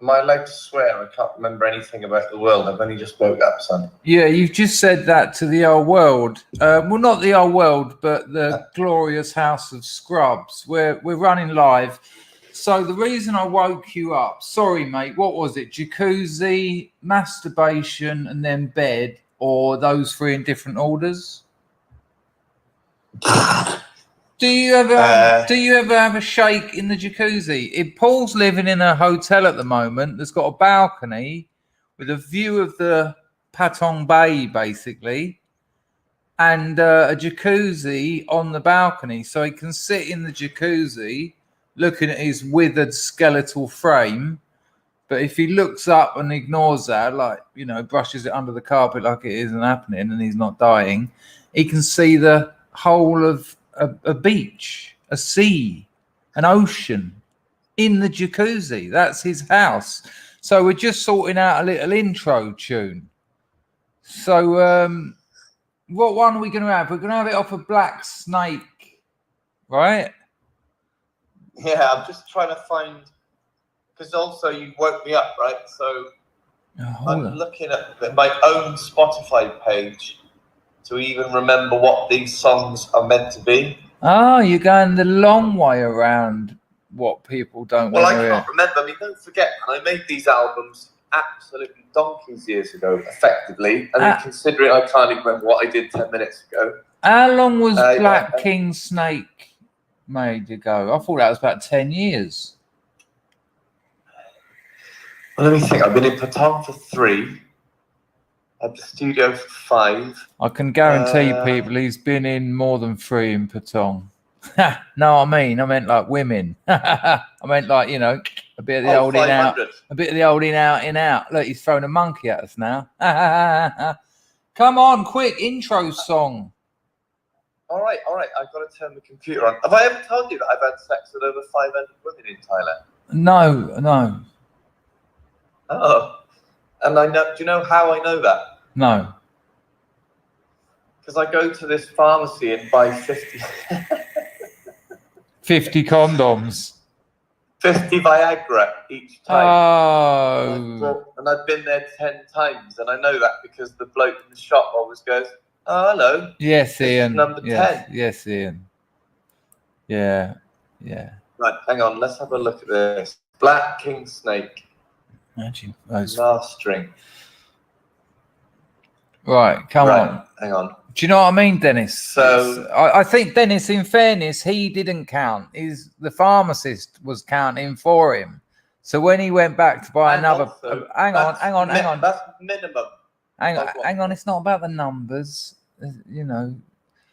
Am I allowed to swear? I can't remember anything about the world. I've only just woke up, son. Yeah, you've just said that to the old world. Well, not the old world, but the glorious house of Scrubs. We're running live. So the reason I woke you up, sorry, mate, what was it? Jacuzzi, masturbation, and then bed, or those three in different orders? Do you ever have a shake in the jacuzzi? Paul's living in a hotel at the moment that's got a balcony with a view of the Patong Bay, basically, and a jacuzzi on the balcony, so he can sit in the jacuzzi looking at his withered skeletal frame. But if he looks up and ignores that, like, you know, brushes it under the carpet like it isn't happening and he's not dying, he can see the whole of a beach, a sea, an ocean in the jacuzzi. That's his house. So we're just sorting out a little intro tune. So what one are we going to have? We're going to have it off of Black Snake, right? Yeah, I'm just trying to find, because also you woke me up, right? So I'm looking at my own Spotify page to even remember what these songs are meant to be. Oh, you're going the long way around what people don't want to hear. Well, I can't remember. I mean, don't forget, I made these albums absolutely donkeys years ago, effectively. I mean, considering I can't even remember what I did 10 minutes ago. How long was Black King Snake made ago? I thought that was about 10 years. Well, let me think. I've been in Patong for 3. At the studio for 5. I can guarantee people he's been in more than 3 in Patong. No, I meant like women. I meant like, you know, a bit of the old in out, a bit of the old in out. Look, he's throwing a monkey at us now. Come on, quick intro song. All right. I've got to turn the computer on. Have I ever told you that I've had sex with over 500 women in Thailand? No. Oh. And I know. Do you know how I know that? No. Because I go to this pharmacy and buy 50 condoms. 50 Viagra each time. Oh. And I've been there 10 times, and I know that because the bloke in the shop always goes, "Oh, hello." Yes, Ian. Number 10. Yes, Ian. Yeah. Right, hang on. Let's have a look at this. Black King Snake. Imagine those. Mastering. Right, come on. Hang on. Do you know what I mean, Dennis? So I think Dennis, in fairness, he didn't count. The pharmacist was counting for him. So when he went back to buy another, hang on. That's minimum. Hang on. It's not about the numbers, you know.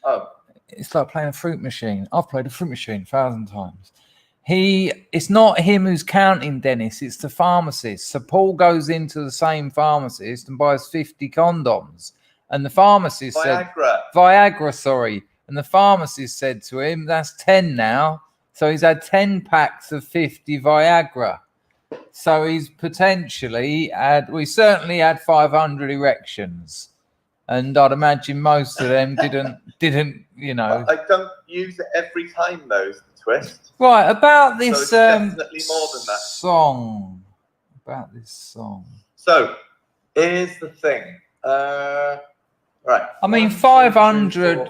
Oh, it's like playing a fruit machine. I've played a fruit machine 1,000 times. It's not him who's counting, Dennis. It's the pharmacist. So Paul goes into the same pharmacist and buys 50 condoms. And the pharmacist said, Viagra, sorry. And the pharmacist said to him, that's 10 now. So he's had 10 packs of 50 Viagra. So he's potentially we certainly had 500 erections. And I'd imagine most of them didn't, you know. I don't use it every time, though, the twist. Right, about this so definitely more than that. song. About this song. So, here's the thing. Right. I mean, 500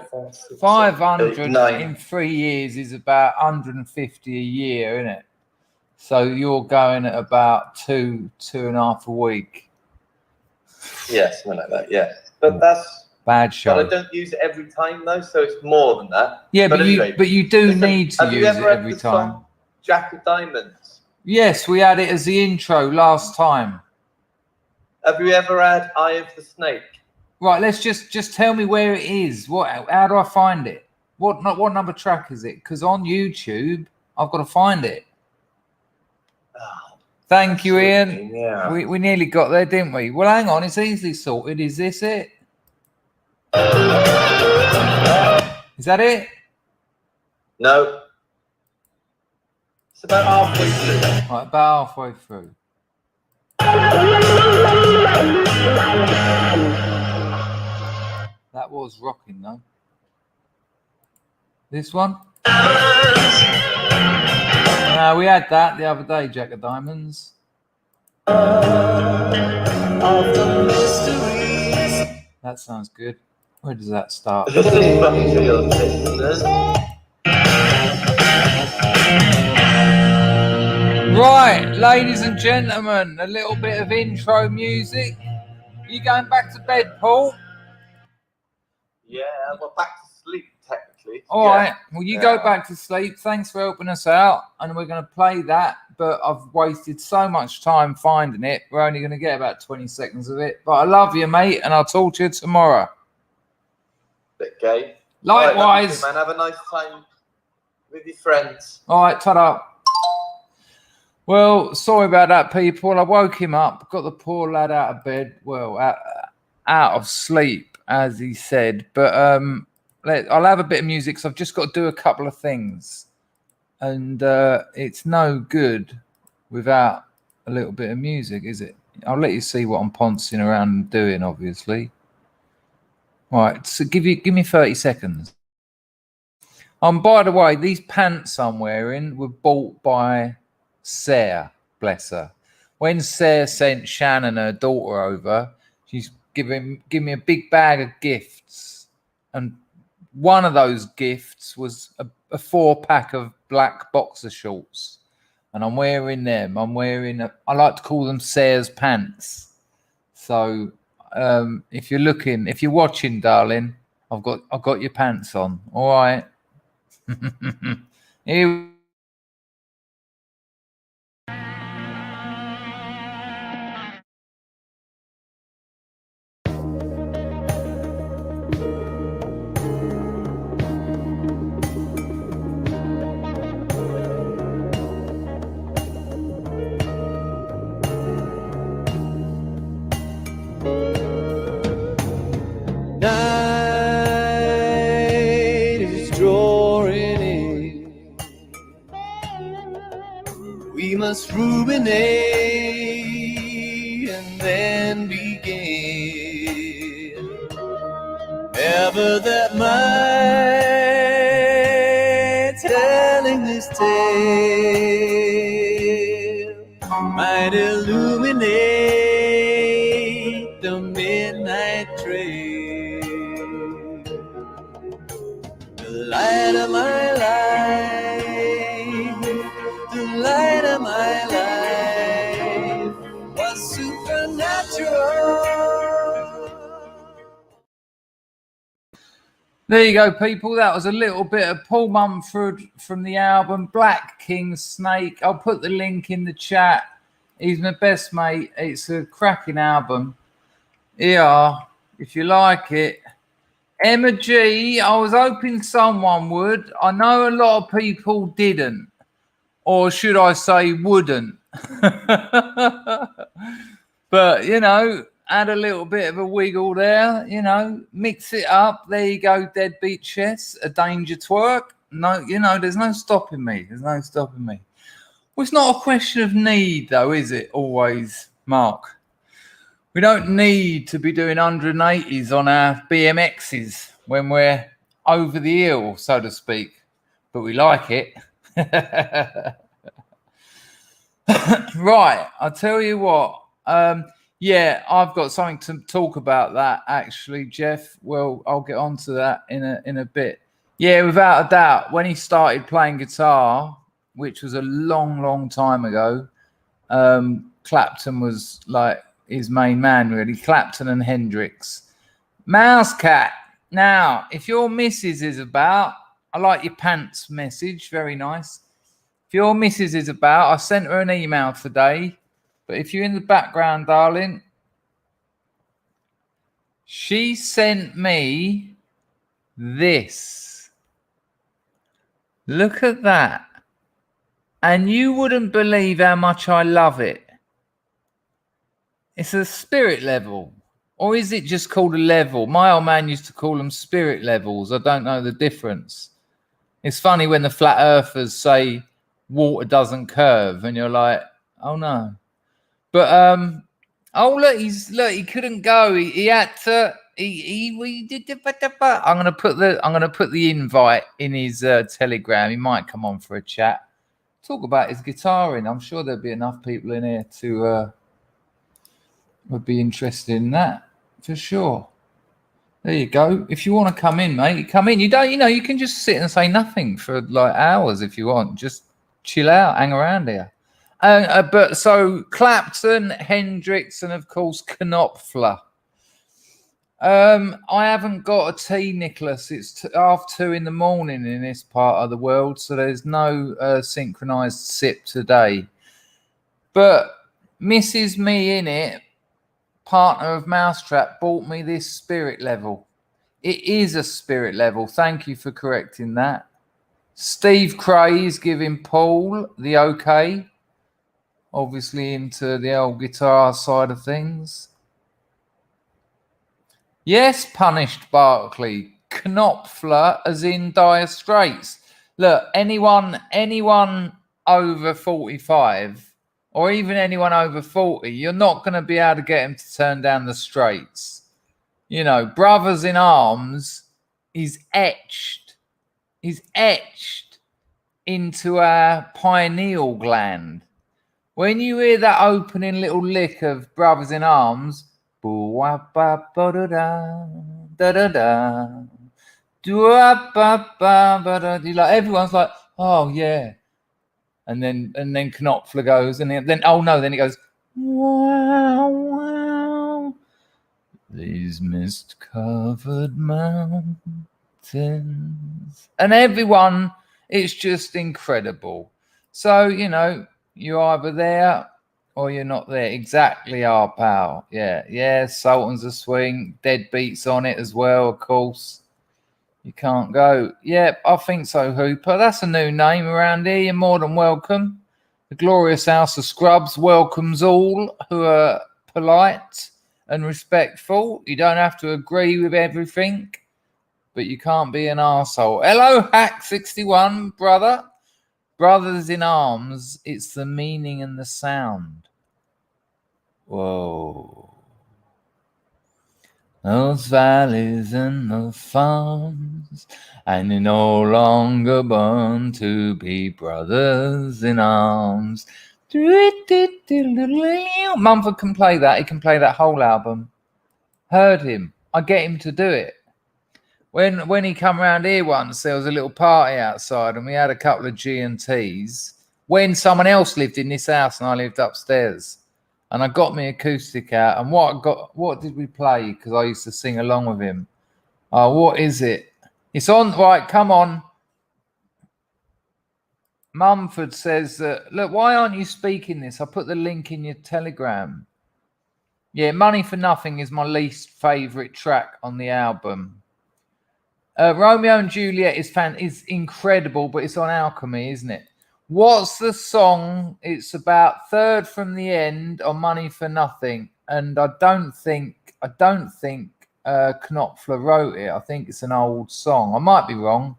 in 3 years is about 150 a year, isn't it? So you're going at about 2.5 a week. Yeah, something like that, yeah. But that's bad show. But I don't use it every time though, so it's more than that. Yeah, but you do need to use it every time. Jack of Diamonds. Yes, we had it as the intro last time. Have you ever had Eye of the Snake? Right, let's just tell me where it is. How do I find it? What number track is it? Because on YouTube, I've got to find it. Oh, thank you, Ian. Yeah. We nearly got there, didn't we? Well, hang on, it's easily sorted. Is this it? Is that it? No. It's about halfway through. Right, about halfway through. That was rocking, though. This one? We had that the other day, Jack of Diamonds. Of the mysteries. That sounds good. Where does that start? Right, ladies and gentlemen, a little bit of intro music. You going back to bed, Paul? Yeah, well, back to sleep, technically. All right, well, you go back to sleep. Thanks for helping us out. And we're going to play that, but I've wasted so much time finding it. We're only going to get about 20 seconds of it. But I love you, mate, and I'll talk to you tomorrow. Bit gay. Likewise. Right, man. Have a nice time with your friends. All right, ta-da. Well, sorry about that, people. I woke him up, got the poor lad out of bed. Well, out of sleep, as he said. But I'll have a bit of music, because I've just got to do a couple of things. And it's no good without a little bit of music, is it? I'll let you see what I'm poncing around and doing, obviously. All right, so give me 30 seconds. By the way, these pants I'm wearing were bought by Sarah, bless her. When Sarah sent Shannon her daughter over, she's given me a big bag of gifts, and one of those gifts was a 4-pack of black boxer shorts, and I'm wearing them. I like to call them Sarah's pants. So if you're watching, darling, I've got your pants on. All right. Here. Night is drawing in. We must ruminate and then begin. Ever that might telling this tale might illuminate the midnight trail. The light of my life, the light of my life was supernatural. There you go, people. That was a little bit of Paul Mumford from the album Black King Snake. I'll put the link in the chat. He's my best mate. It's a cracking album. Yeah, if you like it. Emma G, I was hoping someone would. I know a lot of people didn't. Or should I say wouldn't. But, add a little bit of a wiggle there, mix it up. There you go, Deadbeat Chess, a danger twerk. No, there's no stopping me. There's no stopping me. Well, it's not a question of need, though, is it? Always, Mark. We don't need to be doing 180s on our BMXs when we're over the hill, so to speak. But we like it. Right, I'll tell you what. Yeah, I've got something to talk about that, actually, Jeff. Well, I'll get on to that in a bit. Yeah, without a doubt, when he started playing guitar, which was a long, long time ago, Clapton was like his main man, really. Clapton and Hendrix. Mousecat. Now, if your missus is about, I like your pants message, very nice. If your missus is about, I sent her an email today. But if you're in the background, darling, she sent me this. Look at that. And you wouldn't believe how much I love it. It's a spirit level. Or is it just called a level? My old man used to call them spirit levels. I don't know the difference. It's funny when the flat earthers say water doesn't curve. And you're like, oh, no. But he couldn't go. He had to. He did. I'm gonna put the invite in his Telegram. He might come on for a chat. Talk about his guitaring. I'm sure there'll be enough people in here to would be interested in that for sure. There you go. If you want to come in, mate, you come in. You don't, you can just sit and say nothing for like hours if you want. Just chill out, hang around here. But so Clapton, Hendrix, and of course Knopfler. I haven't got a tea, Nicholas. It's 2:30 in the morning in this part of the world, so there's no synchronized sip today. But Mrs. Me in it, partner of Mousetrap, bought me this spirit level. It is a spirit level. Thank you for correcting that. Steve Cray's giving Paul the okay. Obviously into the old guitar side of things. Yes, punished Barclay. Knopfler as in Dire Straits. Look, anyone over 45 or even anyone over 40, you're not going to be able to get him to turn down the Straits. Brothers in Arms is etched. He's etched into our pineal gland. When you hear that opening little lick of Brothers in Arms, everyone's like, oh yeah. And then Knopfler goes, and then it goes, wow, wow. These mist-covered mountains. And everyone, it's just incredible. So, you're either there or you're not there. Exactly, our pal. Yeah. Sultan's a swing. Deadbeats on it as well, of course. You can't go. Yep, I think so, Hooper. That's a new name around here. You're more than welcome. The Glorious House of Scrubs welcomes all who are polite and respectful. You don't have to agree with everything, but you can't be an arsehole. Hello, Hack61, brother. Brothers in Arms, it's the meaning and the sound. Whoa. Those valleys and the farms, and you're no longer born to be brothers in arms. Mumford can play that. He can play that whole album. Heard him. I get him to do it. When he come around here once, there was a little party outside, and we had a couple of G&Ts. When someone else lived in this house, and I lived upstairs, and I got my acoustic out, and what did we play? Because I used to sing along with him. Oh, what is it? It's on. Right, come on. Mumford says, look, why aren't you speaking this? I put the link in your Telegram. Yeah, Money for Nothing is my least favourite track on the album. Romeo and Juliet is incredible, but it's on Alchemy, isn't it? What's the song? It's about third from the end on Money for Nothing, and I don't think Knopfler wrote it. I think it's an old song. I might be wrong.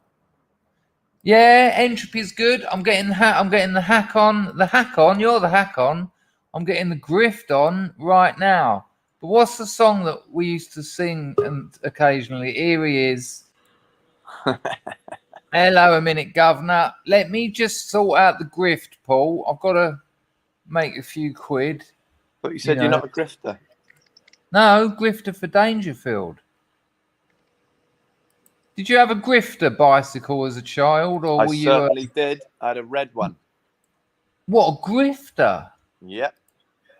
Yeah, Entropy's good. I'm getting the hack on. You're the hack on. I'm getting the grift on right now. But what's the song that we used to sing and occasionally? Here he is. Hello, a minute, governor. Let me just sort out the grift, Paul. I've got to make a few quid. But you said you're not a grifter. No, grifter for Dangerfield. Did you have a grifter bicycle as a child, or were you? I certainly did. I had a red one. What, a grifter? Yep.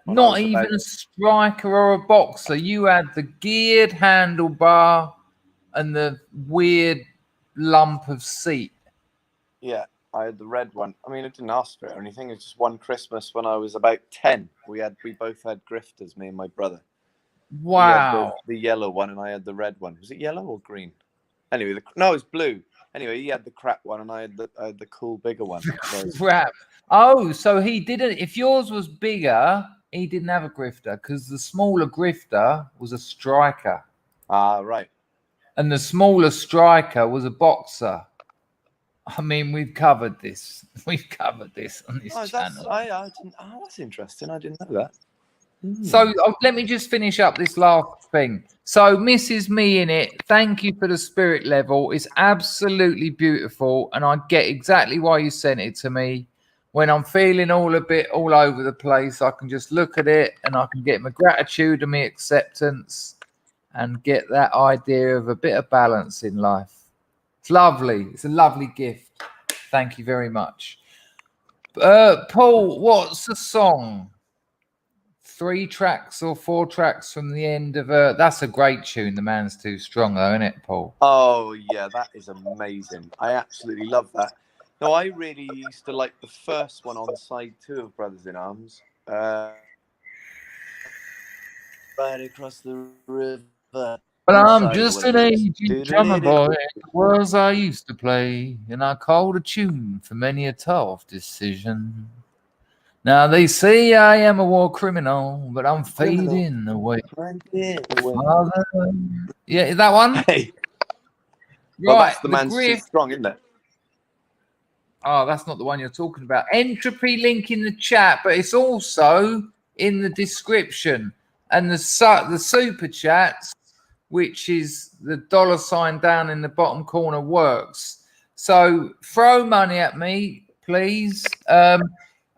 Not even a striker or a boxer. You had the geared handlebar and the weird lump of seat. Yeah, I had the red one. I mean, I didn't ask for it or anything. It was just one Christmas when I was about 10. We both had grifters, me and my brother. Wow. The yellow one and I had the red one. Was it yellow or green? Anyway, no, it was blue. Anyway, he had the crap one and I had the cool bigger one. Crap. Oh, so he didn't. If yours was bigger, he didn't have a grifter because the smaller grifter was a striker. Ah, right. And the smaller striker was a boxer. I mean, we've covered this. We've covered this on this channel. That's interesting. I didn't know that. So let me just finish up this last thing. So Mrs. Me in it, thank you for the spirit level. It's absolutely beautiful. And I get exactly why you sent it to me. when I'm feeling all over the place, I can just look at it and I can get my gratitude and my acceptance and get that idea of a bit of balance in life. It's lovely. It's a lovely gift. Thank you very much. Paul, what's the song? 3 tracks or 4 tracks from the end of that's a great tune. The Man's Too Strong, though, isn't it, Paul? Oh yeah, that is amazing. I absolutely love that. No, I really used to like the first one on side 2 of Brothers in Arms. Right across the river. But I'm just an aging drummer boy, was I used to play, and I called a tune for many a tough decision. Now they say I am a war criminal, but I'm fading away. Father. Yeah, is that one? Hey. Right, well, that's the Man's Too Strong, isn't it? Oh, that's not the one you're talking about. Entropy link in the chat, but it's also in the description. And the super chats, which is the $ down in the bottom corner, works. So throw money at me, please.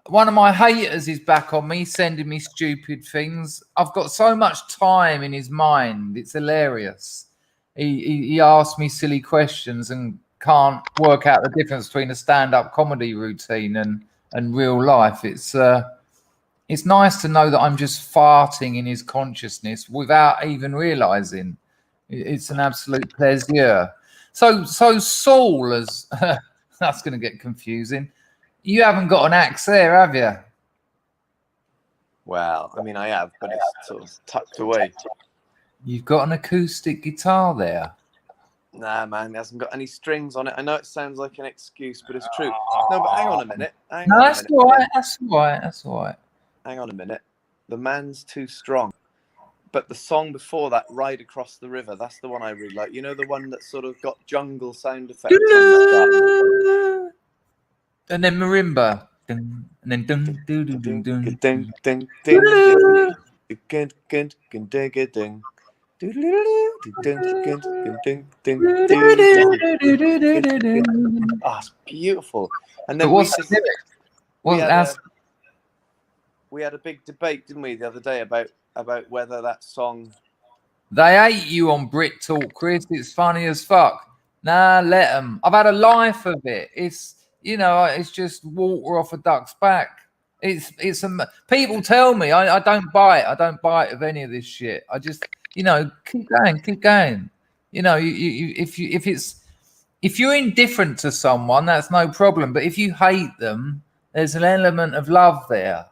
One of my haters is back on me, sending me stupid things. I've got so much time in his mind. It's hilarious. He asks me silly questions and can't work out the difference between a stand-up comedy routine and real life. It's nice to know that I'm just farting in his consciousness without even realizing. It's an absolute pleasure. So Saul, as that's going to get confusing. You haven't got an axe there, have you? Well, I mean, I have, but it's sort of tucked away. You've got an acoustic guitar there. Nah, man, it hasn't got any strings on it. I know it sounds like an excuse, but it's true. No, but hang on a minute. That's all right. That's all right. Hang on a minute. The Man's Too Strong. But the song before that, Ride Across the River, that's the one I really like. You know, the one that sort of got jungle sound effects on the and then marimba. And then dun dun dun dun dun dun dun. Oh, it's beautiful. And then we had a big debate, didn't we, the other day about whether that song. They hate you on Brit Talk, Chris. It's funny as fuck. Nah, let them. I've had a life of it. It's, you know, it's just water off a duck's back. People tell me I don't buy it. I don't buy it of any of this shit. I just, you know, keep going. You know, if you're indifferent to someone, that's no problem. But if you hate them, there's an element of love there.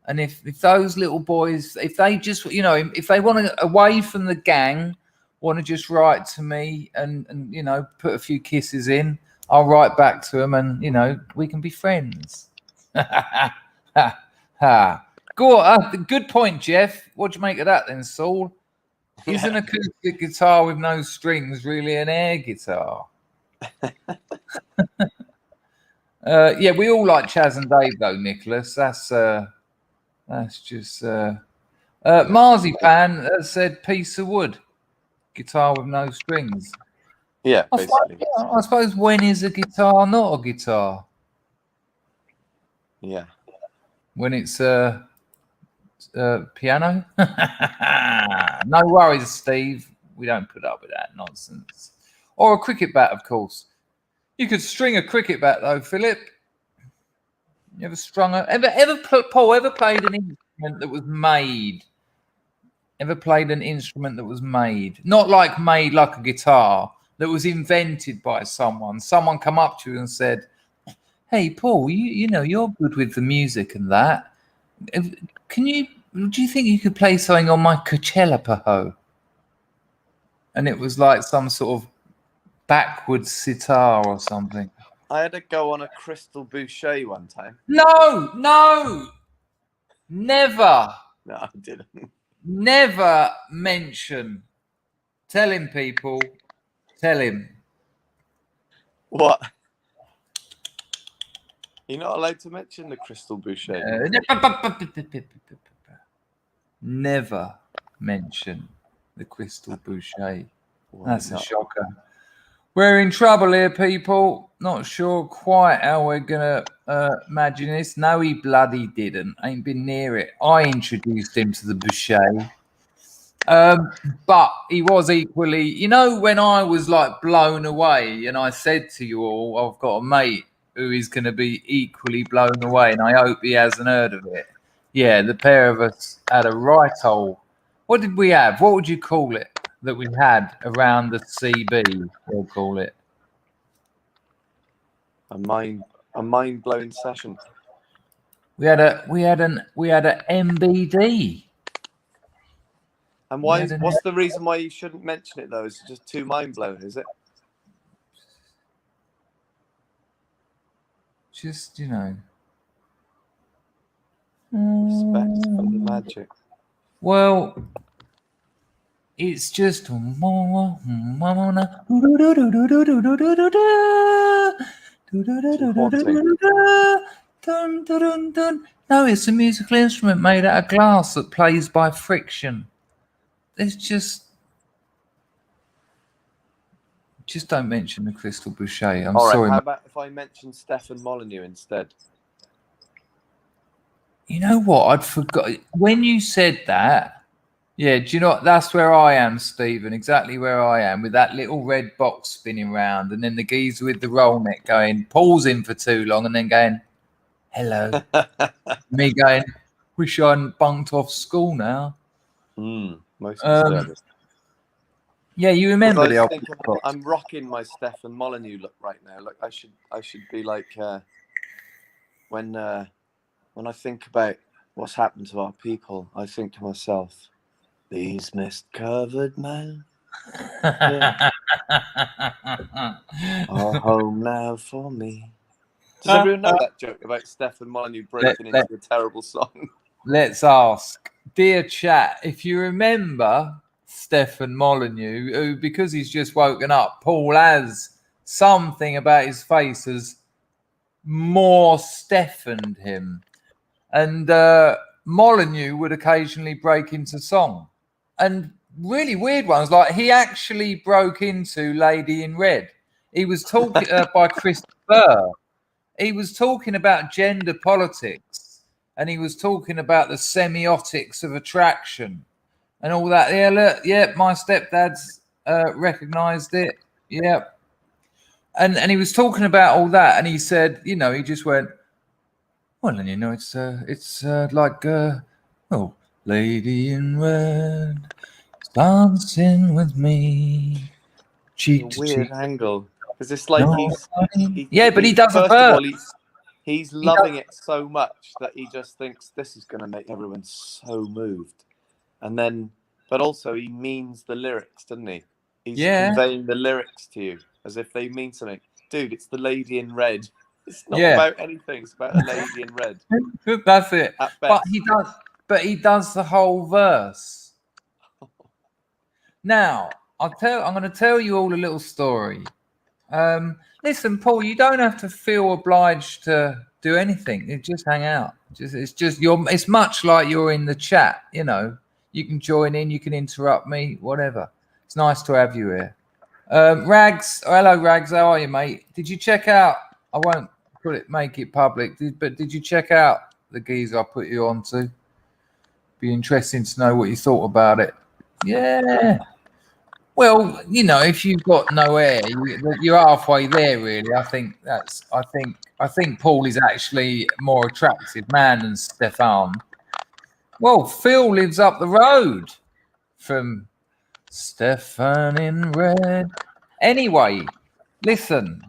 And if those little boys, if they just, you know, if they want to away from the gang, want to just write to me and you know, put a few kisses in, I'll write back to them, and you know, we can be friends. Go on. Good point, Jeff. What do you make of that then, Saul? Is an acoustic guitar with no strings really an air guitar? Yeah, we all like Chaz and Dave though, Nicholas. That's just Marzipan said piece of wood, guitar with no strings. Yeah, basically. I suppose when is a guitar not a guitar? Yeah. When it's piano? No worries, Steve. We don't put up with that nonsense. Or a cricket bat, of course. You could string a cricket bat though, Philip. You ever strung Paul, ever played an instrument that was made? Ever played an instrument that was made? Not like made like a guitar, that was invented by someone. Someone come up to you and said, "Hey, Paul, you know, you're good with the music and that. Do you think you could play something on my Coachella? And it was like some sort of backwards sitar or something. I had to go on a Crystal Boucher one time. No, never. No, I didn't. Never mention. Tell him, people. Tell him. What? You're not allowed to mention the Crystal Boucher. Never mention the Crystal Boucher. Well, that's a shocker. We're in trouble here, people. Not sure quite how we're going to imagine this. No, he bloody didn't. Ain't been near it. I introduced him to the boucher. But he was equally, you know, when I was like blown away and I said to you all, I've got a mate who is going to be equally blown away and I hope he hasn't heard of it. Yeah, the pair of us had a right old, what did we have? What would you call it that we had around the CB, we'll call it? A mind blowing session. We had an MBD. And why? What's the reason why you shouldn't mention it though? Is it just too mind blowing? Is it? Just, you know. Respect for the magic. Well, it's just. No, it's a musical instrument made out of glass that plays by friction. It's just don't mention the Crystal Boucher. I'm all right, sorry. How about if I mention Stefan Molyneux instead? You know what? I'd forgot when you said that. Yeah, do you know what? That's where I am, Stephen. Exactly where I am, with that little red box spinning round, and then the geezer with the roll neck going, pausing for too long, and then going, hello. Me going, wish I hadn't bunked off school now. Most disturbing. Yeah, you remember the old I'm rocking my Stefan Molyneux look right now. Look, I should be like when I think about what's happened to our people, I think to myself, these mist-covered men are home now for me. Does everyone know that joke about Stefan Molyneux breaking into a terrible song? Let's ask. Dear chat, if you remember Stefan Molyneux, who, because he's just woken up, Paul has something about his face has more Stefaned him. And Molyneux would occasionally break into song. And really weird ones, like he actually broke into Lady in Red. He was talking by Christopher. He was talking about gender politics, and he was talking about the semiotics of attraction and all that. Yeah, look, yeah, my stepdad's recognised it. Yeah. And he was talking about all that, and he said, you know, he just went, well, and you know, it's like, oh, Lady in Red, dancing with me, cheek to weird cheek. angle. Because it's like but he does a first of all, verse. he's loving it so much that he just thinks this is going to make everyone so moved. And then, but also he means the lyrics, doesn't he? He's conveying the lyrics to you as if they mean something. Dude, it's the Lady in Red. It's not about anything. It's about a lady in red. That's it. But he does the whole verse. Now, I'm going to tell you all a little story. Listen, Paul, you don't have to feel obliged to do anything. You just hang out. It's much like you're in the chat. You know, you can join in, you can interrupt me, whatever. It's nice to have you here. Rags, hello, Rags. How are you, mate? Did you check out? I won't make it public, but did you check out the geezer I put you on to? Be interesting to know what you thought about it. Yeah. Well, you know, if you've got no air, you're halfway there, really. I think Paul is actually a more attractive man than Stefan. Well, Phil lives up the road from Stefan in Red. Anyway, listen,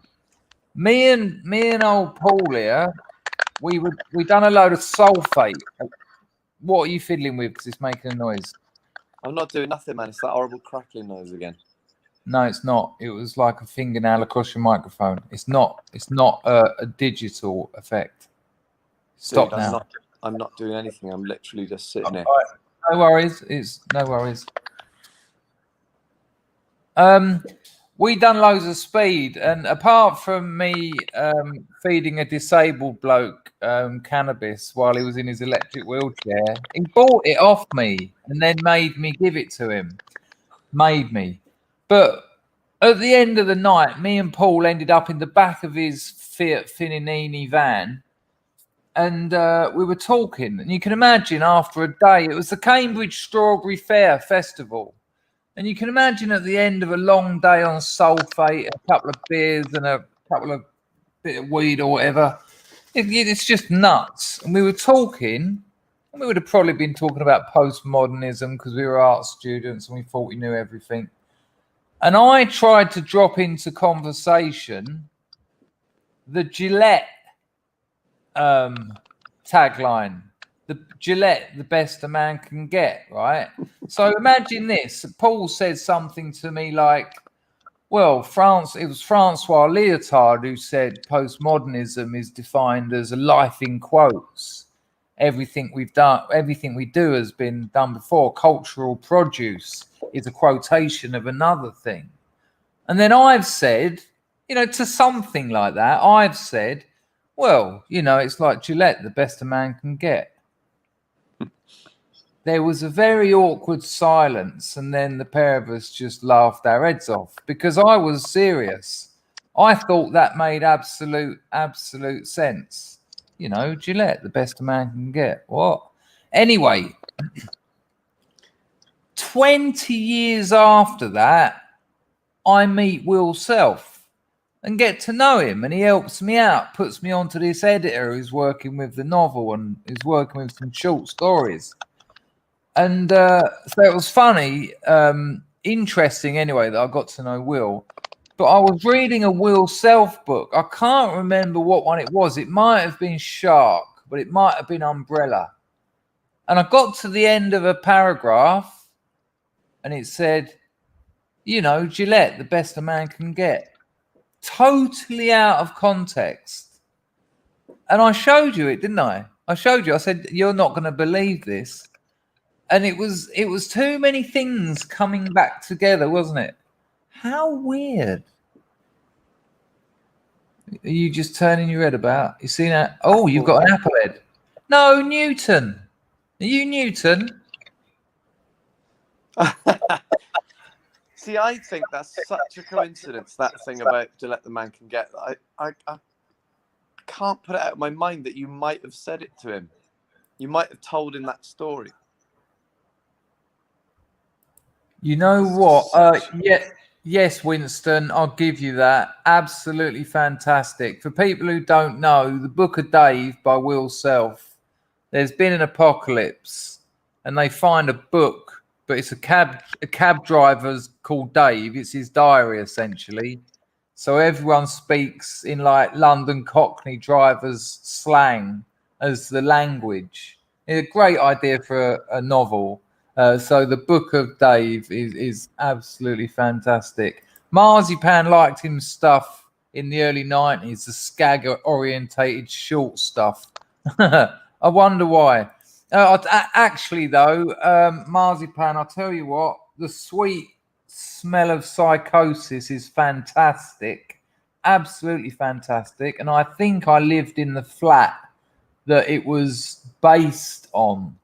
me and old Paul here, we done a load of sulfate. What are you fiddling with? Because it's making a noise. I'm not doing nothing, man. It's that horrible crackling noise again. No, it's not. It was like a fingernail across your microphone. It's not a digital effect. Stop. Dude, now. I'm not doing anything. I'm literally just sitting here. No worries. No worries. We done loads of speed, and apart from me feeding a disabled bloke cannabis while he was in his electric wheelchair, he bought it off me and then made me give it to him. But At the end of the night, me and Paul ended up in the back of his Fiat Fininini van, and we were talking. And you can imagine, after a day, it was the Cambridge Strawberry Fair Festival. And you can imagine at the end of a long day on sulphate, a couple of beers and a couple of bit of weed or whatever, it's just nuts. And we were talking, and we would have probably been talking about postmodernism because we were art students and we thought we knew everything. And I tried to drop into conversation the Gillette tagline. The Gillette, the best a man can get, right? So imagine this. Paul said something to me like, well, it was Francois Lyotard who said postmodernism is defined as a life in quotes. Everything we do has been done before. Cultural produce is a quotation of another thing. And then I've said, to something like that, I've said, well, it's like Gillette, the best a man can get. There was a very awkward silence, and then the pair of us just laughed our heads off because I was serious. I thought that made absolute sense. Gillette, the best a man can get. What? Anyway, 20 years after that, I meet Will Self and get to know him, and he helps me out, puts me onto this editor who's working with the novel and is working with some short stories. And so it was funny, interesting anyway, that I got to know Will. But I was reading a Will Self book. I can't remember what one it was. It might have been Shark, but it might have been Umbrella. And I got to the end of a paragraph and it said, Gillette, the best a man can get. Totally out of context. And I showed you it, didn't I? I said, you're not going to believe this. And it was too many things coming back together, wasn't it? How weird. Are you just turning your head about? You seen that? Oh, you've got an apple head. No, Newton. Are you Newton? See, I think that's such a coincidence, that thing about Gillette the man can get. I can't put it out of my mind that you might have said it to him. You might have told him that story. You know what? Yes, Winston, I'll give you that. Absolutely fantastic. For people who don't know, the Book of Dave by Will Self, there's been an apocalypse and they find a book, but it's a cab driver's called Dave. It's his diary, essentially. So everyone speaks in like London Cockney drivers slang as the language. It's a great idea for a novel. So the Book of Dave is absolutely fantastic. Marzipan liked his stuff in the early 90s, the skag-orientated short stuff. I wonder why. Actually, though, Marzipan, I'll tell you what, the Sweet Smell of Psychosis is fantastic. Absolutely fantastic. And I think I lived in the flat that it was based on.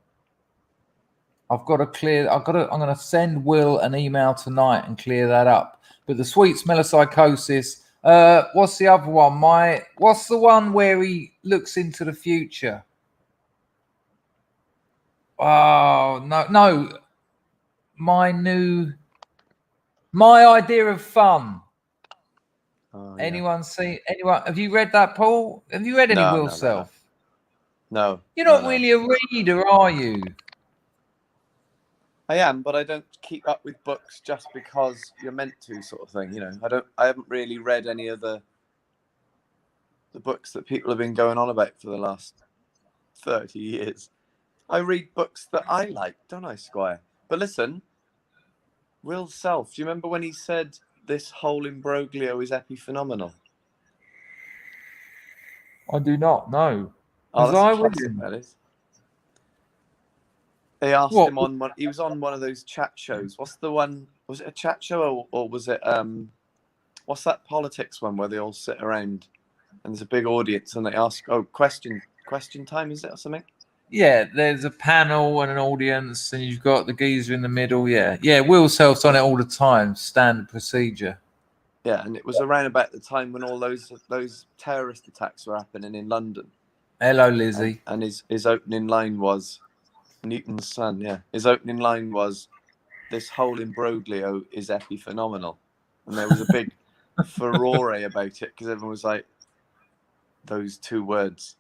I'm going to send Will an email tonight and clear that up. But the Sweet Smell of Psychosis, what's the other one? What's the one where he looks into the future? Oh, no. My Idea of Fun. Oh, yeah. Anyone? Have you read that, Paul? Have you read any Will Self? No. You're not really a reader, are you? I am, but I don't keep up with books just because you're meant to, sort of thing. I haven't really read any of the books that people have been going on about for the last 30 years. I read books that I like, don't I, Squire? But listen, Will Self, do you remember when he said this whole imbroglio is epiphenomenal? I do not know. Oh, that's a classic, that is. They asked him on one. He was on one of those chat shows. What's the one? Was it a chat show or was it what's that politics one where they all sit around and there's a big audience and they ask question time, is it, or something? Yeah, there's a panel and an audience and you've got the geezer in the middle. Yeah. Will Self's on it all the time. Standard procedure. Yeah, and it was around about the time when all those terrorist attacks were happening in London. Hello, Lizzie. And his opening line was Newton's son. Yeah, his opening line was, "This whole imbroglio is epiphenomenal," and there was a big furore about it because everyone was like, "Those two words,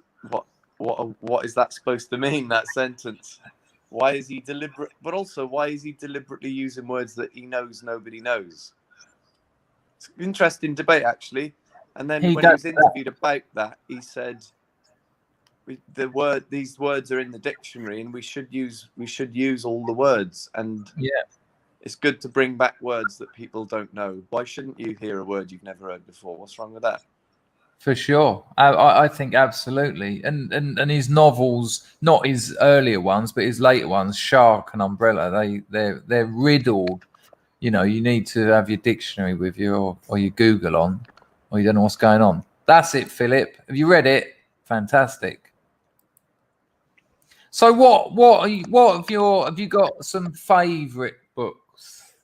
what is that supposed to mean? That sentence? Why is he deliberate? But also, why is he deliberately using words that he knows nobody knows?" It's an interesting debate, actually. And then when he was interviewed about that, he said, "These words are in the dictionary, and we should use all the words. And it's good to bring back words that people don't know. Why shouldn't you hear a word you've never heard before? What's wrong with that?" For sure, I think absolutely. And his novels, not his earlier ones, but his later ones, Shark and Umbrella, they're riddled. You know, you need to have your dictionary with you or your Google on, or you don't know what's going on. That's it, Philip. Have you read it? Fantastic. So have you got some favourite books?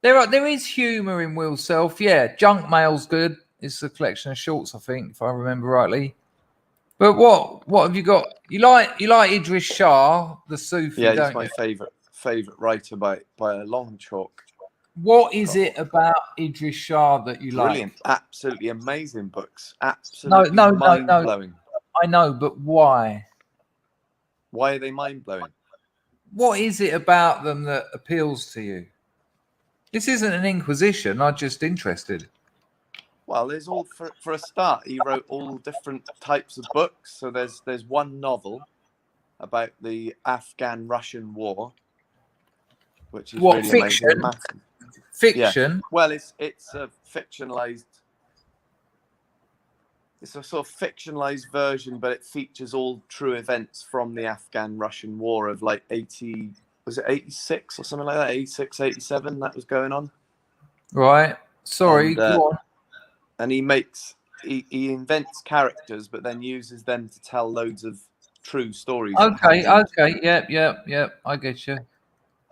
There is humour in Will Self, yeah. Junk Mail's good. It's a collection of shorts, I think, if I remember rightly. But what have you got? You like Idris Shah, the Sufi, yeah, don't he's my favourite writer by a long chalk. What is it about Idris Shah that you like? Brilliant, absolutely amazing books. Absolutely mind-blowing. I know, but why? Why are they mind-blowing? What is it about them that appeals to you? This isn't an inquisition. I'm just interested. Well, there's all for a start. He wrote all different types of books. So there's one novel about the Afghan-Russian war, which is really fiction? amazing. Fiction. Yeah. Well, it's a fictionalized. It's a sort of fictionalized version, but it features all true events from the Afghan-Russian war of like 86 or something like that, 86, 87, that was going on. Right. Sorry, go on. And he invents characters, but then uses them to tell loads of true stories. Okay. Yep. I get you.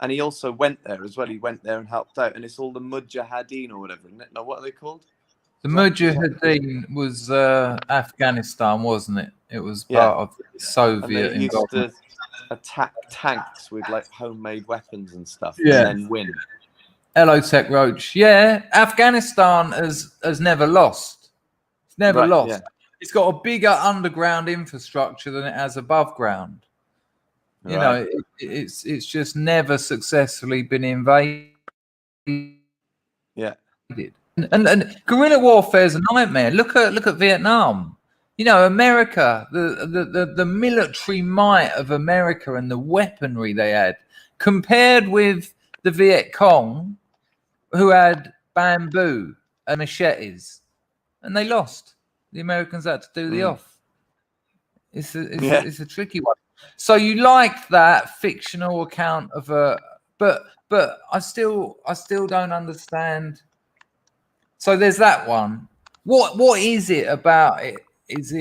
And he also went there as well. He went there and helped out. And it's all the Mujahideen or whatever, isn't it? No, what are they called? The Mujahideen was Afghanistan, wasn't it? It was part of the Soviet and they used to attack tanks with like homemade weapons and stuff, and then win. Hello, Tech Roach. Yeah, Afghanistan has never lost. It's never lost. Yeah. It's got a bigger underground infrastructure than it has above ground. You know, it's just never successfully been invaded. Yeah. And guerrilla warfare is a nightmare. Look at Vietnam. You know, America, the military might of America and the weaponry they had, compared with the Viet Cong, who had bamboo and machetes, and they lost. The Americans had to do the off. It's a tricky one. So you like that fictional account of a, but I still don't understand. So there's that one. What is it about it? Is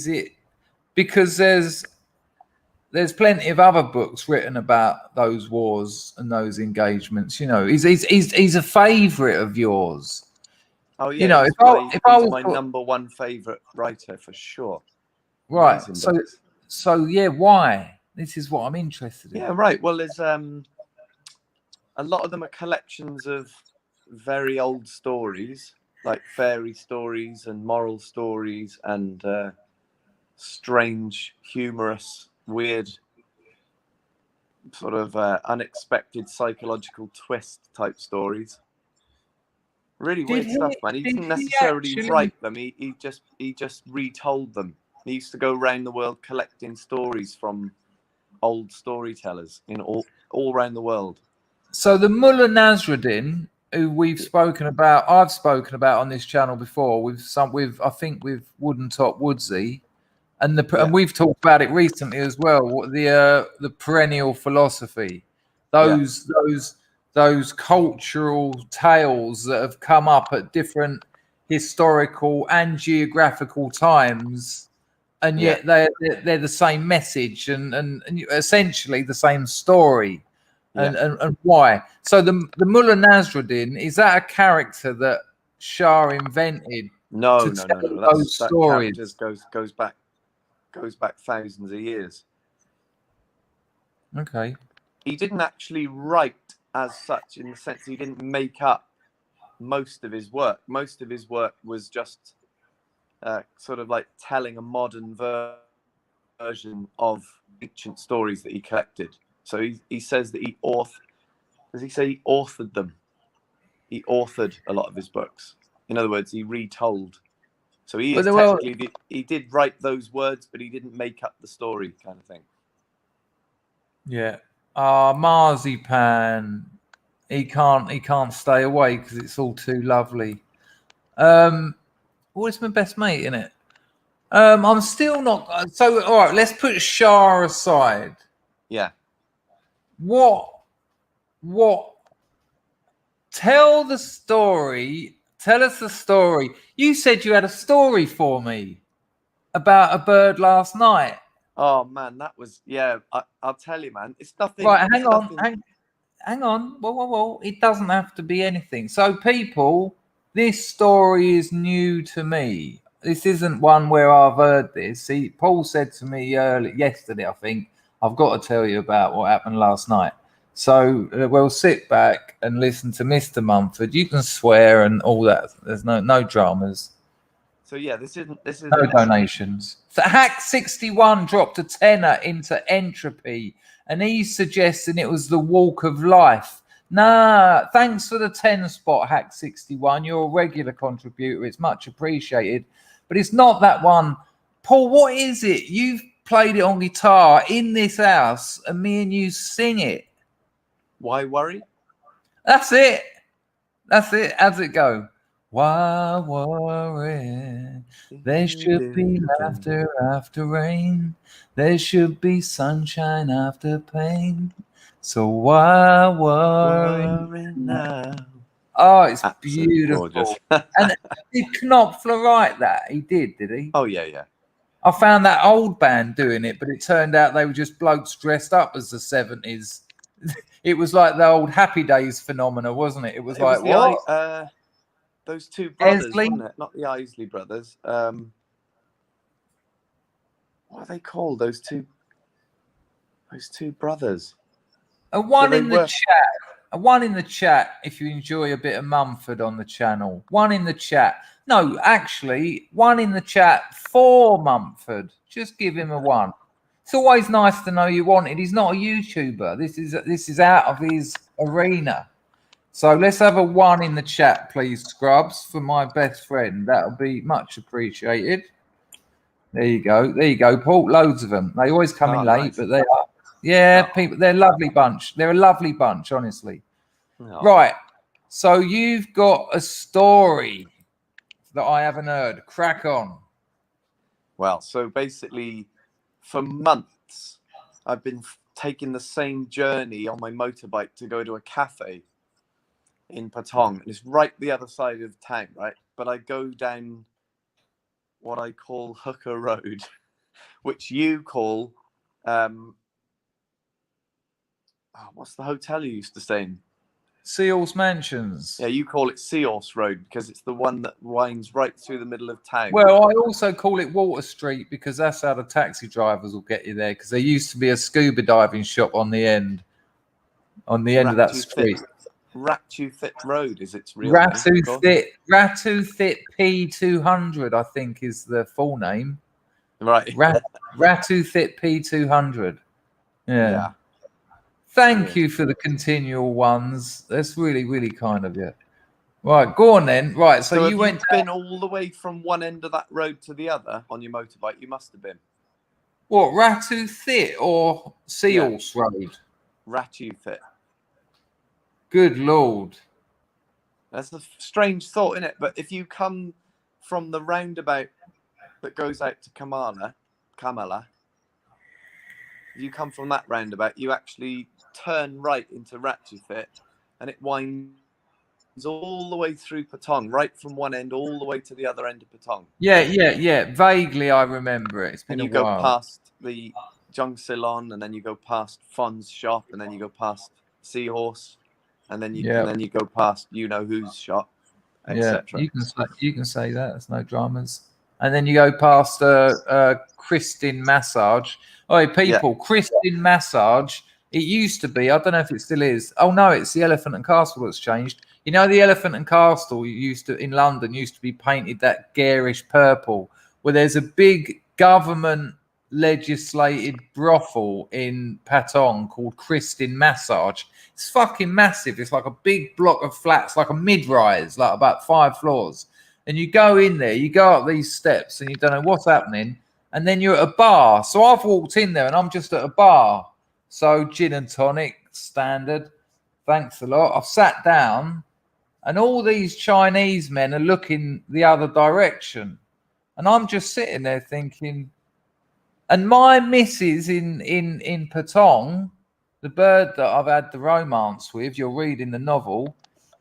it because there's plenty of other books written about those wars and those engagements? You know, he's a favourite of yours. Oh yeah, you know, if I was my number one favourite writer for sure. Right. So yeah, why? This is what I'm interested in. Yeah, right. Well, there's a lot of them are collections of very old stories, like fairy stories and moral stories and strange, humorous, weird, sort of unexpected psychological twist type stories. Really weird stuff, man. He didn't necessarily write them. He just retold them. He used to go around the world collecting stories from old storytellers in all around the world. So the Mullah Nasruddin, who I've spoken about on this channel before, with Wooden Top Woodsy, and we've talked about it recently as well. The perennial philosophy, those cultural tales that have come up at different historical and geographical times. And yet they're the same message and essentially the same story, and why? So the Mullah Nasruddin, is that a character that Shah invented No. those That stories. character goes back thousands of years. Okay. He didn't actually write as such, in the sense he didn't make up most of his work. Most of his work was just sort of like telling a modern version of ancient stories that he collected. So he says that does he say he authored them? He authored a lot of his books. In other words, he retold. So he did write those words, but he didn't make up the story, kind of thing. Yeah. Marzipan. He can't stay away because it's all too lovely. It's my best mate, isn't it? I'm still not. So all right, let's put Shah aside. Yeah. What? Tell the story. Tell us the story. You said you had a story for me about a bird last night. Oh man, that was I'll tell you, man. It's nothing. Right, hang on. Whoa. It doesn't have to be anything. So, people, this story is new to me. This isn't one where I've heard this. See, Paul said to me yesterday, I think, I've got to tell you about what happened last night. So we'll sit back and listen to Mr. Mumford. You can swear and all that. There's no dramas. So yeah, this isn't no donations. So Hack 61 dropped a tenner into Entropy, and he's suggesting it was the Walk of Life. Nah, thanks for the 10 spot, Hack 61. You're a regular contributor. It's much appreciated. But it's not that one. Paul, what is it? You've played it on guitar in this house, and me and you sing it. Why worry? That's it. How's it go? Why worry? There should be laughter after rain. There should be sunshine after pain. So why worry now? Oh, it's beautiful. And did Knopfler write that? He did he? Oh, yeah. I found that old band doing it, but it turned out they were just blokes dressed up as the 70s. It was like the old Happy Days phenomena, wasn't it? It was what? Those two brothers, Isley? wasn't it? Not the Isley brothers. What are they called? Those two brothers. A one in the chat. If you enjoy a bit of Mumford on the channel, one in the chat. No, actually, one in the chat for Mumford. Just give him a one. It's always nice to know you wanted. He's not a YouTuber. This is out of his arena. So let's have a one in the chat, please, Scrubs, for my best friend. That'll be much appreciated. There you go, Paul. Loads of them. They always come in late, nice. But they are. Yeah, people. They're a lovely bunch. They're a lovely bunch, honestly. No. Right. So you've got a story that I haven't heard. Crack on. Well, so basically, for months, I've been taking the same journey on my motorbike to go to a cafe in Patong, and it's right the other side of town, right? But I go down what I call Hooker Road, which you call what's the hotel you used to stay in? Seals Mansions. Yeah, you call it Seals Road because it's the one that winds right through the middle of town. Well, I also call it Water Street because that's how the taxi drivers will get you there, because there used to be a scuba diving shop on the end of that street. Ratuthet Road is its real name. Ratuthet P200, I think, is the full name. Right. Ratuthet P200. Yeah. Thank you for the continual ones. That's really, really kind of you. Right, go on then. Right, so you went. Been all the way from one end of that road to the other on your motorbike. You must have been. What, Ratuthet or Seals Road? Ratuthet. Good Lord. That's a strange thought, isn't it? But if you come from the roundabout that goes out to Kamala, you come from that roundabout, you actually turn right into Ratuthet, and it winds all the way through Patong, right from one end all the way to the other end of Patong. Yeah. Vaguely, I remember it. It's been a while. And you go past the Jung Silon, and then you go past Fon's shop, and then you go past Seahorse. And then you go past you know whose shop, etc. You can say that. There's no dramas. And then you go past Kristin Massage. Oh, people, Kristin Massage. It used to be. I don't know if it still is. Oh no, it's the Elephant and Castle that's changed. You know, the Elephant and Castle in London used to be painted that garish purple. Where there's a big government legislated brothel in Patong called Kristin Massage. It's fucking massive. It's like a big block of flats, like a mid-rise, like about 5 floors. And you go in there, you go up these steps, and you don't know what's happening. And then you're at a bar. So I've walked in there, and I'm just at a bar. So gin and tonic, standard. Thanks a lot. I've sat down, and all these Chinese men are looking the other direction. And I'm just sitting there thinking, and my missus in Patong, the bird that I've had the romance with, you're reading the novel,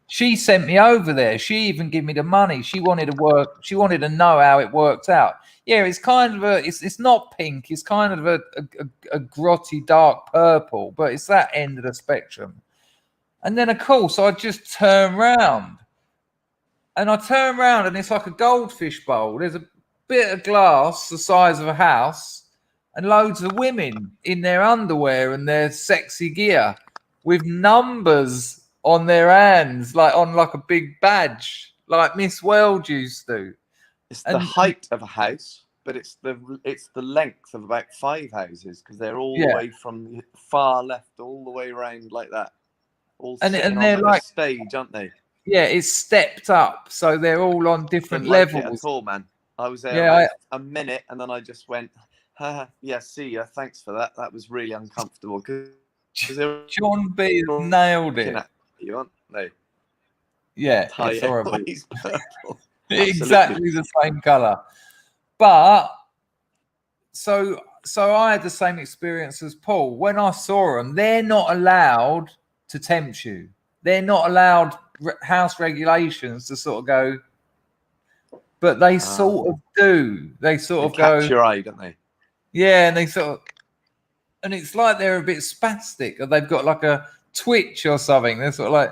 she sent me over there. She even gave me the money. She wanted to work. She wanted to know how it worked out. Yeah, it's kind of it's not pink. It's kind of a grotty dark purple, but it's that end of the spectrum. And then, of course, I just turn round. And I turn around and it's like a goldfish bowl. There's a bit of glass the size of a house and loads of women in their underwear and their sexy gear with numbers on their hands, like on like a big badge, like Miss World used to. It's the height of a house, but it's the length of about 5 houses because they're all the way from the far left all the way around like that. All and they're on like a stage, aren't they? Yeah, it's stepped up, so they're all on different levels. Like it at all, man. I was there a minute, and then I just went, yeah, see ya, thanks for that. That was really uncomfortable. Jon B nailed it. You aren't they? Yeah, it's horrible. Exactly the same colour. But so I had the same experience as Paul. When I saw them, they're not allowed to tempt you. They're not allowed house regulations to sort of go, but they sort of do. They sort of go. Catch your eye, don't they? Yeah, and they sort of, and it's like they're a bit spastic, or they've got like a twitch or something. They're sort of like,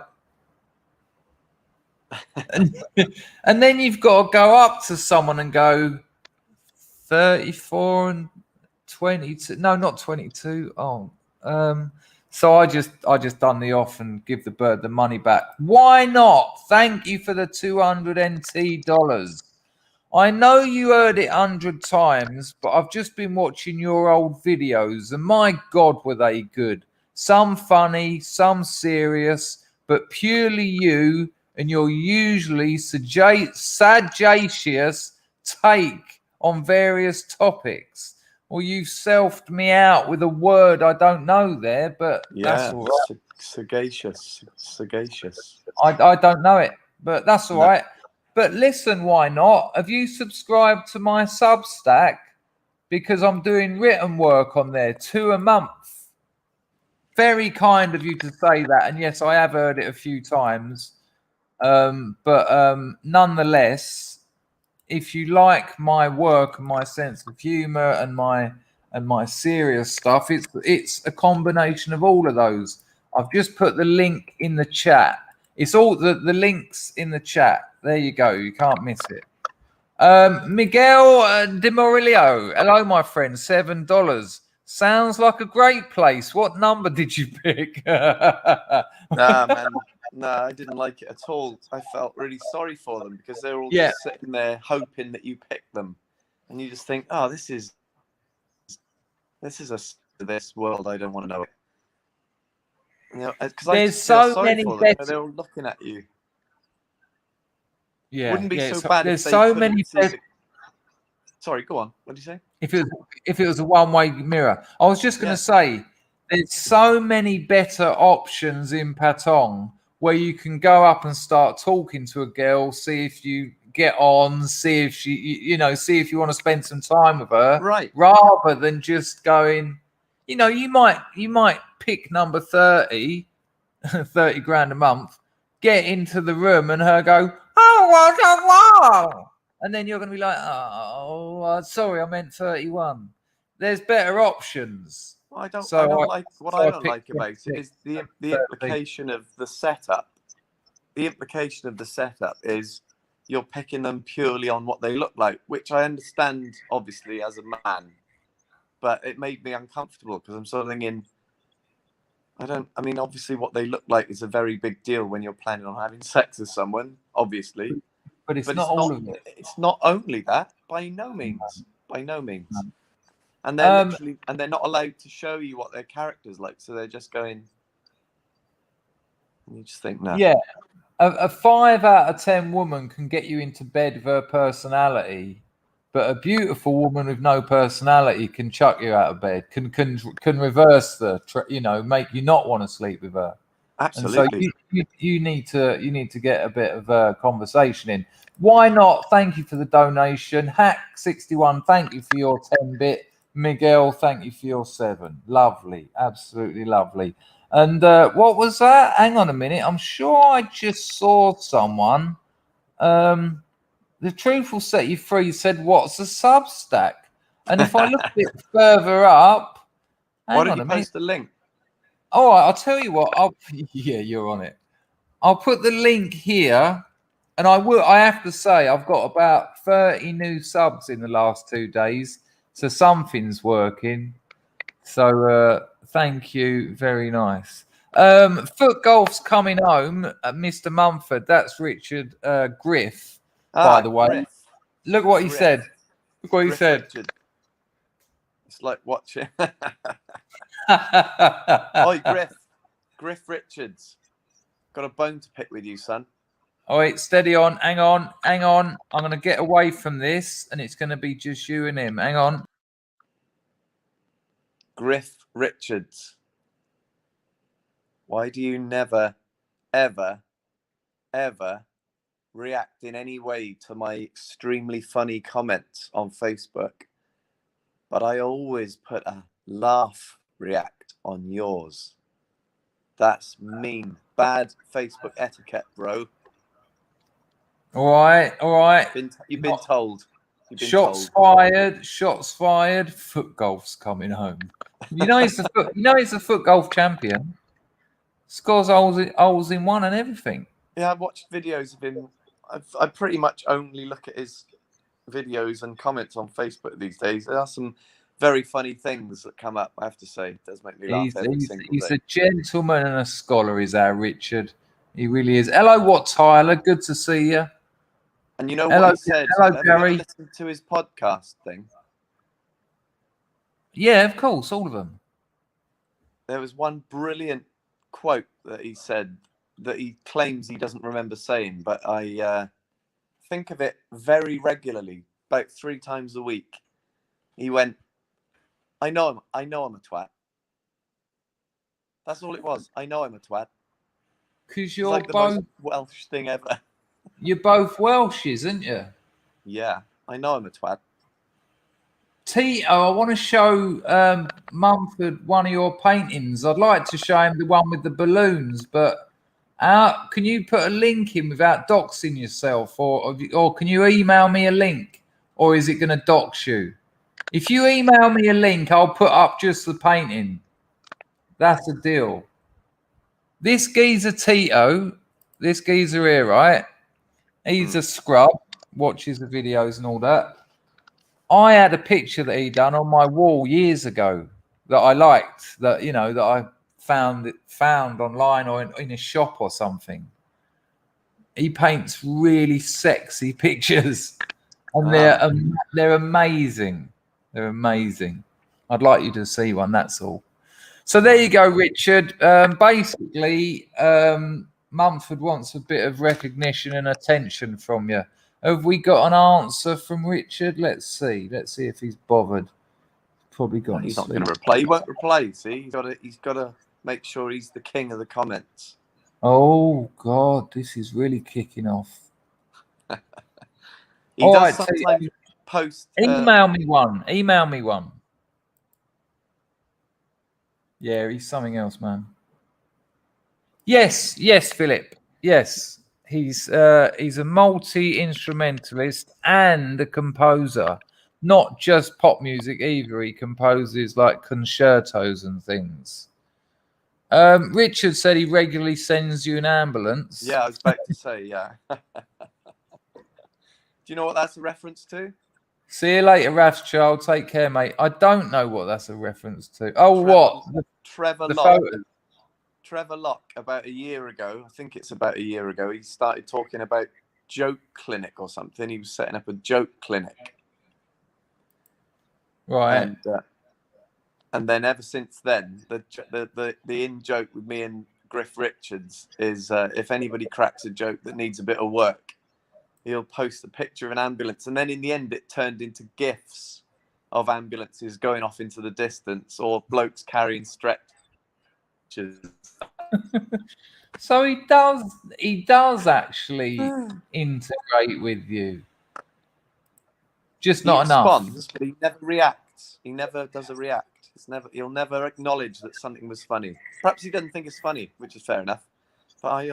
and then you've got to go up to someone and go 34 and 22. No, not 22. Oh, so I just done the off and give the bird the money back. Why not? Thank you for the 200 NT dollars. I know you heard it 100 times, but I've just been watching your old videos, and my God, were they good. Some funny, some serious, but purely you and your usually sagacious take on various topics. Well, you've selfed me out with a word I don't know there, but that's all right. Sagacious. I don't know it, but that's all right. But listen, why not? Have you subscribed to my Substack? Because I'm doing written work on there, 2 a month. Very kind of you to say that. And yes, I have heard it a few times. But nonetheless, if you like my work and my sense of humor and my serious stuff, it's a combination of all of those. I've just put the link in the chat. It's all the links in the chat. There you go. You can't miss it. Miguel de Morillo. Hello, my friend. $7. Sounds like a great place. What number did you pick? Nah, man. No, I didn't like it at all. I felt really sorry for them because they're all just sitting there hoping that you pick them. And you just think, oh, this is this world I don't want to know. You know, because there's so many better. They're all looking at you. Yeah, wouldn't be so bad. There's so many. Sorry, go on. What did you say? If it was a one-way mirror, I was just going to say there's so many better options in Patong where you can go up and start talking to a girl, see if you get on, see if she, see if you want to spend some time with her, right? Rather than just going, you might pick number 30 grand a month, get into the room and her go, oh, what a wow. And then you're going to be like, oh, sorry, I meant 31. There's better options. Well, I don't like about it is the implication of the setup. the implication of the setup is you're picking them purely on what they look like, which I understand, obviously, as a man. But it made me uncomfortable because I'm sort of thinking, I mean, obviously what they look like is a very big deal when you're planning on having sex with someone, obviously. But it's not all of it. It's not only that, by no means. By no means. And they're literally, and they're not allowed to show you what their character's like. So they're just going, you just think, no. Yeah. A 5 out of 10 woman can get you into bed with her personality, but a beautiful woman with no personality can chuck you out of bed, can reverse make you not want to sleep with her. Absolutely. And so you need to get a bit of a conversation in. Why not? Thank you for the donation. Hack61, thank you for your 10-bit. Miguel, thank you for your 7. Lovely, absolutely lovely. And what was that? Hang on a minute. I'm sure I just saw someone. The Truth Will Set You Free said, "What's a Substack?" And if I look a bit further up, why don't you post the link? All right, I'll tell you what. Yeah, you're on it. I'll put the link here, and I have to say, I've got about 30 new subs in the last 2 days, so something's working. So thank you, very nice. Foot Golf's coming home, Mr. Mumford. That's Richard Griff, by the way. Griff. Look what he said. Look what he said. Richard. It's like watching. Oi, Griff Richards. Got a bone to pick with you, son. All right, steady on. Hang on. I'm going to get away from this, and it's going to be just you and him. Hang on. Griff Richards. Why do you never, ever, ever react in any way to my extremely funny comments on Facebook? But I always put a laugh react on yours. That's mean. Bad Facebook etiquette, bro. All right. You've been told. Shots fired. Foot Golf's coming home. You know he's the foot golf champion. Scores holes in one and everything. Yeah, I've watched videos of him. I pretty much only look at his videos and comments on Facebook these days. There are some very funny things that come up, I have to say. It does make me laugh every single day. He's a gentleman and a scholar, is our Richard. He really is. Hello, Tyler? Good to see you. And you know what he said? Hello, Gary. Listen to his podcast thing. Yeah, of course, all of them. There was one brilliant quote that he said that he claims he doesn't remember saying, but I think of it very regularly, about 3 times a week. He went, I know I'm a twat. That's all it was. I know I'm a twat. Because you're like the both most Welsh thing ever. You're both Welsh, isn't you? Yeah, I know I'm a twat. Tito, I want to show Mumford one of your paintings. I'd like to show him the one with the balloons, but can you put a link in without doxing yourself, or can you email me a link, or is it going to dox you? If you email me a link, I'll put up just the painting. That's the deal. This geezer Tito, this geezer here, right? He's a scrub, watches the videos and all that. I had a picture that he done on my wall years ago that I liked, that I found online or in a shop or something. He paints really sexy pictures, and they're amazing. They're amazing. I'd like you to see one. That's all. So there you go, Richard. Basically, Mumford wants a bit of recognition and attention from you. Have we got an answer from Richard? Let's see. Let's see if he's bothered. Probably gone. He's not going to reply. He won't reply. See, he's got to make sure he's the king of the comments. Oh God, this is really kicking off. He does sometimes post. Email me one. Yeah, he's something else, man. Yes, Philip. Yes, he's a multi-instrumentalist and a composer. Not just pop music either. He composes like concertos and things. Richard said he regularly sends you an ambulance. Yeah, I was about to say, yeah. Do you know what that's a reference to? See you later, Rothschild. Take care, mate. I don't know what that's a reference to. Oh, what? Trevor The Locke. photos. Trevor Locke, about a year ago, I think it's about a year ago, he started talking about joke clinic or something. He was setting up a joke clinic. Right. And then ever since then, the in joke with me and Griff Richards is if anybody cracks a joke that needs a bit of work, he'll post a picture of an ambulance. And then in the end, it turned into GIFs of ambulances going off into the distance or blokes carrying stretchers. So he does actually integrate with you. Just not enough. He responds, but he never reacts. He never does a react. He'll never acknowledge that something was funny. Perhaps he doesn't think it's funny, which is fair enough. But I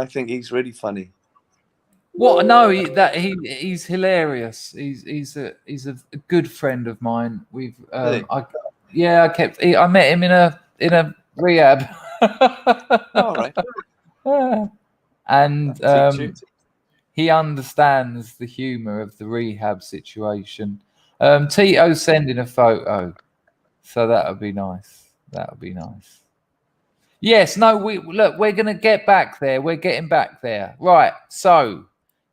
think he's really funny. What? No, he's hilarious. He's a good friend of mine. I met him in a rehab. All right. And he understands the humor of the rehab situation. Tito's sending a photo, so that would be nice. Yes, no, we're gonna get back there. We're getting back there. Right. So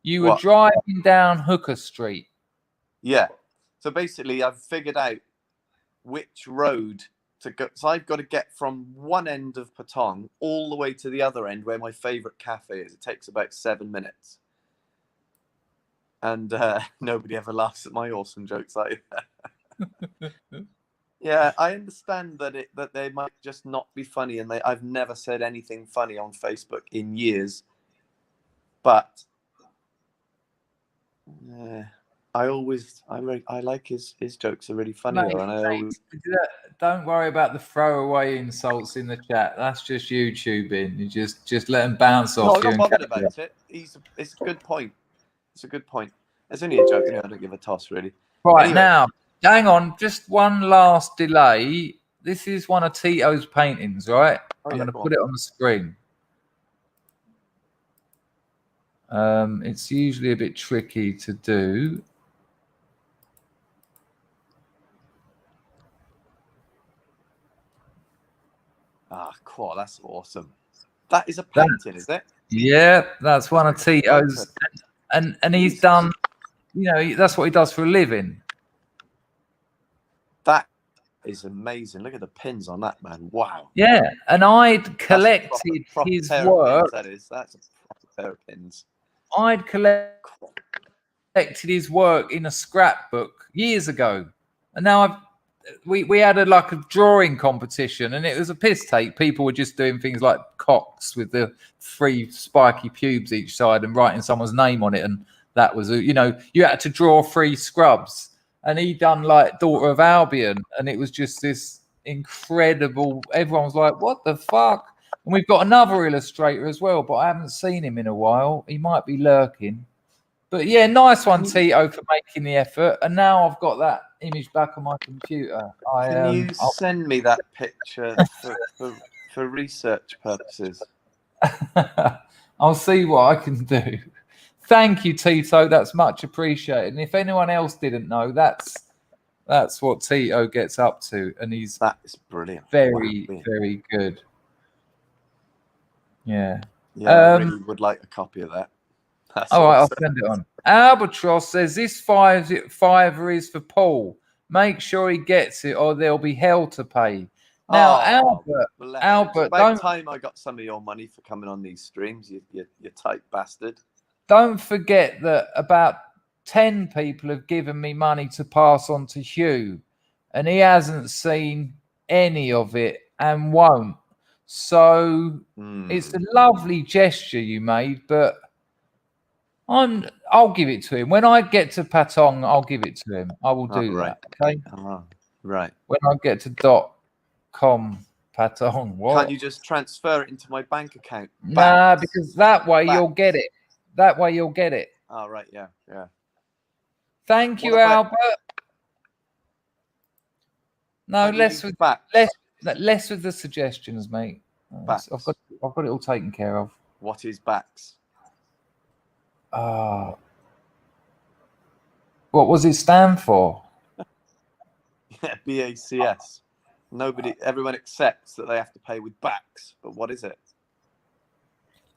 you were driving down Hooker Street. Yeah. So basically, I've figured out which road to go. So I've got to get from one end of Patong all the way to the other end where my favourite cafe is. It takes about 7 minutes. And nobody ever laughs at my awesome jokes like that. Yeah, I understand that they might just not be funny, and I've never said anything funny on Facebook in years. But I like his jokes are really funny. Don't worry about the throwaway insults in the chat. That's just YouTubing. You just let them bounce off. No, I'm not bothered about it. It's a good point. It's a good point. It's only a joke, I don't give a toss, really. Right, anyway. Now, hang on, just one last delay. This is one of Tito's paintings, right? I'm going to put it on the screen. It's usually a bit tricky to do. Cool, that's awesome. That is a painting, is it? Yeah, that's one of Tito's. And he's done, that's what he does for a living. That is amazing. Look at the pins on that, man. Wow. Yeah, and I'd collected his work. That's a proper pair of pins. I'd collected his work in a scrapbook years ago, and now we had a drawing competition, and it was a piss take. People were just doing things like cocks with the 3 spiky pubes each side and writing someone's name on it, and that was you had to draw 3 scrubs, and he done like Daughter of Albion, and it was just this incredible. Everyone was like, "What the fuck?" And we've got another illustrator as well, but I haven't seen him in a while. He might be lurking. But yeah, nice one, Tito, for making the effort. And now I've got that image back on my computer. Can you send me that picture for research purposes? I'll see what I can do. Thank you, Tito. That's much appreciated. And if anyone else didn't know, that's what Tito gets up to. And that is brilliant. Very, very good. Yeah. Yeah, I really would like a copy of that. That's all right, I'll send it on. Albatross says this $5 is for Paul. Make sure he gets it, or there'll be hell to pay. Now, Albert, it's about time I got some of your money for coming on these streams. You tight bastard. Don't forget that about 10 people have given me money to pass on to Hugh, and he hasn't seen any of it and won't. So it's a lovely gesture you made, but I'll give it to him. When I get to Patong, I'll give it to him. I will do that. Okay. Right. When I get to .com Patong. What? Can't you just transfer it into my bank account? Nah, because that way you'll get it. That way you'll get it. Oh, right. Yeah. Thank you, Albert. No, let's Less with the suggestions, mate. BACS. I've got it all taken care of. What is BACS? What was it stand for? Yeah, BACS. Everyone accepts that they have to pay with BACS, but what is it?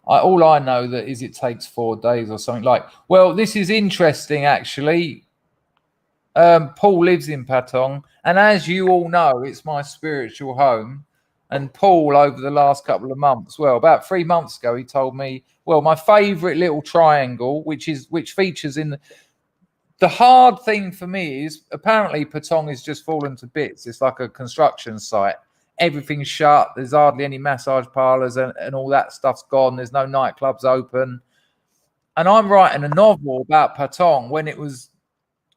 All I know that is it takes 4 days or something like. Well, this is interesting, actually. Paul lives in Patong, and as you all know, it's my spiritual home. And Paul, over the last couple of months, well, about 3 months ago, he told me, well, my favourite little triangle, which features in the hard thing for me is apparently Patong is just fallen to bits. It's like a construction site. Everything's shut. There's hardly any massage parlours and all that stuff's gone. There's no nightclubs open. And I'm writing a novel about Patong when it was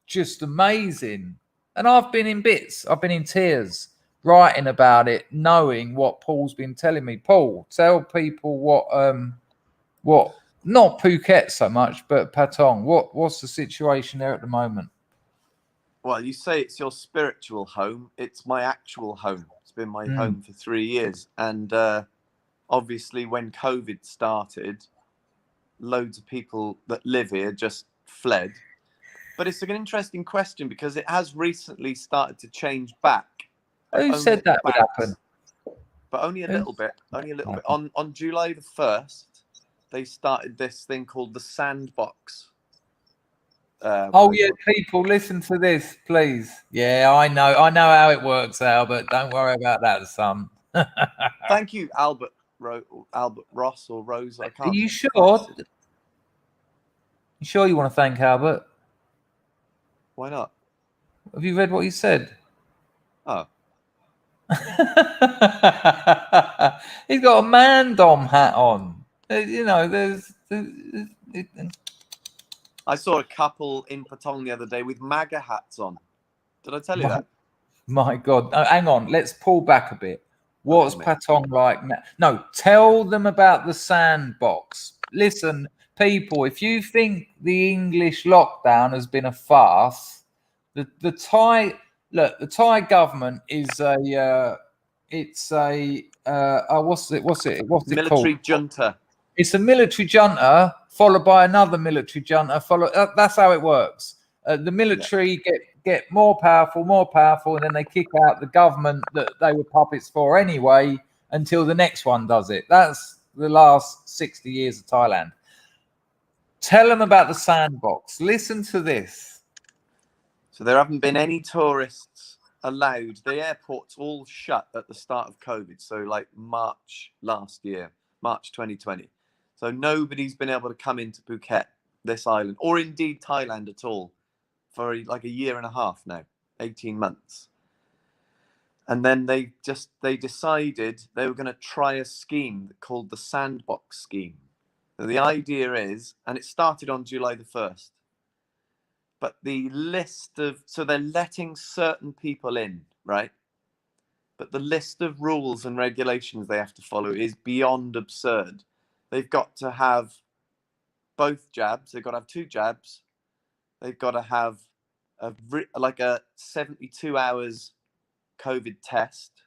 just amazing. And I've been in bits. I've been in tears writing about it, knowing what Paul's been telling me. Paul, tell people what not Phuket so much, but Patong. What's the situation there at the moment? Well, you say it's your spiritual home. It's my actual home. It's been my home for 3 years. And obviously when COVID started, loads of people that live here just fled. But it's an interesting question because it has recently started to change back. Who said that would happen? But only a little bit. Only a little bit. On July the 1st, they started this thing called the Sandbox. People, listen to this, please. Yeah, I know how it works, Albert. Don't worry about that, son. Thank you, Albert Ross or Rose. I can't. Are you sure? You sure you want to thank Albert? Why not? Have you read what he said? Oh. He's got a man dom hat on. I saw a couple in Patong the other day with MAGA hats on. Did I tell you that? My God. Hang on. Let's pull back a bit. What's Patong like now? No, tell them about the Sandbox. Listen, people, if you think the English lockdown has been a farce, the Thai government is what's it military called? junta. It's a military junta followed by another military junta. That's how it works. The military get more powerful, and then they kick out the government that they were puppets for anyway until the next one does it. That's the last 60 years of Thailand. Tell them about the Sandbox. Listen to this. So there haven't been any tourists allowed. The airport's all shut at the start of COVID. So like March last year, March 2020. So nobody's been able to come into Phuket, this island, or indeed Thailand at all, for like a year and a half now, 18 months. And then they decided they were going to try a scheme called the Sandbox scheme. So the idea is, and it started on July the 1st, but so they're letting certain people in, right? But the list of rules and regulations they have to follow is beyond absurd. They've got to have both jabs. They've got to have 2 jabs. They've got to have a 72 hours COVID test.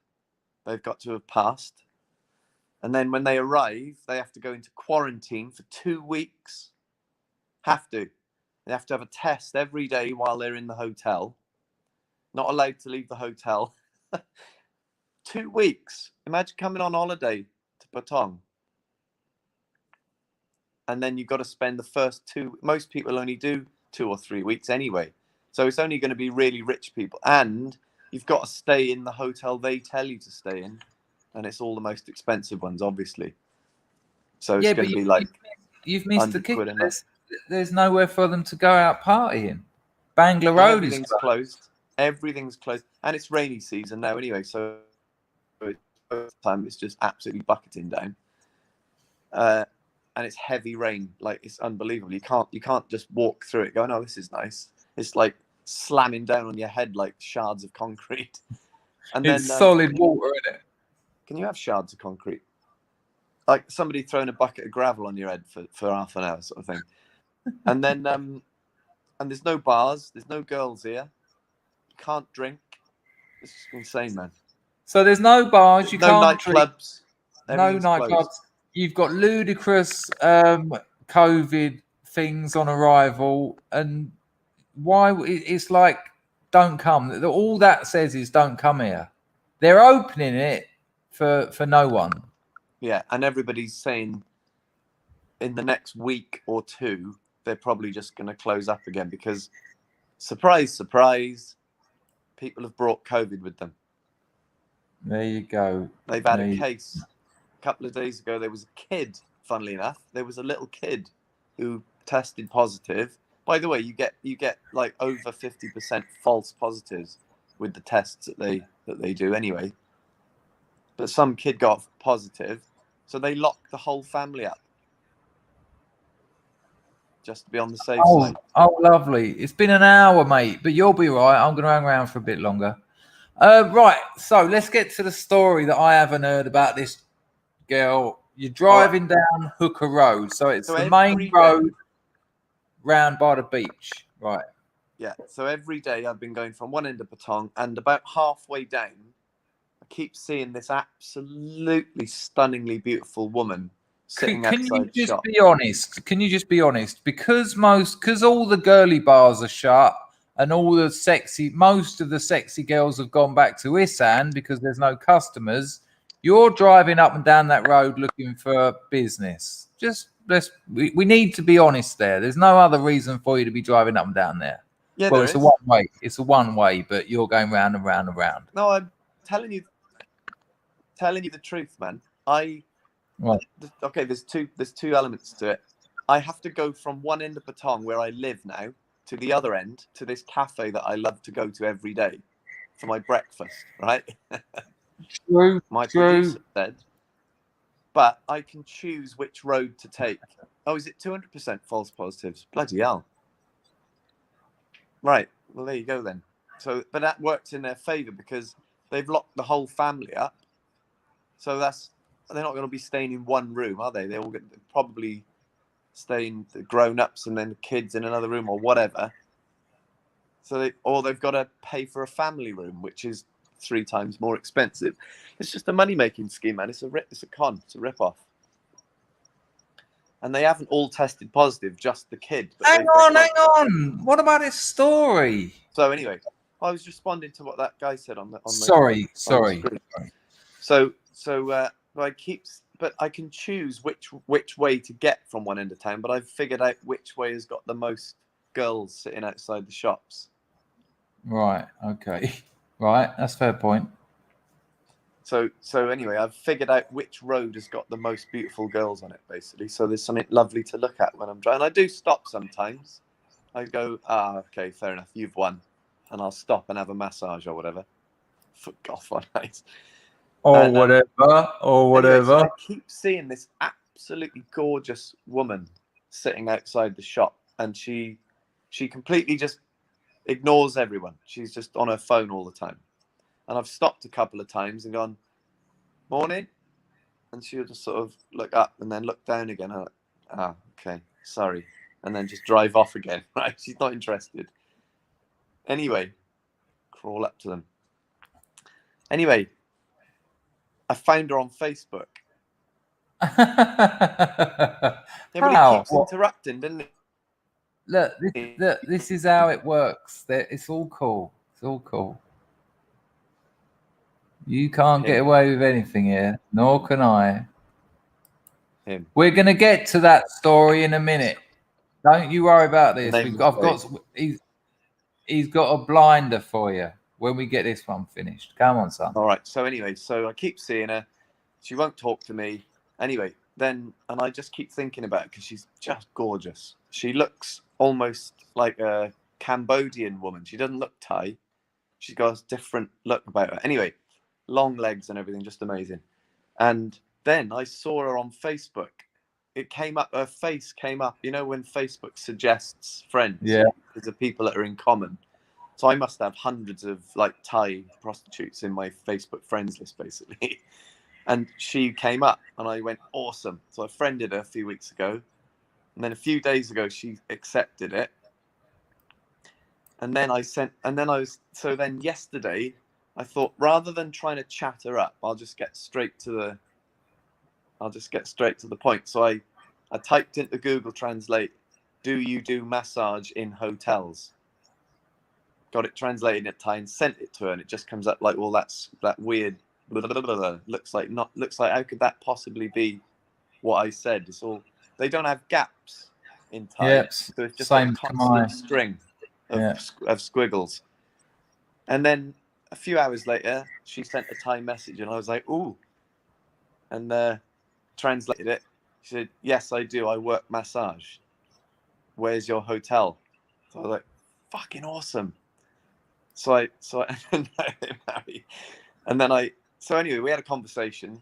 They've got to have passed. And then when they arrive, they have to go into quarantine for 2 weeks. They have to have a test every day while they're in the hotel. Not allowed to leave the hotel. 2 weeks. Imagine coming on holiday to Patong. And then you've got to spend the first 2. Most people only do 2 or 3 weeks anyway. So it's only going to be really rich people. And you've got to stay in the hotel they tell you to stay in. And it's all the most expensive ones, obviously. So it's going to be like... You've missed the kick. There's nowhere for them to go out partying. Bangla Road is closed. Everything's closed. And it's rainy season now anyway. So time it's just absolutely bucketing down. And it's heavy rain. Like, it's unbelievable. You can't just walk through it going, oh, this is nice. It's like slamming down on your head like shards of concrete. And it's solid water, isn't it? Can you have shards of concrete? Like somebody throwing a bucket of gravel on your head for half an hour sort of thing. And then and there's no bars, there's no girls here. You can't drink. It's insane, man. So there's no bars. You no can't drink. nightclubs. No nightclubs. Closed. You've got ludicrous COVID things on arrival, and why? It's like, don't come. All that says is don't come here. They're opening it for no one. Yeah, and everybody's saying in the next week or two they're probably just going to close up again because, surprise, surprise, people have brought COVID with them. There you go. They've had a case. A couple of days ago, there was a kid, funnily enough. There was a little kid who tested positive. By the way, you get like over 50% false positives with the tests that they do anyway. But some kid got positive, so they locked the whole family up. Just to be on the safe side. Oh, lovely. It's been an hour, mate, but you'll be right. I'm going to hang around for a bit longer. Right, so let's get to the story that I haven't heard about this girl. You're driving down Hooker Road, so it's the main road round by the beach, right? Yeah, so every day I've been going from one end of Patong, and about halfway down, I keep seeing this absolutely stunningly beautiful woman sitting outside the shop. Can you just be honest? Can you just be honest? Because all the girly bars are shut and all the most of the sexy girls have gone back to Isan because there's no customers. You're driving up and down that road looking for business. We need to be honest there. There's no other reason for you to be driving up and down there. Yeah, well, it's a one way. It's a one way, but you're going round and round and round. No, I'm telling you the truth, man. Okay, there's two elements to it. I have to go from one end of Patong where I live now to the other end, to this cafe that I love to go to every day for my breakfast, right? True. My producer said, but I can choose which road to take. Oh, is it 200% false positives? Bloody hell. Right, well, there you go then. So, but that works in their favour because they've locked the whole family up. So they're not going to be staying in one room, are they? They're all probably staying, the grown-ups and then the kids in another room or whatever. So they've got to pay for a family room, which is 3 times more expensive. It's just a money-making scheme, man. It's a con. It's a rip-off. And they haven't all tested positive, just the kid. But hang on. What about his story? So anyway, I was responding to what that guy said on the. Sorry. So I can choose which way to get from one end of town, but I've figured out which way has got the most girls sitting outside the shops. Right. Okay. Right. That's a fair point. So anyway, I've figured out which road has got the most beautiful girls on it, basically. So there's something lovely to look at when I'm driving. I do stop sometimes. I go, okay, fair enough, you've won. And I'll stop and have a massage or whatever. Fuck off, one night. Or whatever. Anyway, so I keep seeing this absolutely gorgeous woman sitting outside the shop, and she completely just ignores everyone. She's just on her phone all the time. And I've stopped a couple of times and gone, morning. And she'll just sort of look up and then look down again. I'm like, okay, sorry. And then just drive off again, right? She's not interested. Anyway, crawl up to them. Anyway, I found her on Facebook. Everybody keeps interrupting, doesn't it? Look, this is how it works. It's all cool. It's all cool. You can't get away with anything here, nor can I. We're going to get to that story in a minute. Don't you worry about this. He's got a blinder for you when we get this one finished. Come on, son. All right. So anyway, I keep seeing her. She won't talk to me. Anyway, and I just keep thinking about it because she's just gorgeous. She looks almost like a Cambodian woman. She doesn't look Thai. She's got a different look about her. Anyway, long legs and everything, just amazing. And then I saw her on Facebook. It came up, her face came up, you know, when Facebook suggests friends. Yeah. Because of people that are in common. So I must have hundreds of like Thai prostitutes in my Facebook friends list, basically. And she came up and I went, awesome. So I friended her a few weeks ago. And then a few days ago, she accepted it. And then yesterday, I thought rather than trying to chat her up, I'll just get straight to the point. So I typed into Google Translate, "Do you do massage in hotels?" Got it translated in Thai and sent it to her, and it just comes up like, well, that's that weird. Blah, blah, blah, blah. Looks like how could that possibly be what I said? It's all, they don't have gaps in Thai, Yep. so it's just Same a constant string of squiggles. And then a few hours later, she sent a Thai message, and I was like, ooh, and translated it. She said, "Yes, I do. I work massage. Where's your hotel?" So I was like, fucking awesome. So anyway, we had a conversation,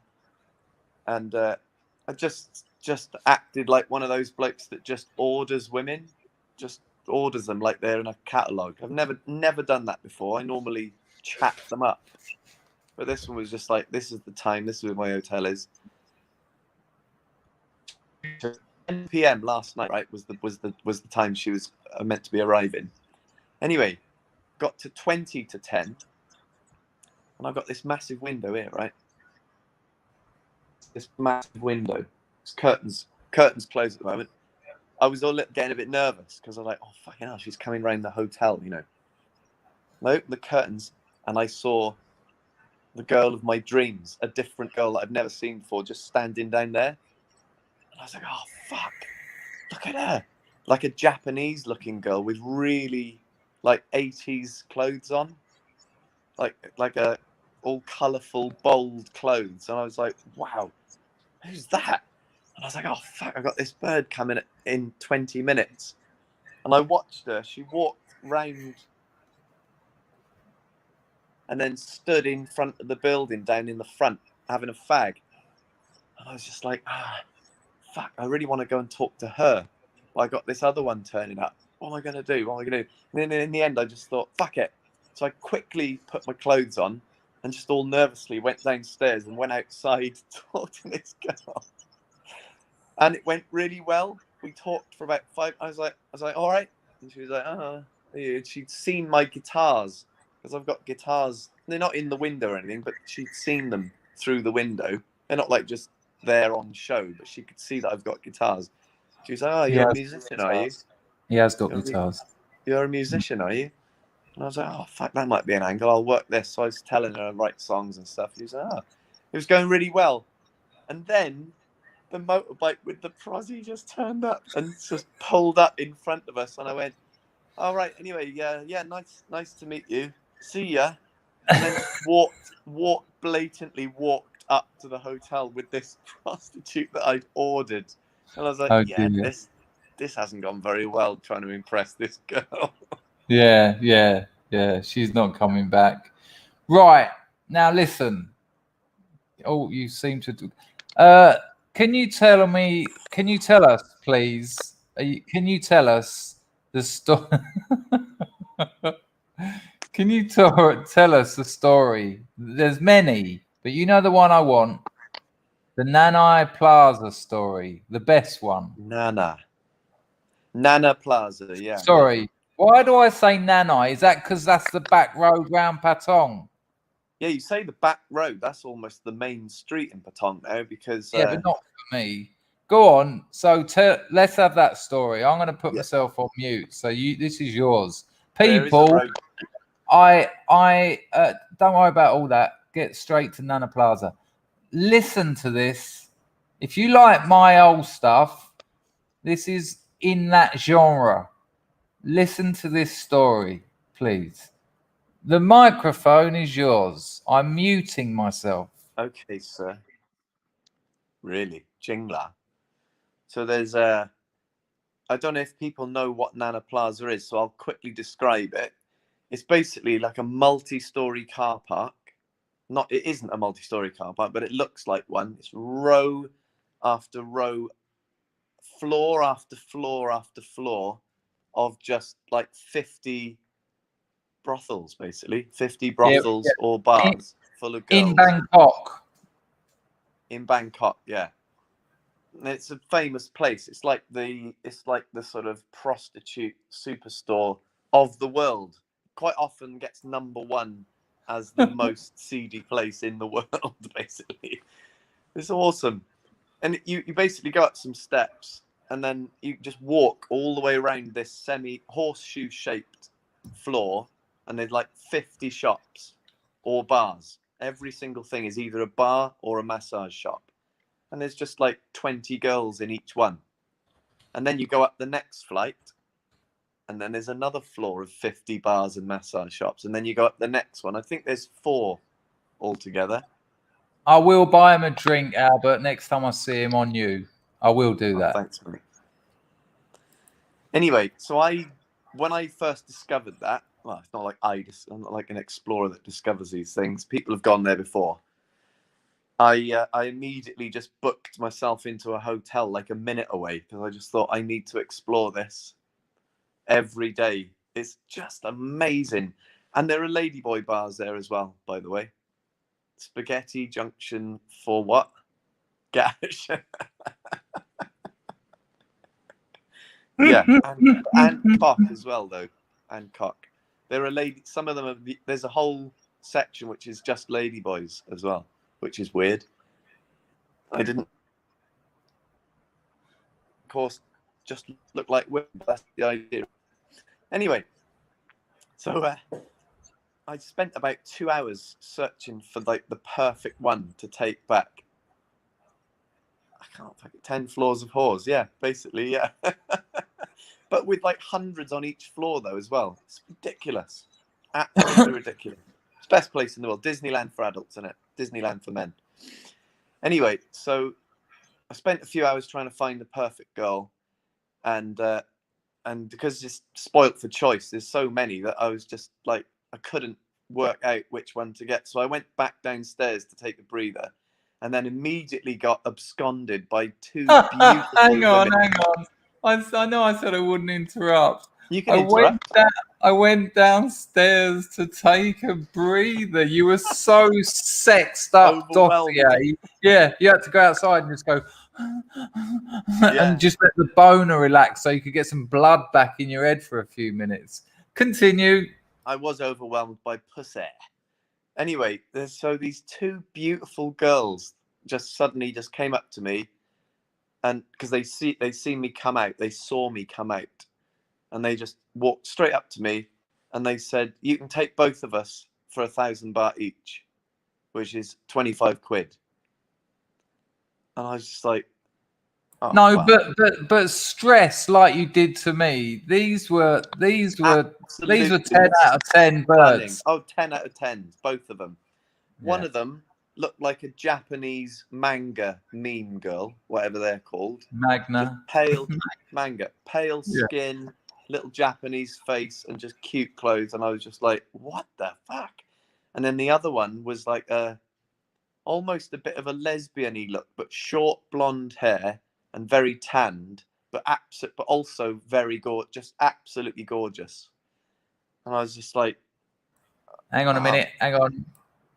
and I just acted like one of those blokes that just orders women, just orders them like they're in a catalogue. I've never done that before. I normally chat them up, but this one was just like, this is the time, this is where my hotel is. 10 p.m. last night, right, was the time she was meant to be arriving. Anyway, got to 20 to 10, and I've got this massive window here, right? This massive window. It's curtains closed at the moment. I was getting a bit nervous because I was like, oh, fucking hell, she's coming round the hotel, you know. And I opened the curtains, and I saw the girl of my dreams, a different girl that I've never seen before, just standing down there. And I was like, oh, fuck, look at her. Like a Japanese-looking girl with really, like, 80s clothes on. Like a all colourful, bold clothes. And I was like, wow, who's that? And I was like, oh, fuck, I got this bird coming in 20 minutes. And I watched her. She walked round and then stood in front of the building down in the front, having a fag. And I was just like, fuck, I really want to go and talk to her. But I got this other one turning up. What am I going to do? And then in the end, I just thought, fuck it. So I quickly put my clothes on and just all nervously went downstairs and went outside to talk to this girl. And it went really well. We talked for about 5. I was like, all right. And she was like, she'd seen my guitars, because I've got guitars. They're not in the window or anything, but she'd seen them through the window. They're not like just there on show, but she could see that I've got guitars. She was like, oh, you're a musician, are you? He has got guitars. You're a musician, are you? And I was like, oh, fuck, that might be an angle. I'll work this. So I was telling her to write songs and stuff. She was like, oh, it was going really well. And then the motorbike with the prosy just turned up and just pulled up in front of us. And I went, all right, anyway, yeah, nice to meet you. See ya. And then blatantly walked up to the hotel with this prostitute that I'd ordered. And I was like, this hasn't gone very well, trying to impress this girl. Yeah. She's not coming back. Right. Now, listen. Oh, you seem to do. Can you tell us, please? Can you tell us the story? Can you tell us the story? There's many, but you know the one I want. The Nanai Plaza story, the best one. Nana Plaza, yeah. Sorry, why do I say Nanai? Is that because that's the back road round Patong? Yeah, you say the back road. That's almost the main street in Patong now, because yeah, but not for me. Go on. So let's have that story. I'm going to put myself on mute. So this is yours, people. I don't worry about all that. Get straight to Nana Plaza. Listen to this. If you like my old stuff, this is in that genre. Listen to this story, please. The microphone is yours. I'm muting myself. Okay, sir. Really? Jingla. So there's I don't know if people know what Nana Plaza is, so I'll quickly describe it. It's basically like a multi-story car park. It isn't a multi-story car park, but it looks like one. It's row after row, floor after floor after floor of just like 50 brothels, basically 50 brothels or bars full of girls in Bangkok. Yeah, and it's a famous place. It's like the sort of prostitute superstore of the world. Quite often gets #1 as the most seedy place in the world, basically. It's awesome. And you basically go up some steps and then you just walk all the way around this semi-horseshoe shaped floor, and there's like 50 shops or bars. Every single thing is either a bar or a massage shop. And there's just like 20 girls in each one. And then you go up the next flight, and then there's another floor of 50 bars and massage shops. And then you go up the next one. I think there's 4 altogether. I will buy him a drink, Albert, next time I see him on you. I will do that. Thanks, mate. Anyway, so when I first discovered that, well, it's not like I'm not like an explorer that discovers these things. People have gone there before. I immediately just booked myself into a hotel like a minute away because I just thought I need to explore this every day. It's just amazing. And there are ladyboy bars there as well, by the way. Spaghetti Junction for what? Gash. Yeah, and cock as well, though. And cock. There are some of them there's a whole section which is just ladyboys as well, which is weird. I didn't, of course, just look like women. That's the idea. Anyway, so I spent about 2 hours searching for like the perfect one to take back. I can't think 10 floors of whores. Yeah, basically, yeah. But with like hundreds on each floor though as well. It's ridiculous. Absolutely ridiculous. It's the best place in the world. Disneyland for adults, isn't it? Disneyland for men. Anyway, so I spent a few hours trying to find the perfect girl, and because it's spoilt for choice, there's so many that I was just like I couldn't work out which one to get. So I went back downstairs to take a breather, and then immediately got absconded by 2 beautiful Hang on. I know I said I wouldn't interrupt. You can interrupt. I went downstairs to take a breather. You were so sexed up, Dossier. Yeah, you had to go outside and just go and just let the boner relax so you could get some blood back in your head for a few minutes. Continue. I was overwhelmed by pussy. Anyway, so these 2 beautiful girls just suddenly just came up to me, and because they seen me come out, they saw me come out. And they just walked straight up to me and they said, you can take both of us for 1,000 baht each, which is 25 quid. And I was just like, oh, no, wow. but stress like you did to me. These were 10 out of 10 birds. Oh, 10 out of 10, both of them. Yeah. One of them looked like a Japanese manga meme girl, whatever they're called. Magna. Pale manga, pale skin, little Japanese face, and just cute clothes. And I was just like, what the fuck? And then the other one was like almost a bit of a lesbian-y look, but short blonde hair and very tanned, but also very gorgeous, just absolutely gorgeous. And I was just like, hang on a minute, hang on.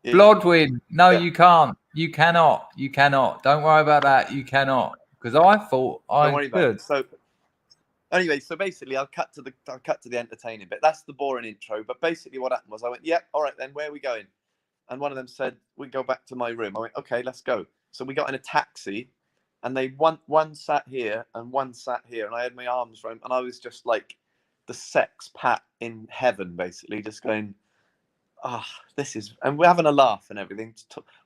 Blodwin, no, you can't. You cannot. Don't worry about that. You cannot. Because I thought I could. So anyway, so basically I'll cut to the entertaining bit. That's the boring intro. But basically what happened was I went, yep, all right then, where are we going? And one of them said, we go back to my room. I went, okay, let's go. So we got in a taxi, and they one sat here and one sat here, and I had my arms around, and I was just like the sex pat in heaven, basically, just going, this is, and we're having a laugh and everything.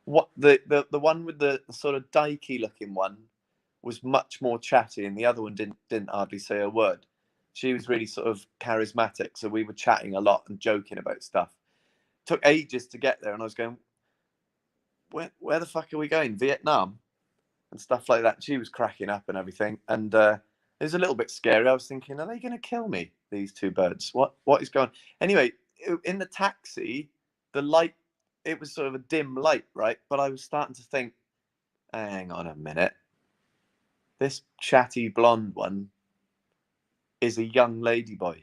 What the one with the sort of dykey looking one was much more chatty, and the other one didn't hardly say a word. She was really sort of charismatic, so we were chatting a lot and joking about stuff. Took ages to get there, and I was going, where the fuck are we going? Vietnam? And stuff like that. She was cracking up and everything, and it was a little bit scary. I was thinking, are they going to kill me, these 2 birds? What is going on? Anyway, in the taxi, the light, it was sort of a dim light, right? But I was starting to think, hang on a minute. This chatty blonde one is a young ladyboy.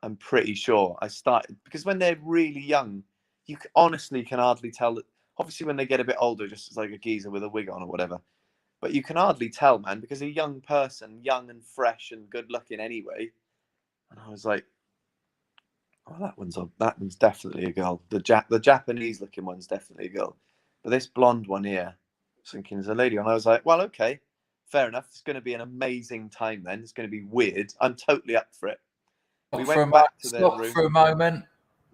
I'm pretty sure. I started, because when they're really young, you honestly can hardly tell that. Obviously, when they get a bit older, just as like a geezer with a wig on or whatever. But you can hardly tell, man, because a young person, young and fresh and good looking anyway. And I was like, Oh, that one's definitely a girl. The Japanese looking one's definitely a girl. But this blonde one here, I was thinking is a lady. And I was like, well, okay, fair enough. It's going to be an amazing time then. It's going to be weird. I'm totally up for it. We went back to their room. Stop for a moment.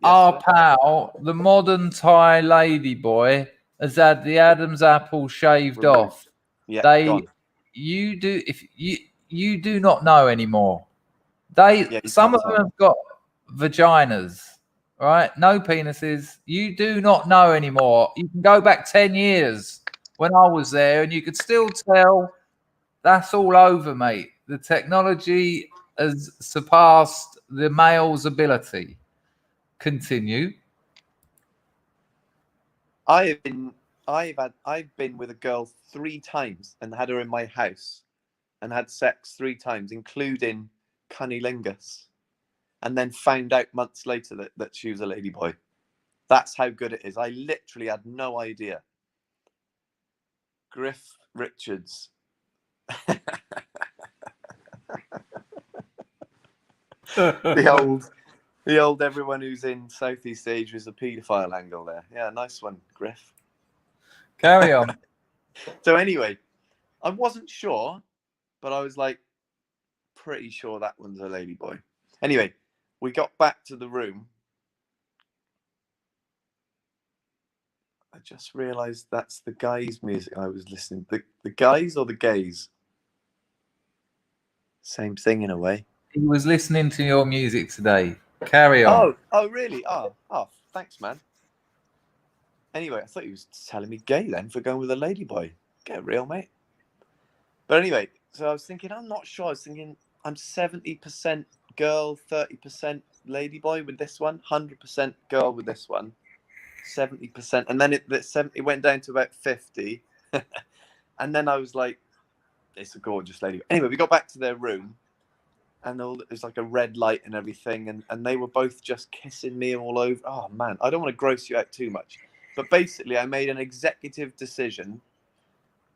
Yes, Our sir. pal, the modern Thai lady boy, has had the Adam's apple shaved off. Yeah, You do not know anymore. Some of them have got vaginas, right? No penises. You do not know anymore. You can go back 10 years when I was there, and you could still tell that's all over, mate. The technology has surpassed the male's ability. Continue. I've been with a girl 3 times and had her in my house and had sex 3 times, including cunnilingus, and then found out months later that she was a ladyboy. That's how good it is. I literally had no idea. Griff Richards. The old everyone who's in Southeast Asia is a paedophile angle there. Yeah, nice one, Griff. Carry on. So anyway, I wasn't sure, but I was like pretty sure that one's a ladyboy. Anyway, we got back to the room. I just realized that's the guys' music I was listening. The guys or the gays? Same thing in a way. He was listening to your music today. Carry on. Oh, really? Oh, thanks, man. Anyway, I thought he was telling me gay then for going with a ladyboy. Get real, mate. But anyway, so I was thinking, I'm not sure. I was thinking I'm 70% girl, 30% ladyboy with this one, 100% girl with this one, 70%. And then it went down to about 50. And then I was like, it's a gorgeous lady. Anyway, we got back to their room. And it was like a red light and everything. And they were both just kissing me all over. Oh, man, I don't want to gross you out too much. But basically, I made an executive decision.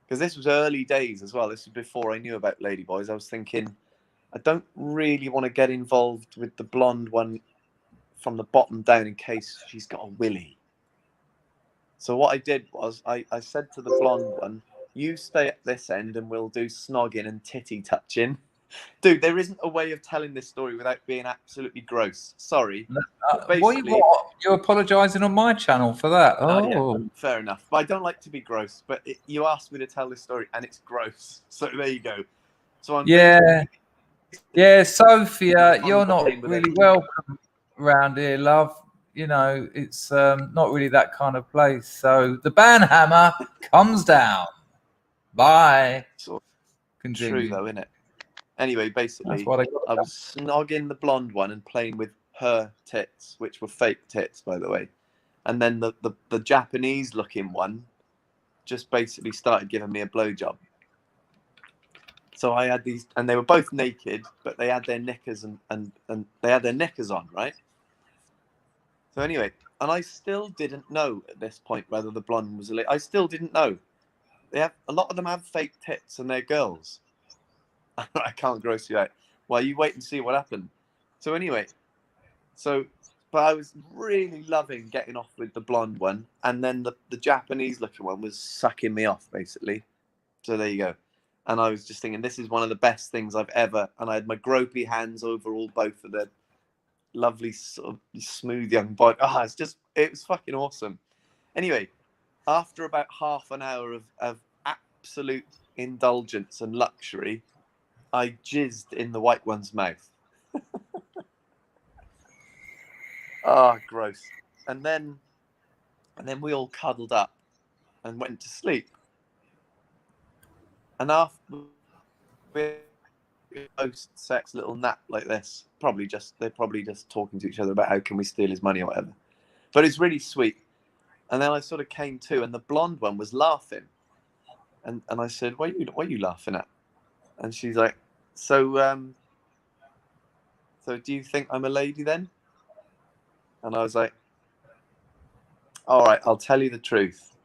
Because this was early days as well. This was before I knew about ladyboys. I was thinking, I don't really want to get involved with the blonde one from the bottom down in case she's got a willy. So what I did was I said to the blonde one, you stay at this end and we'll do snogging and titty touching. Dude, there isn't a way of telling this story without being absolutely gross. Sorry. You're apologising on my channel for that. Oh, yeah, fair enough. But I don't like to be gross. But you asked me to tell this story, and it's gross. So there you go. So Sophia, you're not really welcome around here, love. You know, it's not really that kind of place. So the banhammer comes down. Bye. Continue. True though, isn't it? Anyway, basically, I was snogging the blonde one and playing with her tits, which were fake tits, by the way. And then the Japanese-looking one just basically started giving me a blowjob. So I had these, and they were both naked, but they had their knickers and they had their knickers on, right? So anyway, and I still didn't know at this point whether the blonde was a lady. I still didn't know. A lot of them have fake tits, and they're girls. I can't gross you out. Well, you wait and see what happened. So anyway, but I was really loving getting off with the blonde one, and then the Japanese looking one was sucking me off, basically. So there you go. And I was just thinking, this is one of the best things I've ever, and I had my gropey hands over all both of their lovely, sort of smooth young body. It was fucking awesome. Anyway, after about half an hour of absolute indulgence and luxury, I jizzed in the white one's mouth. Gross. And then we all cuddled up and went to sleep. And after post-sex little nap like this, they're probably just talking to each other about how can we steal his money or whatever. But it's really sweet. And then I sort of came to, and the blonde one was laughing. And I said, what are you laughing at? And she's like, so do you think I'm a lady then? And I was like, all right, I'll tell you the truth.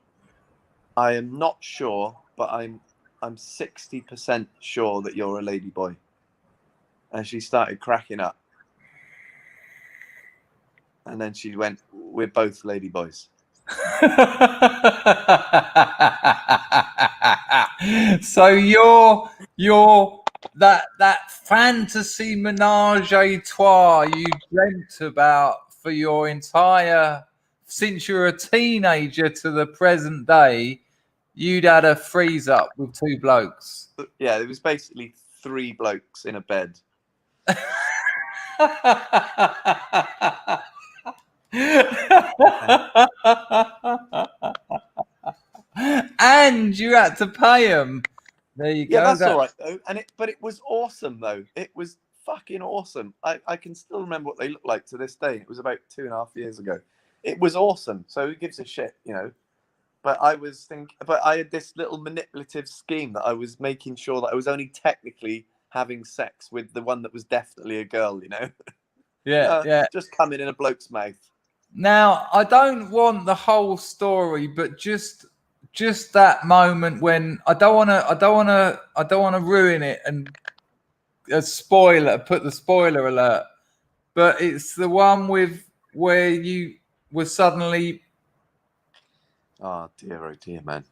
I am not sure, but I'm 60% sure that you're a ladyboy. And she started cracking up. And then she went, "We're both ladyboys." So you're that fantasy menage a trois you dreamt about for your entire, since you're a teenager to the present day, you'd had a freeze up with two blokes. Yeah, it was basically 3 blokes in a bed. And you had to pay them. There you go. Yeah, that's all right though. But it was awesome though. It was fucking awesome. I can still remember what they looked like to this day. It was about 2.5 years ago. It was awesome. So who gives a shit, you know? But I had this little manipulative scheme that I was making sure that I was only technically having sex with the one that was definitely a girl, you know? Yeah, yeah. Just coming in a bloke's mouth. Now, I don't want the whole story, but just that moment when I don't want to ruin it and put the spoiler alert. But it's the one where you were suddenly. Oh dear, man.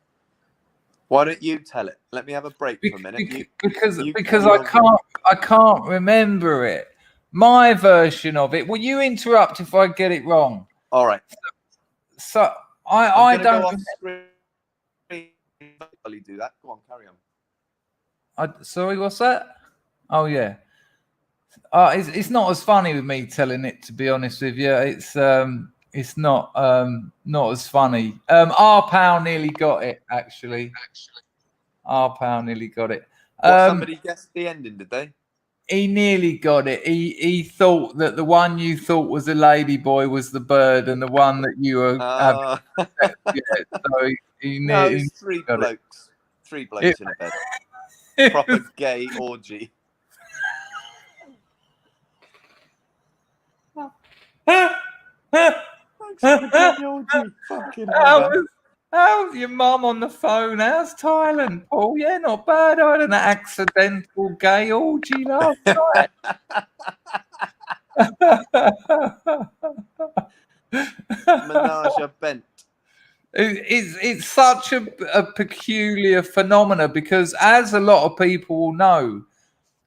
Why don't you tell it? Let me have a break for a minute. Because I can't remember it. My version of it. Will you interrupt if I get it wrong? All right. So I don't. Go off screen. Do that. Go on, carry on. Sorry, what's that? Oh yeah. It's not as funny with me telling it, to be honest with you. It's not as funny. Our pal nearly got it, actually. Our pal nearly got it. Somebody guessed the ending, did they? He nearly got it. He thought that the one you thought was a lady boy was the bird, and the one that you were. So he nearly. No, it was 3 blokes. 3 blokes in a bed. Proper gay orgy. How's your mum on the phone? How's Thailand, Paul? Yeah, not bad. I had an accidental gay orgy last night. Menage a bent. It's such a peculiar phenomena because, as a lot of people will know,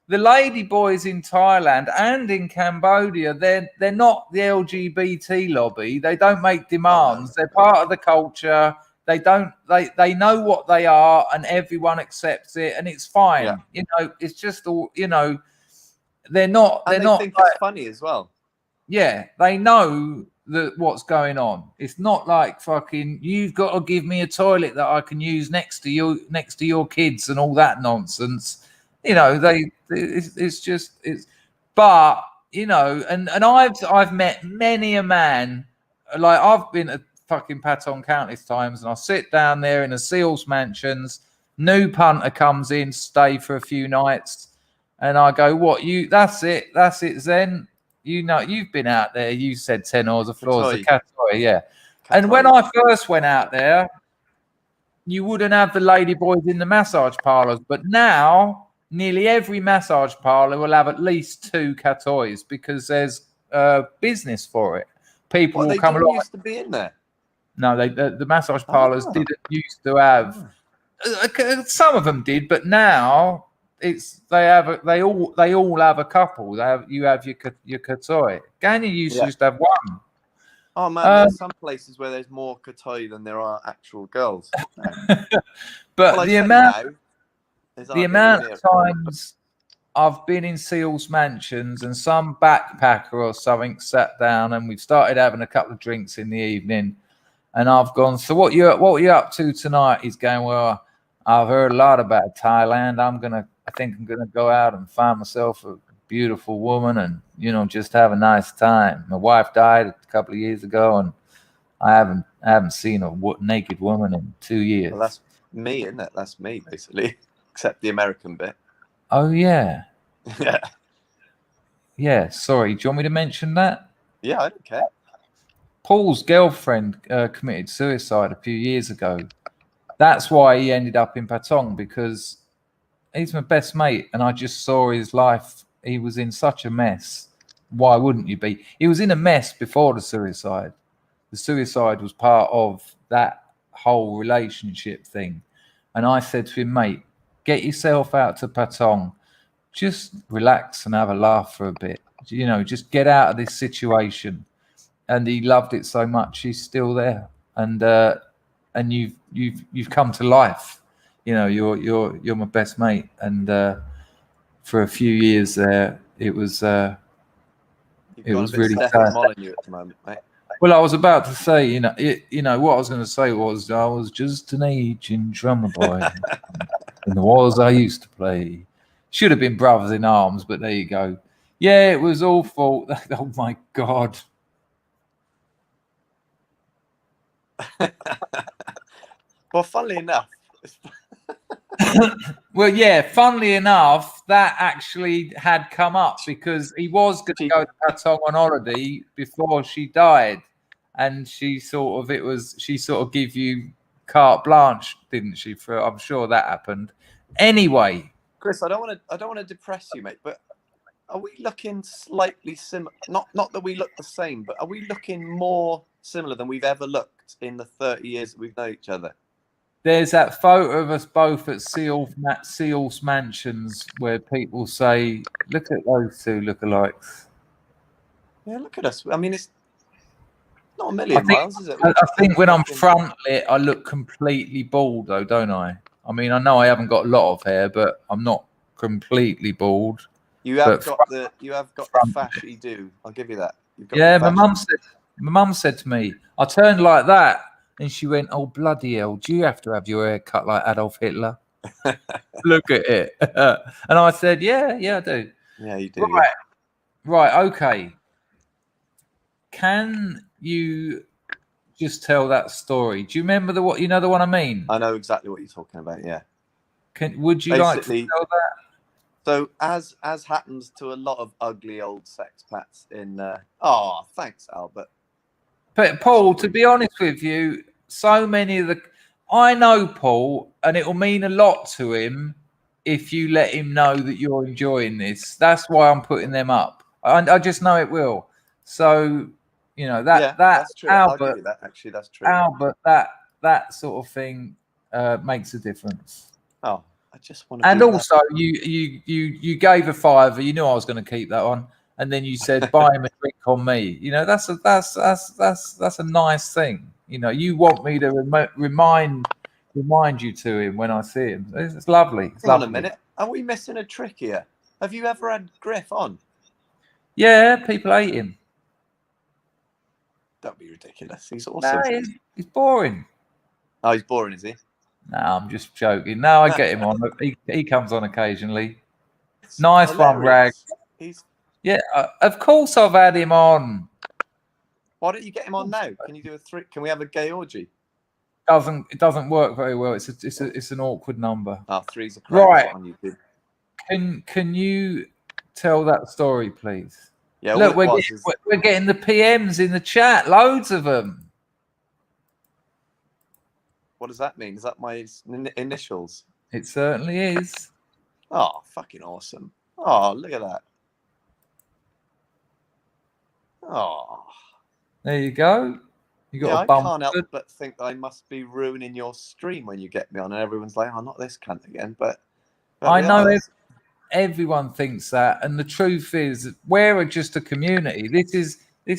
the lady boys in Thailand and in Cambodia, they're not the LGBT lobby. They don't make demands. Oh, no. They're part of the culture. They know what they are, and everyone accepts it, and it's fine. Yeah. You know, it's just all, you know, they're not. And they think it's funny as well. Yeah, they know what's going on. It's not like fucking you've got to give me a toilet that I can use next to your kids and all that nonsense. You know, but you know, and I've met many a man. Like I've been to fucking Patong countless times, and I sit down there in the SEALs mansions. New punter comes in, stay for a few nights, and I go, "What you? That's it, Zen. You know, you've been out there. You said 10 hours of floors, the Katoi, yeah." And when I first went out there, you wouldn't have the lady boys in the massage parlors, but now nearly every massage parlor will have at least 2 Katois because there's business for it. People will come along. Used to be in there. No, the massage parlors didn't used to have. Some of them did, but now they all have a couple. You have your Katoi. Ghana used to just have one. Oh man, there's some places where there's more Katoi than there are actual girls. But the amount of times I've been in SEALs mansions and some backpacker or something sat down and we've started having a couple of drinks in the evening, and I've gone, "So what were you up to tonight?" He's going, "Well, I've heard a lot about Thailand. I think I'm gonna go out and find myself a beautiful woman and, you know, just have a nice time. My wife died a couple of years ago, and I haven't seen a naked woman in 2 years." Well, that's me, isn't it? That's me, basically, except the American bit. Oh yeah. Yeah. Yeah. Sorry. Do you want me to mention that? Yeah, I don't care. Paul's girlfriend committed suicide a few years ago. That's why he ended up in Patong, because he's my best mate, and I just saw his life. He was in such a mess why wouldn't you be? He was in a mess before the suicide. The suicide was part of that whole relationship thing. And I said to him, mate, get yourself out to Patong. Just relax and have a laugh for a bit. You know, just get out of this situation. And he loved it so much, he's still there. And you've come to life. You know, you're my best mate. And for a few years there, it was really sad. On you at the moment, mate. Well, I was about to say, you know, what I was going to say was I was just an aging drummer boy in the wars I used to play. Should have been Brothers in Arms, but there you go. Yeah, it was awful. Oh my God. Well, funnily enough. Well, yeah, funnily enough, that actually had come up because he was going to go to Patong on holiday before she died, and she sort of give you carte blanche, didn't she? I'm sure that happened. Anyway, Chris, I don't want to depress you, mate, but are we looking slightly similar? Not that we look the same, but are we looking more similar than we've ever looked in the 30 years that we've known each other? There's that photo of us both at Seal's Mansions where people say, look at those two lookalikes. Yeah, look at us. I mean, it's not a million miles, is it? I think when I'm front lit, I look completely bald, though, don't I? I mean, I know I haven't got a lot of hair, but I'm not completely bald. You have got the fash you do. I'll give you that. Yeah, my mum said to me, I turned like that. And she went, oh, bloody hell, do you have to have your hair cut like Adolf Hitler? Look at it. And I said, yeah, I do. Yeah, you do. Right, okay. Can you just tell that story? Do you remember the one I mean? I know exactly what you're talking about, yeah. Would you like to tell that? So, as happens to a lot of ugly old sexpats in... thanks, Albert. But Paul, to be honest with you, so many of I know Paul, and it will mean a lot to him if you let him know that you're enjoying this. That's why I'm putting them up. I just know it will. So, you know, that's true. Albert, I'll give you that. Actually, that's true. Albert, that sort of thing makes a difference. Oh, I just want to. And also, you gave a $5. You knew I was going to keep that on. And then you said, buy him a drink on me. You know, that's a nice thing. You know, you want me to remind you to him when I see him. It's lovely. It's lovely. On a minute. Are we missing a trick here? Have you ever had Griff on? Yeah, people hate him. That'd be ridiculous. He's awesome. No, he's boring. Oh, he's boring, is he? No, I'm just joking. No, I get him on. He comes on occasionally. Nice one, Rag. Yeah, of course I've had him on. Why don't you get him on now? Can you do a 3? Can we have a gay orgy? It doesn't work very well. It's an awkward number. 3's a right. On YouTube. Can you tell that story, please? Yeah. Look, we're getting the PMs in the chat. Loads of them. What does that mean? Is that my initials? It certainly is. Oh, fucking awesome. Oh, look at that. Oh, there you go. You got a bump. I can't help but think I must be ruining your stream when you get me on, and everyone's like, "Oh, not this cunt again." But I know everyone thinks that, and the truth is, we're just a community. This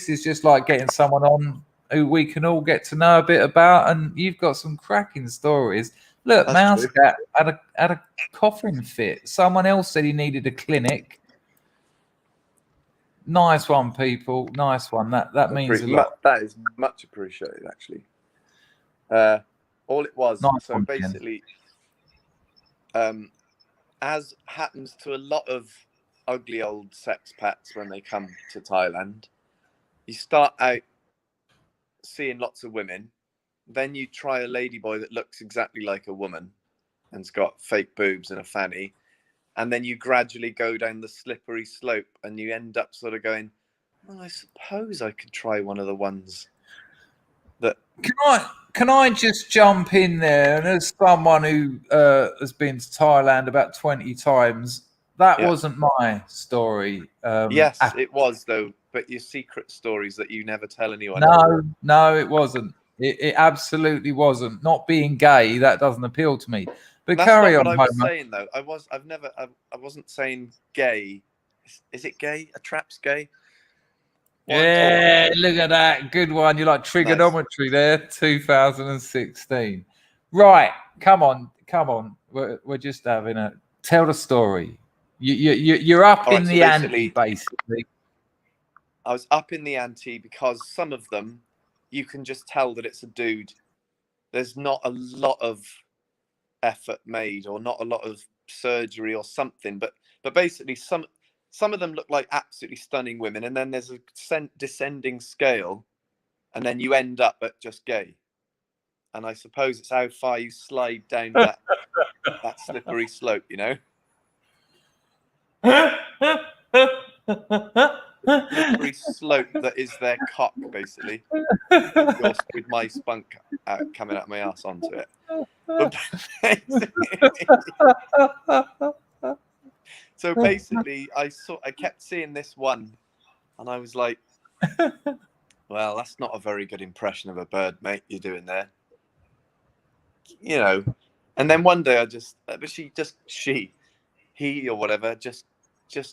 is just like getting someone on who we can all get to know a bit about, and you've got some cracking stories. Look, Mousecat had a coughing fit. Someone else said he needed a clinic. Nice one, people. Nice one. That means a lot. That is much appreciated, actually. All it was, nice so basically, as happens to a lot of ugly old sexpats when they come to Thailand, you start out seeing lots of women, then you try a ladyboy that looks exactly like a woman and's got fake boobs and a fanny. And then you gradually go down the slippery slope and you end up sort of going, well, I suppose I could try one of the ones that... Can I just jump in there? And as someone who has been to Thailand about 20 times, that wasn't my story. Yes, it was though. But your secret stories that you never tell anyone. No, it wasn't. It absolutely wasn't. Not being gay, that doesn't appeal to me. But that's carry not on. what I was saying though. I wasn't saying gay. Is it gay? A trap's gay? Yeah, look at that. Good one. You like trigonometry there, 2016. Right. Come on. We're just having a tell the story. You're up in the ante, basically. I was up in the ante because some of them you can just tell that it's a dude. There's not a lot of effort made or not a lot of surgery or something, but basically some of them look like absolutely stunning women, and then there's a descending scale, and then you end up at just gay. And I suppose it's how far you slide down that slippery slope, you know. Slippery slope that is their cock, basically, with my spunk coming out of my ass onto it. But so basically, I kept seeing this one, and I was like, "Well, that's not a very good impression of a bird, mate. You're doing there, you know." And then one day, he or whatever, just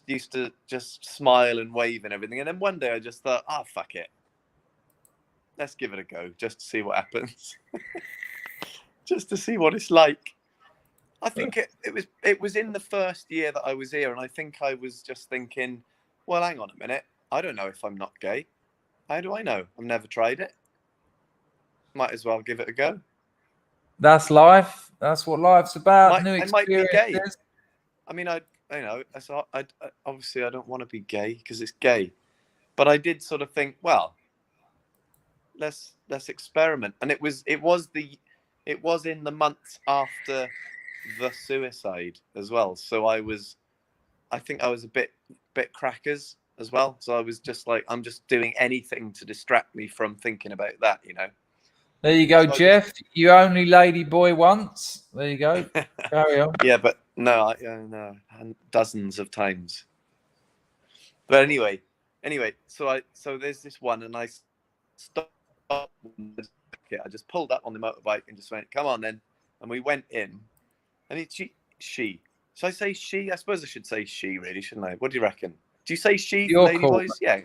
used to just smile and wave and everything. And then one day, I just thought, "Oh, fuck it, let's give it a go, just to see what happens." Just to see what it's like. I think it was in the first year that I was here, and I think I was just thinking, well, hang on a minute. I don't know if I'm not gay. How do I know? I've never tried it. Might as well give it a go. That's life. That's what life's about. New experiences. I might be gay. I mean, obviously I don't want to be gay because it's gay, but I did sort of think, well, let's experiment. And it was in the months after the suicide as well. So I think I was a bit crackers as well. So I was just like, I'm just doing anything to distract me from thinking about that, you know. There you go, so Jeff. You only lady boy once. There you go. Carry on. Yeah, but no, dozens of times. But anyway, so there's this one, and I stopped. I just pulled up on the motorbike and just went, "Come on, then." And we went in, and she. Should I say she? I suppose I should say she, really, shouldn't I? What do you reckon? Do you say she, lady boys? Yeah.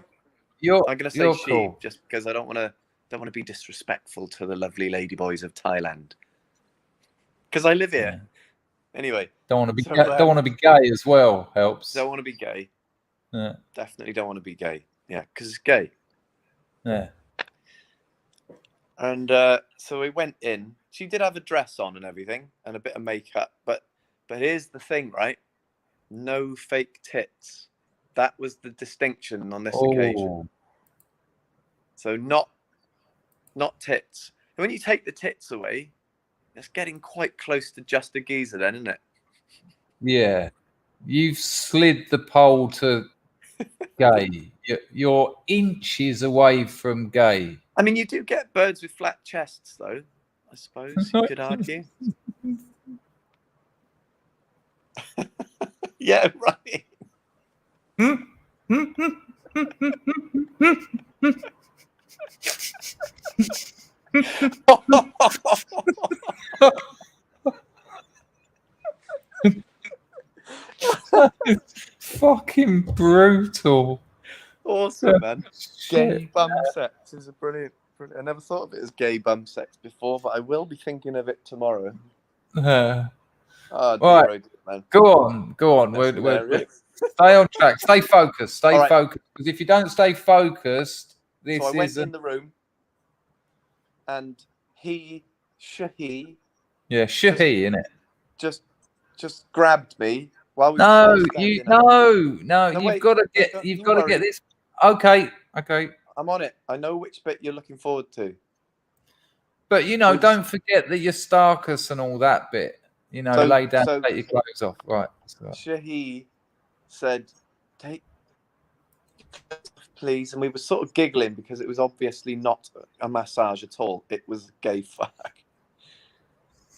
I'm gonna say she, just because I don't want to be disrespectful to the lovely lady boys of Thailand, because I live here. Yeah. Anyway, don't want to be gay as well. Helps. Don't want to be gay. Yeah. Definitely don't want to be gay. Yeah, because it's gay. Yeah. And so we went in. She did have a dress on and everything, and a bit of makeup. But here's the thing, right? No fake tits. That was the distinction on this occasion. So not tits. And when you take the tits away, it's getting quite close to just a geezer, then, isn't it? Yeah, you've slid the pole to gay. You're inches away from gay. I mean, you do get birds with flat chests, though. I suppose you could argue. Yeah, right. Fucking brutal. Awesome, man. Gay bum sex is a brilliant. I never thought of it as gay bum sex before, but I will be thinking of it tomorrow. Right. Man. Go on. We're stay on track. Stay focused. Stay focused. Because if you don't stay focused, this so I went in the room, and Shahi, innit? Just grabbed me while we you've got to get this. Okay. I'm on it. I know which bit you're looking forward to. But don't forget that you're Starkus and all that bit. Lay down, take your clothes off. Right. Shahi said, "Take please," and we were sort of giggling because it was obviously not a massage at all. It was a gay fuck.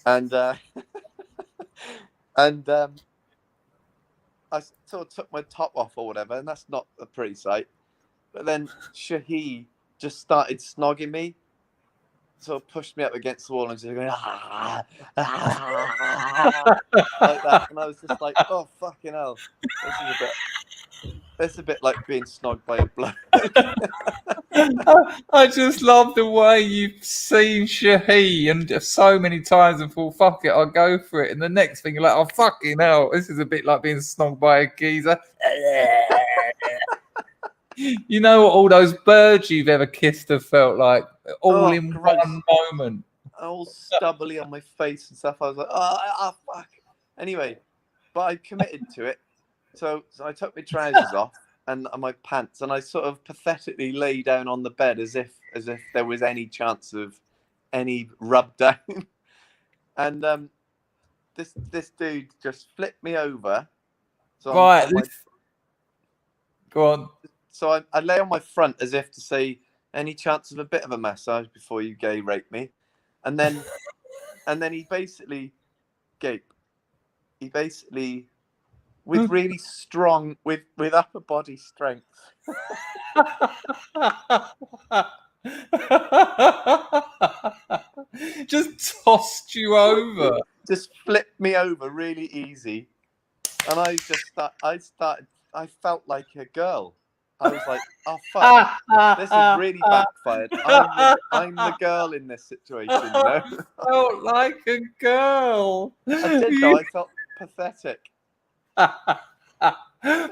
And I sort of took my top off or whatever, and that's not a pretty sight. But then Shahi just started snogging me, sort of pushed me up against the wall and just going like that, and I was just like, oh fucking hell, this is a bit like being snogged by a bloke. I just love the way you've seen Shahi and so many times and thought, fuck it, I'll go for it. And the next thing you're like, oh fucking hell, this is a bit like being snogged by a geezer. You know what all those birds you've ever kissed have felt like, all in gross. one moment. All stubbly on my face and stuff. I was like, oh fuck. Anyway, but I committed to it. So I took my trousers off and my pants, and I sort of pathetically lay down on the bed as if there was any chance of any rub down. And this dude just flipped me over. So Right, go on. So I lay on my front as if to say, any chance of a bit of a massage before you gay rape me? And then he basically with really strong, with upper body strength. Just tossed you over. Just flipped me over really easy. And I felt like a girl. I was like, oh fuck, this is really backfired. I'm the girl in this situation, you know? Felt like a girl. I did though, I felt pathetic. But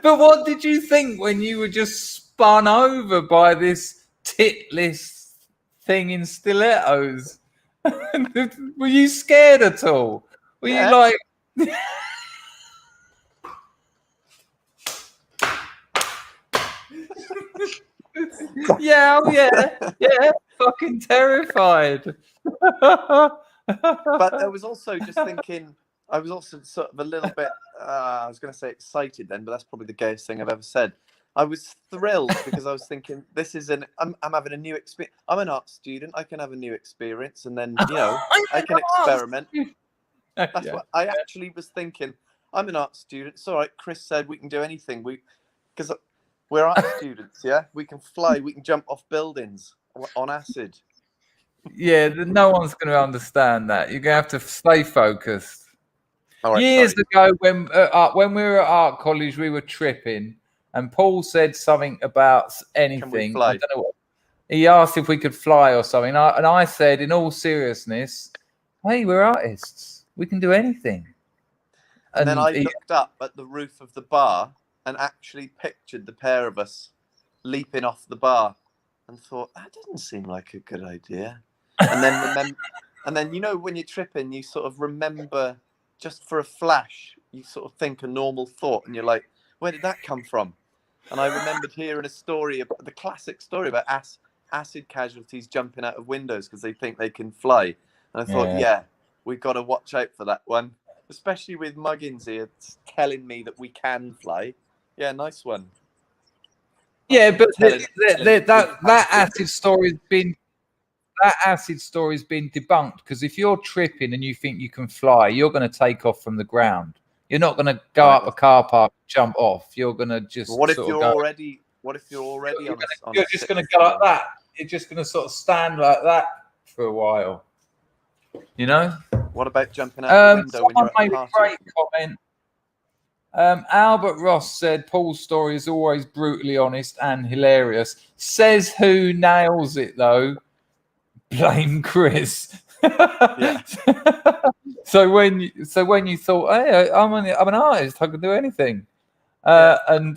what did you think when you were just spun over by this titless thing in stilettos? Were you scared at all? Were you like... yeah, fucking terrified. But I was also just thinking, I was also sort of a little bit, I was going to say excited then, but that's probably the gayest thing I've ever said. I was thrilled because I was thinking, I'm having a new experience. I'm an art student. I can have a new experience, and then, you know, I can experiment. That's what I actually was thinking. I'm an art student. It's all right. Chris said we can do anything. Because we're art students, yeah? We can fly. We can jump off buildings on acid. Yeah, no one's going to understand that. You're going to have to stay focused. Right, Years ago, when we were at art college, we were tripping, and Paul said something about anything. Can we fly? I don't know what. He asked if we could fly or something, and I said, in all seriousness, "Hey, we're artists. We can do anything." And then I looked up at the roof of the bar and actually pictured the pair of us leaping off the bar, and thought that doesn't seem like a good idea. And then you know, when you're tripping, you sort of remember. Just for a flash, you sort of think a normal thought, and you're like, where did that come from? And I remembered hearing a story, the classic story about acid casualties jumping out of windows because they think they can fly. And I thought, we've got to watch out for that one, especially with Muggins here telling me that we can fly. Yeah, nice one. Yeah, but that acid story's been... That acid story's been debunked, because if you're tripping and you think you can fly, you're going to take off from the ground. You're not going to go up a car park, jump off. You're going to just. What if you're already on You're just going to go like that. You're just going to sort of stand like that for a while. You know. What about jumping out the window when you're at a party? Great comment. Albert Ross said Paul's story is always brutally honest and hilarious. Says who nails it though. Blame Chris. Yeah. So when you thought, hey, I'm an artist, I can do anything. And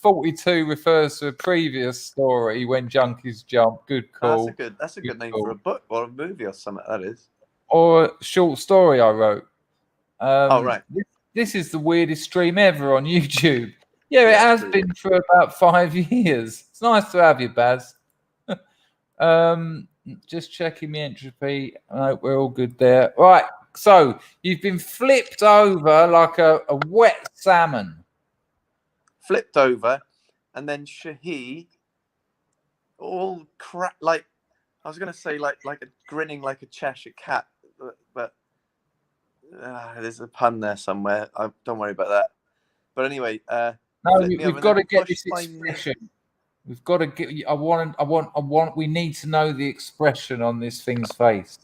42 refers to a previous story, When Junkies Jump. Good call. That's a good name for a book or a movie or something. That is. Or a short story I wrote. Right. This is the weirdest stream ever on YouTube. Yeah, it has been for about 5 years. It's nice to have you, Baz. Just checking the entropy. I hope we're all good there. Right. So you've been flipped over like a wet salmon. Flipped over, and then Shahi, all crap. Like I was gonna say, like a grinning like a Cheshire cat, but there's a pun there somewhere. Don't worry about that. But anyway, No, flip me we've over got and to then get push this my expression. We've got to get. I want. We need to know the expression on this thing's face.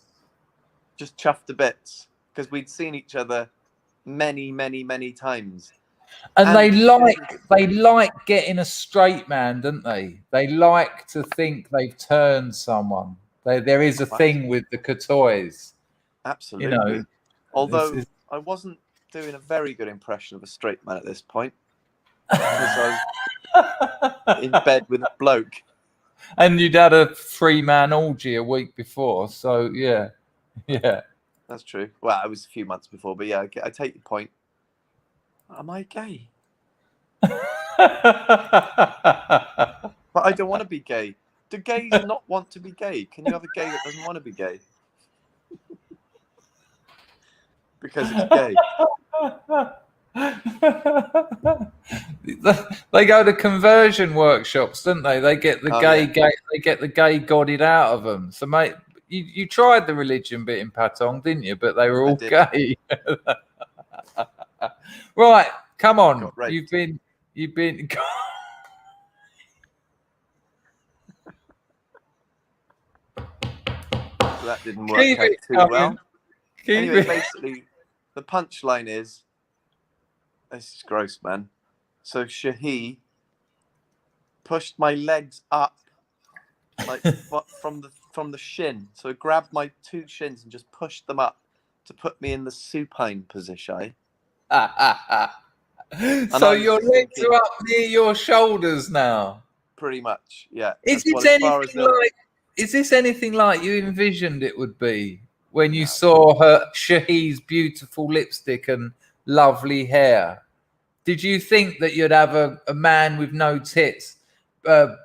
just chuffed to bits because we'd seen each other many, many, many times. And they like getting a straight man, don't they? They like to think they've turned someone. There is a thing with the Cotoys. Absolutely. You know, although I wasn't doing a very good impression of a straight man at this point because I was in bed with a bloke. And you'd had a 3-man orgy a week before, so yeah. That's true. Well, it was a few months before, but yeah, I take your point. Am I gay? But I don't want to be gay. Do gays not want to be gay? Can you have a gay that doesn't want to be gay? Because it's gay. They go to conversion workshops, don't they? They get the gay. They get the gay godded out of them. So, mate, you tried the religion bit in Patong, didn't you? But they were all gay. Right, come on. You've been. That didn't work out too well. Anyway, basically, the punchline is, this is gross, man. So Shahi pushed my legs up, like from the shin. So he grabbed my 2 shins and just pushed them up to put me in the supine position. So your legs are up near your shoulders now. Pretty much, yeah. Is this anything like you envisioned it would be when you saw Shahi's beautiful lipstick and lovely hair? Did you think that you'd have a man with no tits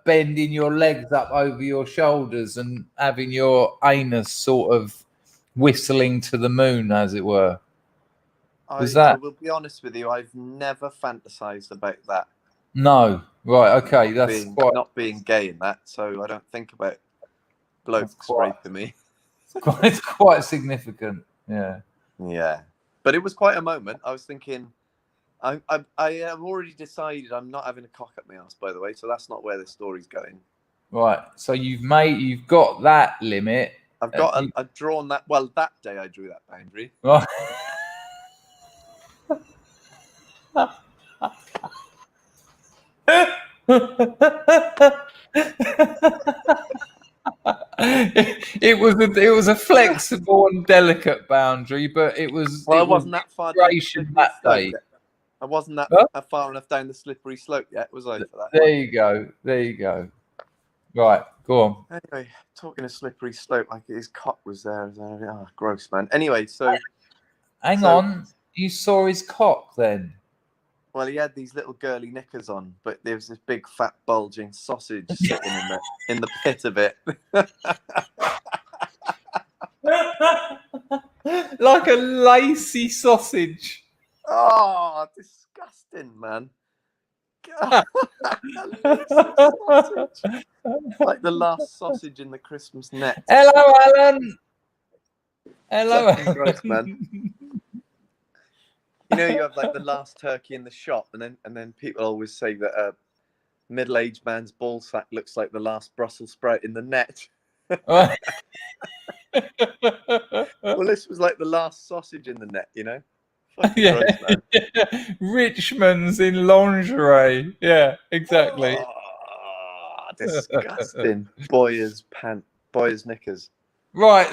bending your legs up over your shoulders and having your anus sort of whistling to the moon, as it were? I will be honest with you, I've never fantasized about that. No. Right, okay. That's not being gay in that, so I don't think about blokes raping me. It's quite significant. Yeah. Yeah. But it was quite a moment. I was thinking, I have already decided I'm not having a cock up my ass, by the way, so that's not where the story's going. Right. So you've got that limit. I've drawn that. Well, that day I drew that boundary. Right. It was a flexible and delicate boundary, but it was. Well, I wasn't that far down that day. I wasn't that far enough down the slippery slope yet, was I? For that there you go. Right, go on. Anyway, talking of slippery slope, like his cock was there. Oh, gross, man. Anyway, so hang on, you saw his cock then? Well, he had these little girly knickers on, but there was this big fat bulging sausage sitting in the pit of it. Like a lacy sausage. Oh, disgusting, man. God. Sausage. Like the last sausage in the Christmas net. Hello, Alan. Hello, gross, man. You know, you have like the last turkey in the shop, and then people always say that a middle-aged man's ball sack looks like the last Brussels sprout in the net. Well, this was like the last sausage in the net, you know? Yeah. Gross, man. Richmond's in lingerie. Yeah, exactly. Oh, disgusting. Boyers knickers. Right.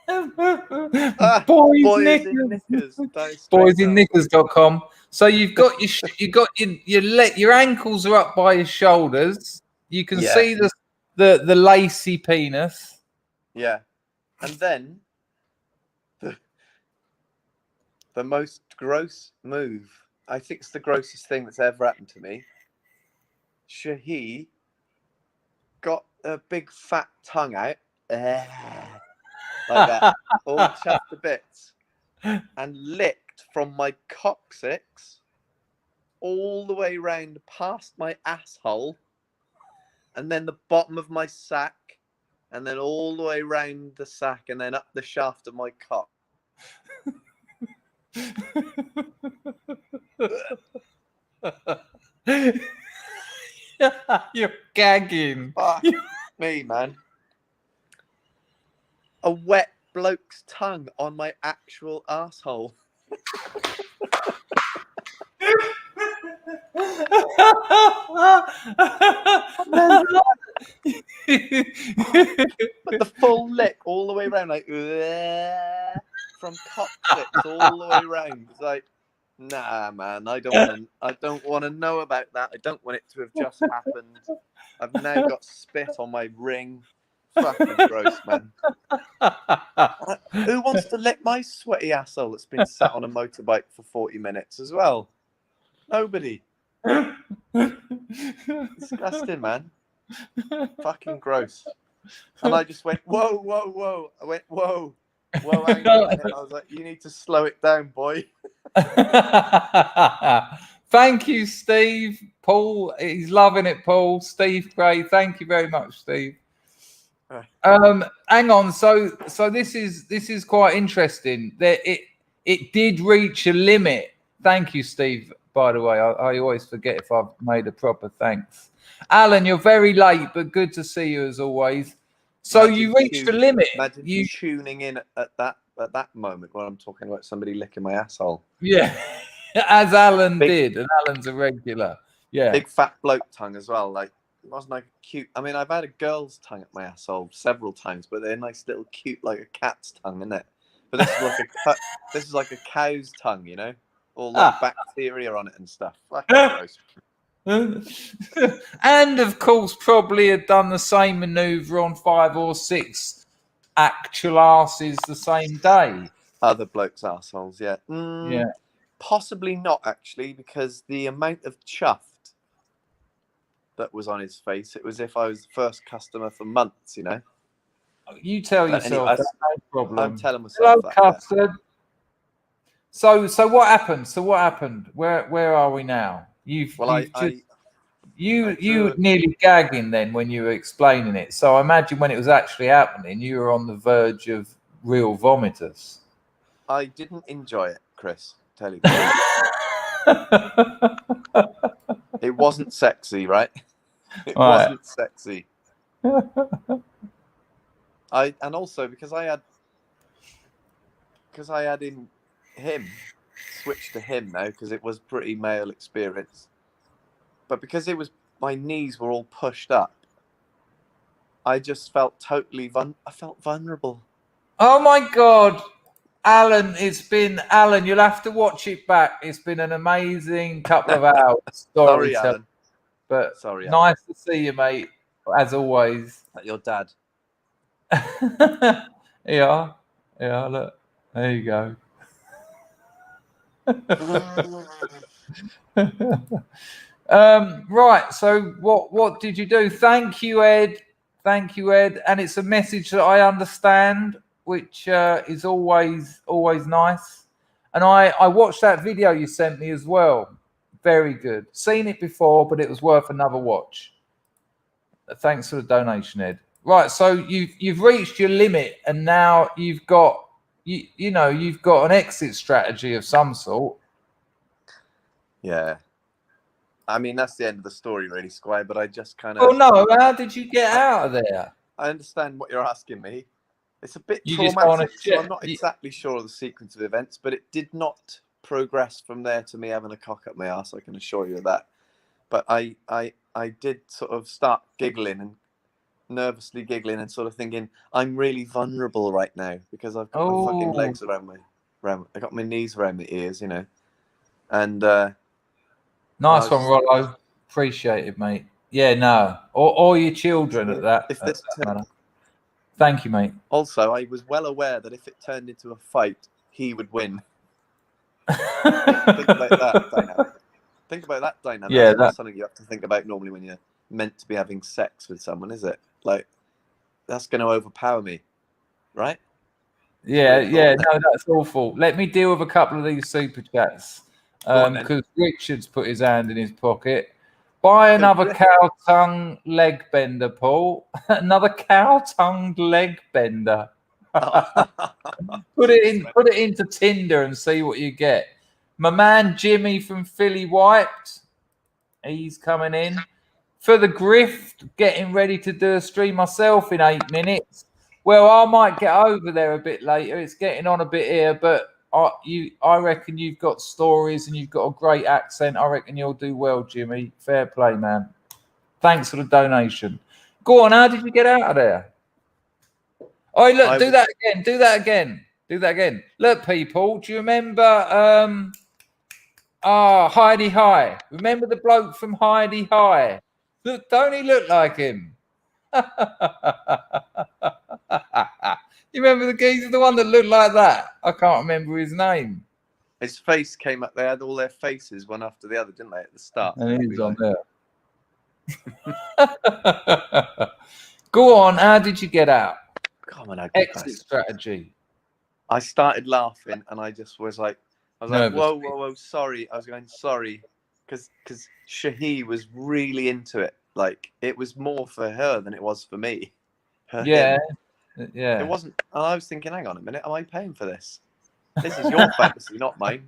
Boysinknickers.com. So you've got your ankles are up by your shoulders. You can see the lacy penis. Yeah. And then the most gross move, I think it's the grossest thing that's ever happened to me. Shahi got a big fat tongue out. Like that, all chuffed to bits, and licked from my coccyx all the way round past my asshole, and then the bottom of my sack, and then all the way round the sack, and then up the shaft of my cock. You're gagging. Fuck me, man. A wet bloke's tongue on my actual asshole. But the full lick all the way around, like from coccyx all the way around. It's like, nah, man, I don't want to know about that. I don't want it to have just happened. I've now got spit on my ring. Fucking gross, man. Who wants to lick my sweaty asshole that's been sat on a motorbike for 40 minutes as well? Nobody. Disgusting, man. Fucking gross. And I just went, whoa, whoa, whoa. I went, whoa, whoa, hang on a minute. I was like, you need to slow it down, boy. Thank you, Steve. Paul, he's loving it, Paul. Steve Gray, thank you very much, Steve. Hang on. So this is quite interesting. That it did reach a limit. Thank you, Steve. By the way, I always forget if I've made a proper thanks. Alan, you're very late, but good to see you as always. So you reached the limit. Imagine you tuning in at that moment when I'm talking about somebody licking my asshole. Yeah, as Alan did, and Alan's a regular. Yeah, big fat bloke tongue as well. Like, it wasn't like cute. I mean, I've had a girl's tongue at my asshole several times, but they're nice little cute, like a cat's tongue, isn't it? But this is like a cow's tongue, you know, all like bacteria on it and stuff. Fucking gross. And of course, probably had done the same manoeuvre on 5 or 6 actual asses the same day. Other blokes' assholes, yeah. Yeah. Possibly not, actually, because the amount of chuffed that was on his face, it was if I was the first customer for months, you know. You tell yourself, anyway, that's no problem. I'm telling myself that. Custard. Yeah. So what happened? Where are we now? You nearly gagging then when you were explaining it. So I imagine when it was actually happening, you were on the verge of real vomitus. I didn't enjoy it, Chris. Tell you. It wasn't sexy, right? It wasn't sexy. And also because I had him switched to him now because it was pretty male experience. But because it was, my knees were all pushed up, I just felt totally I felt vulnerable. Oh my God, Alan, you'll have to watch it back. It's been an amazing couple of hours. Sorry, Alan. But sorry, nice to see you, mate, as always. Like your dad. Yeah, look, there you go. Right, so what did you do? Thank you, Ed. And it's a message that I understand, which is always nice. And I watched that video you sent me as well. Very good. Seen it before, but it was worth another watch. Thanks for the donation, Ed. Right, so you've reached your limit, and now you've got you've got an exit strategy of some sort. Yeah. I mean, that's the end of the story, really, Squire, but I just kind of... Oh, no, how did you get out of there? I understand what you're asking me. It's a bit traumatic, so I'm not exactly sure of the sequence of events, but it did not progress from there to me having a cock up my ass, I can assure you of that. But I did sort of start giggling and nervously giggling and sort of thinking, I'm really vulnerable right now because I've got my fucking legs around I got my knees around my ears, you know. And nice one, Rollo. Appreciate it, mate. Yeah, no. Or your children at that. Thank you, mate. Also, I was well aware that if it turned into a fight, he would win. Think about that dynamic. Yeah, that's something you have to think about normally when you're meant to be having sex with someone, is it? Like, that's going to overpower me, right? Yeah, no, that's awful. Let me deal with a couple of these super chats. Because Richard's put his hand in his pocket. Buy another cow tongue leg bender, Paul. Another cow tongued leg bender. Put it into Tinder and see what you get. My man Jimmy from Philly Wiped, he's coming in. for the grift, getting ready to do a stream myself in 8 minutes. Well, I might get over there a bit later. It's getting on a bit here, but I reckon you've got stories and you've got a great accent. I reckon you'll do well, Jimmy. Fair play, man. Thanks for the donation. Go on, how did you get out of there? Oh, look, do that again. Do that again. Do that again. Look, people, do you remember Heidi Hi? Remember the bloke from Heidi Hi? Look, don't he look like him? You remember the geezer, the one that looked like that? I can't remember his name. His face came up. They had all their faces one after the other, didn't they, at the start? And he's on there. Go on. How did you get out? Come on, exit strategy. I started laughing, and I just was like, whoa, sorry. I was going, sorry, because Shahi was really into it. Like, it was more for her than it was for me. Yeah. It wasn't. And I was thinking, hang on a minute, am I paying for this? This is your fantasy, not mine.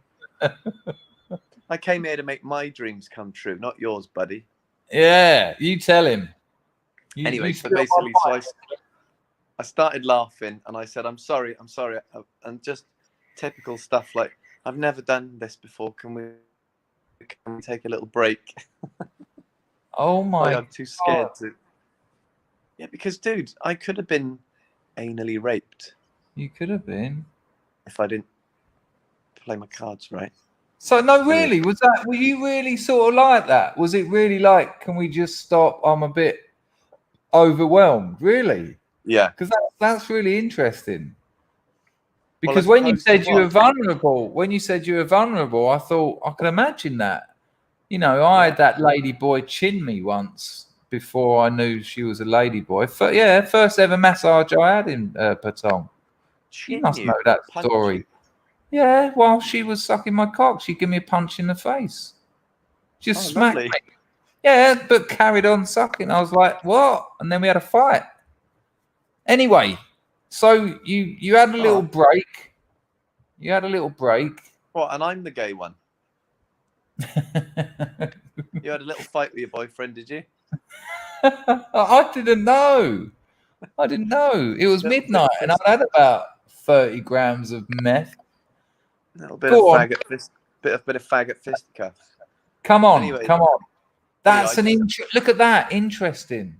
I came here to make my dreams come true, not yours, buddy. Yeah, you tell him. Anyway, so basically, I started laughing, and I said, I'm sorry. And just typical stuff like, I've never done this before. Can we take a little break? Oh my I'm too scared to. Yeah, because, dude, I could have been anally raped. You could have been. If I didn't play my cards right. So, no, really, were you really sort of like that? Was it really like, can we just stop? I'm a bit overwhelmed. Really? Yeah. Because that's really interesting. Because when you said you were vulnerable, I thought, I can imagine that. You know, I had that lady boy chin me once before I knew she was a lady boy. First ever massage I had in Patong. You must know that story. Yeah, while she was sucking my cock, she gave me a punch in the face. Just smacked me. Yeah, but carried on sucking. I was like, what? And then we had a fight. Anyway, so you had a little break. You had a little break. What? And I'm the gay one. You had a little fight with your boyfriend, did you? I didn't know. It was midnight, and I had about 30 grams of meth. A little bit of faggot fist, bit of faggot fisticuffs. Come on. That's look at that. Interesting.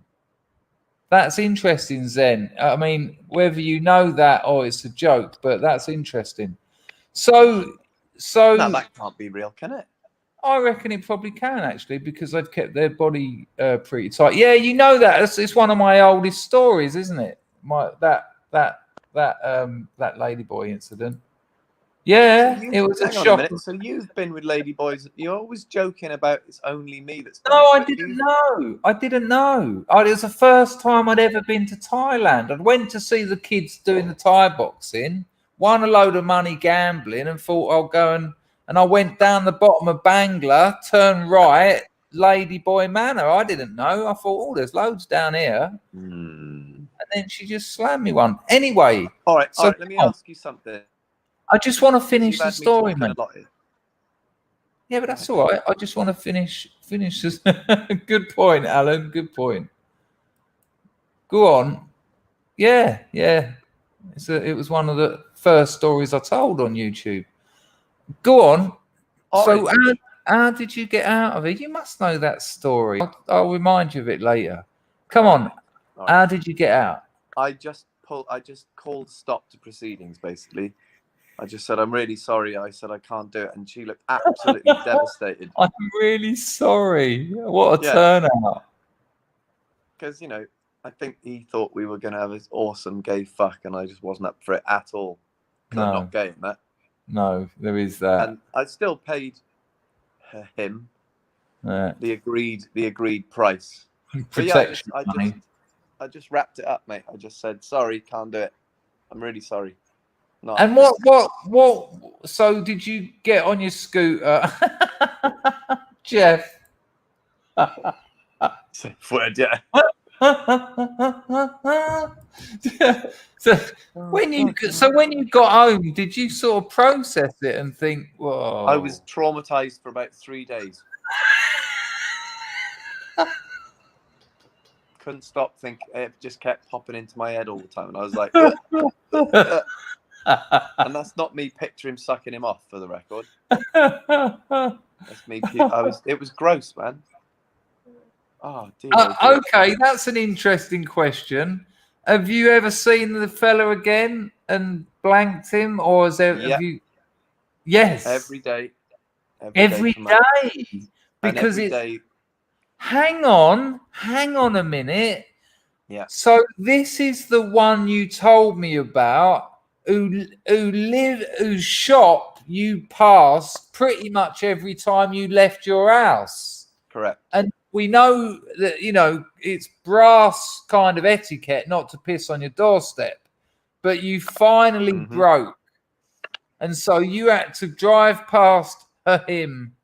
That's interesting, Zen. I mean, whether you know that or it's a joke, but that's interesting. So no, that can't be real, can it? I reckon it probably can, actually, because they've kept their body pretty tight. Yeah, you know that. It's one of my oldest stories, isn't it? That ladyboy incident. Yeah, so it was a shock. So you've been with ladyboys. You're always joking about it's only me that's. No, I didn't know. It was the first time I'd ever been to Thailand. I went to see the kids doing the Thai boxing, won a load of money gambling, and thought I'll go and I went down the bottom of Bangla, turned right, Ladyboy Manor. I didn't know. I thought, there's loads down here. And then she just slammed me one. Anyway. All right, let me ask you something. I just want to finish the story, man. Yeah, but that's all right. I just want to finish this. Good point, Alan. Good point. Go on. Yeah. It was one of the first stories I told on YouTube. Go on. So how did you get out of it? You must know that story. I'll remind you of it later. Come on. Right. How did you get out? I just called stop to proceedings, basically. I just said, I'm really sorry. I said, I can't do it. And she looked absolutely devastated. I'm really sorry. What a turnout. Because, I think he thought we were going to have this awesome gay fuck, and I just wasn't up for it at all. Because I'm not gay in that. No, there is that. And I still paid him the agreed price. Protection I just wrapped it up, mate. I just said, sorry, can't do it. I'm really sorry. No. And what? So did you get on your scooter, Jeff? Safe word, yeah. So when you got home, did you sort of process it and think, whoa? I was traumatized for about 3 days. couldn't stop thinking. It just kept popping into my head all the time, and I was like, and that's not me picturing sucking him off, for the record. That's me. It was gross, man. Oh dear. Okay, that's an interesting question. Have you ever seen the fella again and blanked him, or is there? Have you? Yes. Every day. Every day. Because every day. Hang on a minute. Yeah. So this is the one you told me about, whose shop you passed pretty much every time you left your house. Correct. And we know that, it's brass kind of etiquette not to piss on your doorstep, but you finally broke. And so you had to drive past him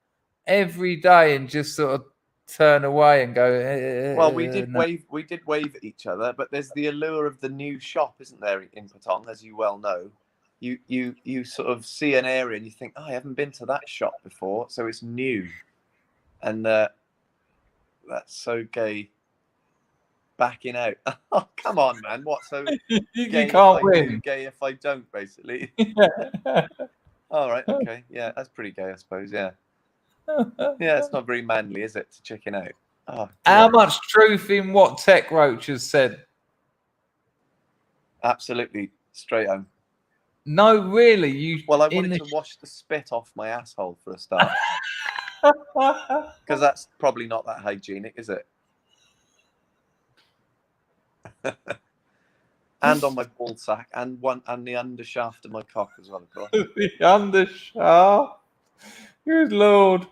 every day and just sort of turn away and go. Well, we did wave at each other, but there's the allure of the new shop, isn't there, in Patong, as you well know. You sort of see an area and you think, I haven't been to that shop before, so it's new. And that's so gay. Backing out. Oh, come on, man. What? So you can't win. Gay if I don't, basically. All right. Okay. Yeah, that's pretty gay, I suppose. Yeah. Yeah, it's not very manly, is it, to chicken out? Oh, how much truth in what Tech Roach has said? Absolutely straight home. No, really. Well, I wanted to wash the spit off my asshole for a start, because that's probably not that hygienic, is it? And on my ball sack, and the undershaft of my cock as well, of course. The undershaft. Good Lord.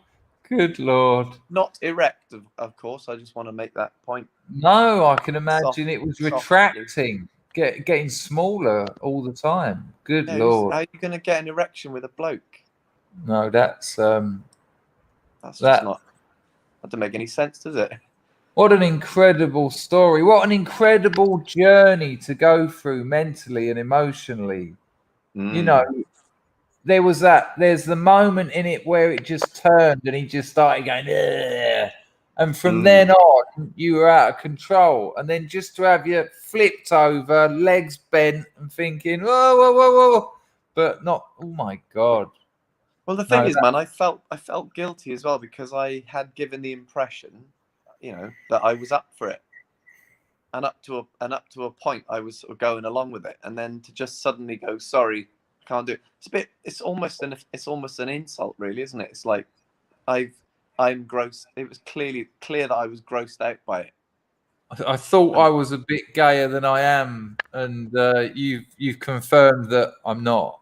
Not erect, of course. I just want to make that point. No, I can imagine it was retracting, getting smaller all the time. Good Lord. How are you going to get an erection with a bloke? No, that's just not. That doesn't make any sense, does it? What an incredible story. What an incredible journey to go through mentally and emotionally. There's the moment in it where it just turned and he just started going, ugh. And from then on, you were out of control. And then just to have you flipped over, legs bent and thinking, whoa. But not, oh my God. Well, the thing is, man, I felt guilty as well, because I had given the impression, that I was up for it. And up to a point, I was sort of going along with it. And then to just suddenly go, sorry, can't do it. It's almost an insult, really, isn't it? It's like I'm gross. It was clear that I was grossed out by it. I thought I was a bit gayer than I am, and you've confirmed that I'm not,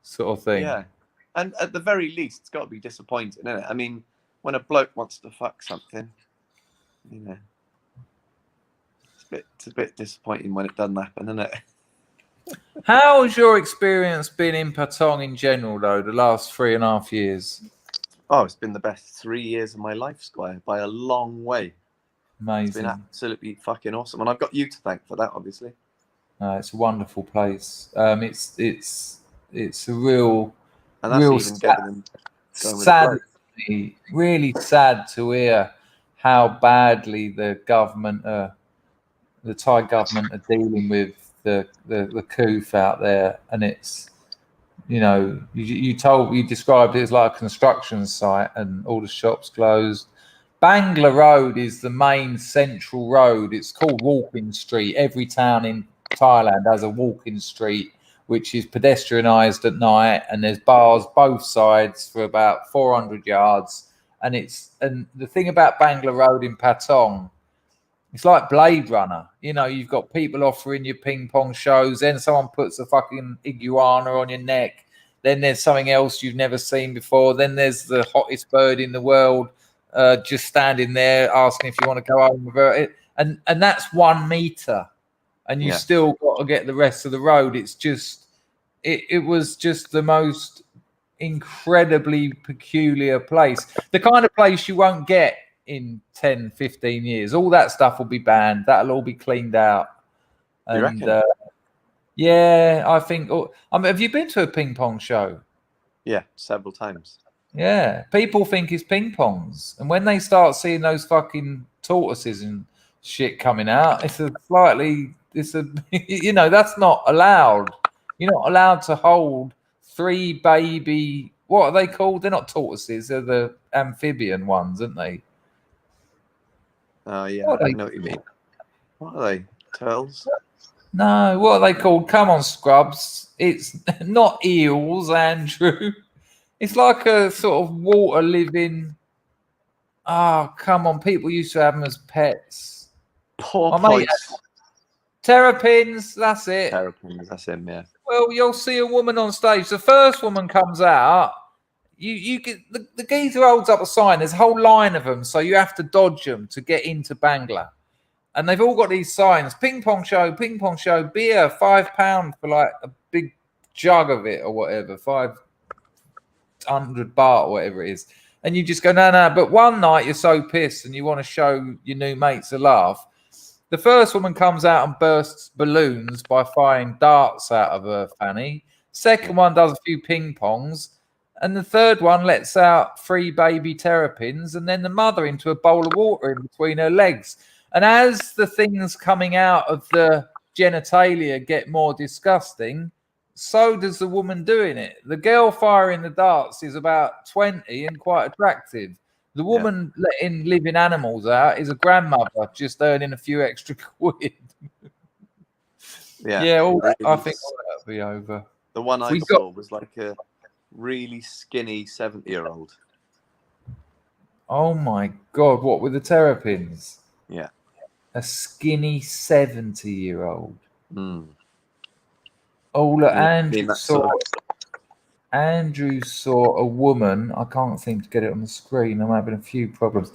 sort of thing. Yeah, and at the very least, it's got to be disappointing, isn't it? I mean, when a bloke wants to fuck something, it's a bit disappointing when it doesn't happen, isn't it? How has your experience been in Patong in general, though, the last 3.5 years? Oh, it's been the best 3 years of my life, Squire, by a long way. Amazing. It's been absolutely fucking awesome. And I've got you to thank for that, obviously. It's a wonderful place. It's a real... And that's real even getting them going with sad, really sad to hear how badly the government, the Thai government, are dealing with the coup out there. And it's, you described it as like a construction site and all the shops closed. Bangla Road is the main central road. It's called Walking Street. Every town in Thailand has a walking street, which is pedestrianised at night, and there's bars both sides for about 400 yards. And the thing about Bangla Road in Patong, it's like Blade Runner. You've got people offering you ping pong shows, then someone puts a fucking iguana on your neck, then there's something else you've never seen before, then there's the hottest bird in the world just standing there asking if you want to go home with her. And that's 1 meter. And you still got to get the rest of the road. It's just, it was just the most incredibly peculiar place. The kind of place you won't get in 10, 15 years. All that stuff will be banned. That'll all be cleaned out. You reckon? Yeah, I think. Have you been to a ping pong show? Yeah, several times. Yeah, people think it's ping pongs. And when they start seeing those fucking tortoises and shit coming out. It's you know, that's not allowed. You're not allowed to hold 3 baby. What are they called? They're not tortoises. They're the amphibian ones, aren't they? Oh yeah, I know what you mean. What are they? Turtles? No, what are they called? Come on, Scrubs. It's not eels, Andrew. It's like a sort of water living. Oh, come on. People used to have them as pets. Porpoise. Terrapins, that's it. Terrapins, that's him, yeah. Well, you'll see a woman on stage. The first woman comes out. You get the geezer holds up a sign. There's a whole line of them, so you have to dodge them to get into Bangla. And they've all got these signs: ping pong show, beer, £5 for like a big jug of it or whatever, 500 baht or whatever it is. And you just go, no. But one night you're so pissed and you want to show your new mates a laugh. The first woman comes out and bursts balloons by firing darts out of her fanny. Second one does a few ping pongs. And the third one lets out 3 baby terrapins and then the mother into a bowl of water in between her legs. And as the things coming out of the genitalia get more disgusting, so does the woman doing it. The girl firing the darts is about 20 and quite attractive. The woman letting living animals out is a grandmother just earning a few extra quid. I think all that'll be over. The one I saw was like a really skinny 70-year-old. Oh my God, what with the terrapins? Yeah. A skinny 70-year-old. Mm. Oh, look, Andrew saw a woman. I can't seem to get it on the screen. I'm having a few problems.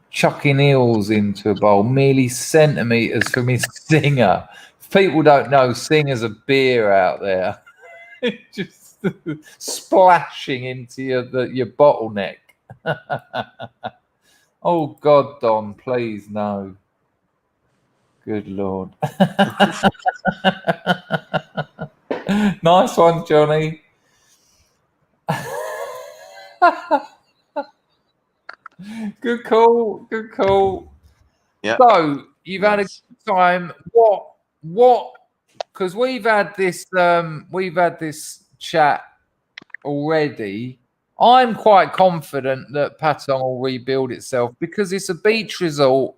Chucking eels into a bowl, merely centimeters from his singer. If people don't know, singer's a beer out there. Just splashing into your bottleneck. Oh God, Don, please no. Good Lord. Nice one, Johnny. Good call. Yeah. So you've had a good time. What? Because we've had this chat already. I'm quite confident that Patong will rebuild itself because it's a beach resort.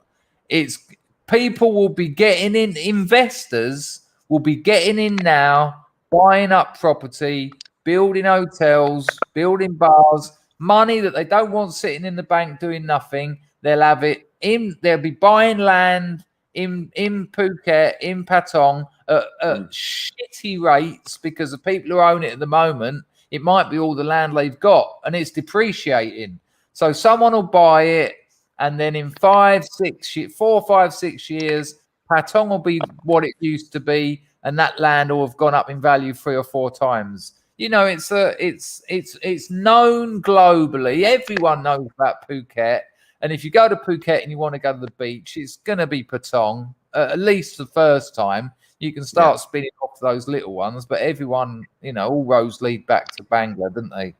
It's people will be getting in. Investors will be getting in now, buying up property, building hotels, building bars. Money that they don't want sitting in the bank doing nothing. They'll have it in. They'll be buying land in Phuket, in Patong at shitty rates because the people who own it at the moment, it might be all the land they've got and it's depreciating. So someone will buy it and then in 4, 5, 6 years, Patong will be what it used to be and that land will have gone up in value 3 or 4 times. You know, it's known globally. Everyone knows about Phuket. And if you go to Phuket and you want to go to the beach, it's going to be Patong, at least the first time. You can start spinning off those little ones, but everyone, you know, all roads lead back to Bangla, don't they?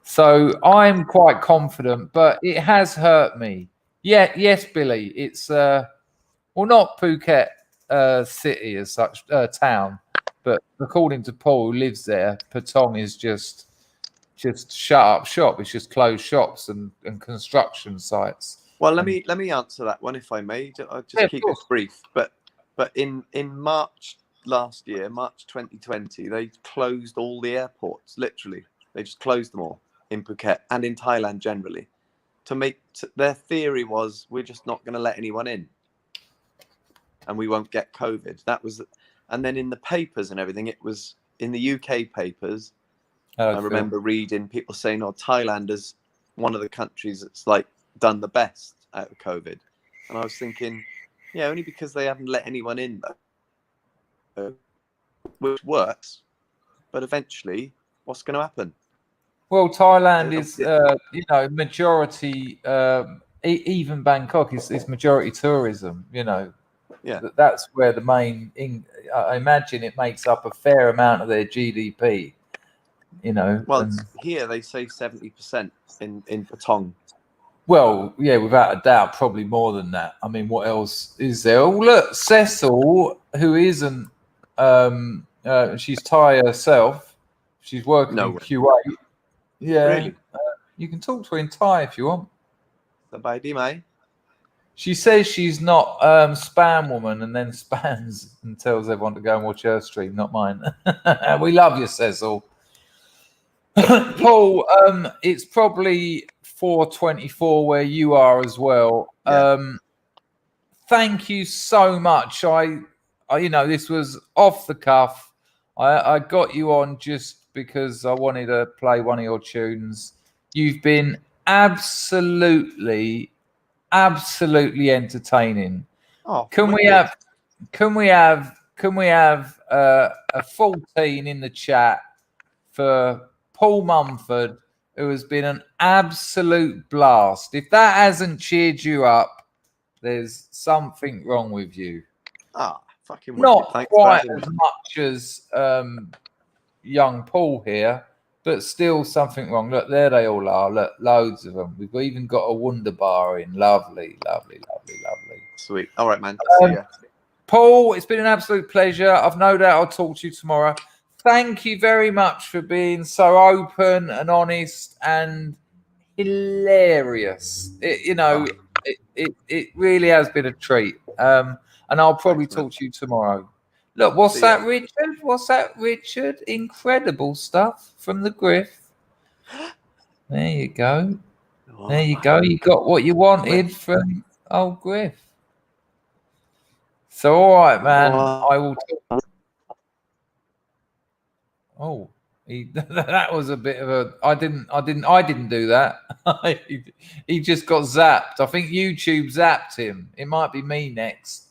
So I'm quite confident, but it has hurt me. Yeah, yes, Billy. It's not Phuket city as such, town, but according to Paul, who lives there, Patong is just shut up shop. It's just closed shops and construction sites. Well, let me answer that one if I may. I'll just keep it brief. But in March last year, March 2020, they closed all the airports. Literally, they just closed them all in Phuket and in Thailand generally. Their theory was we're just not going to let anyone in, and we won't get COVID. That was, and then in the papers and everything, it was in the UK papers. I remember reading people saying, "Oh, Thailand is one of the countries that's like done the best out of COVID," and I was thinking, yeah, only because they haven't let anyone in, though, which works. But eventually, what's going to happen? Well, Thailand is, majority. Even Bangkok is majority tourism. You know, that's where the main. I imagine it makes up a fair amount of their GDP. You know, well, here they say 70% in Patong, Well, yeah, without a doubt, probably more than that. I mean, what else is there? Oh, look, Cecil, who isn't, she's Thai herself. She's working in Kuwait. Yeah. Really? You can talk to her in Thai if you want. Sabay mate. She says she's not spam woman and then spams and tells everyone to go and watch her stream, not mine. We love you, Cecil. Paul, it's probably 4:24 where you are as well. Yeah. Thank you so much. I this was off the cuff. I got you on just because I wanted to play one of your tunes. You've been absolutely entertaining. Oh, can we have a 14 in the chat for Paul Mumford, who has been an absolute blast? If that hasn't cheered you up, there's something wrong with you. Fucking not quite as much as young Paul here, but still something wrong. Look, there they all are. Look, loads of them. We've even got a Wunderbar in. Lovely. Sweet. All right, man. See ya. Paul, it's been an absolute pleasure. I've no doubt I'll talk to you tomorrow. Thank you very much for being so open and honest and hilarious. It really has been a treat. And I'll probably talk to you tomorrow. Look, what's that, Richard? What's that, Richard? Incredible stuff from the Griff. There you go. There you go. You got what you wanted from old Griff. So, all right, man. I will talk. Oh, that was a bit of a. I didn't do that. He just got zapped. I think YouTube zapped him. It might be me next.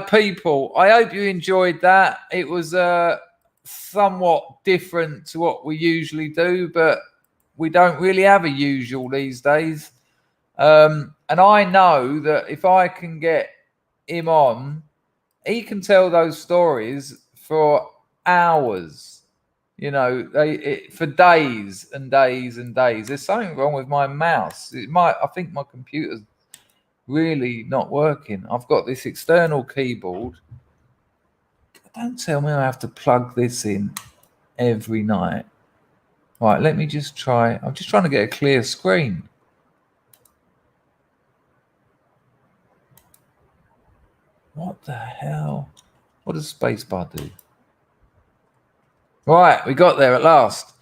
People, I hope you enjoyed that. It was somewhat different to what we usually do, but we don't really have a usual these days. And I know that if I can get him on, he can tell those stories for hours. For days and days and days. There's something wrong with my mouse. I think my computer's really not working. I've got this external keyboard. Don't tell me I have to plug this in every night. Right, let me just try. I'm just trying to get a clear screen. What the hell? What does spacebar do? Right, we got there at last.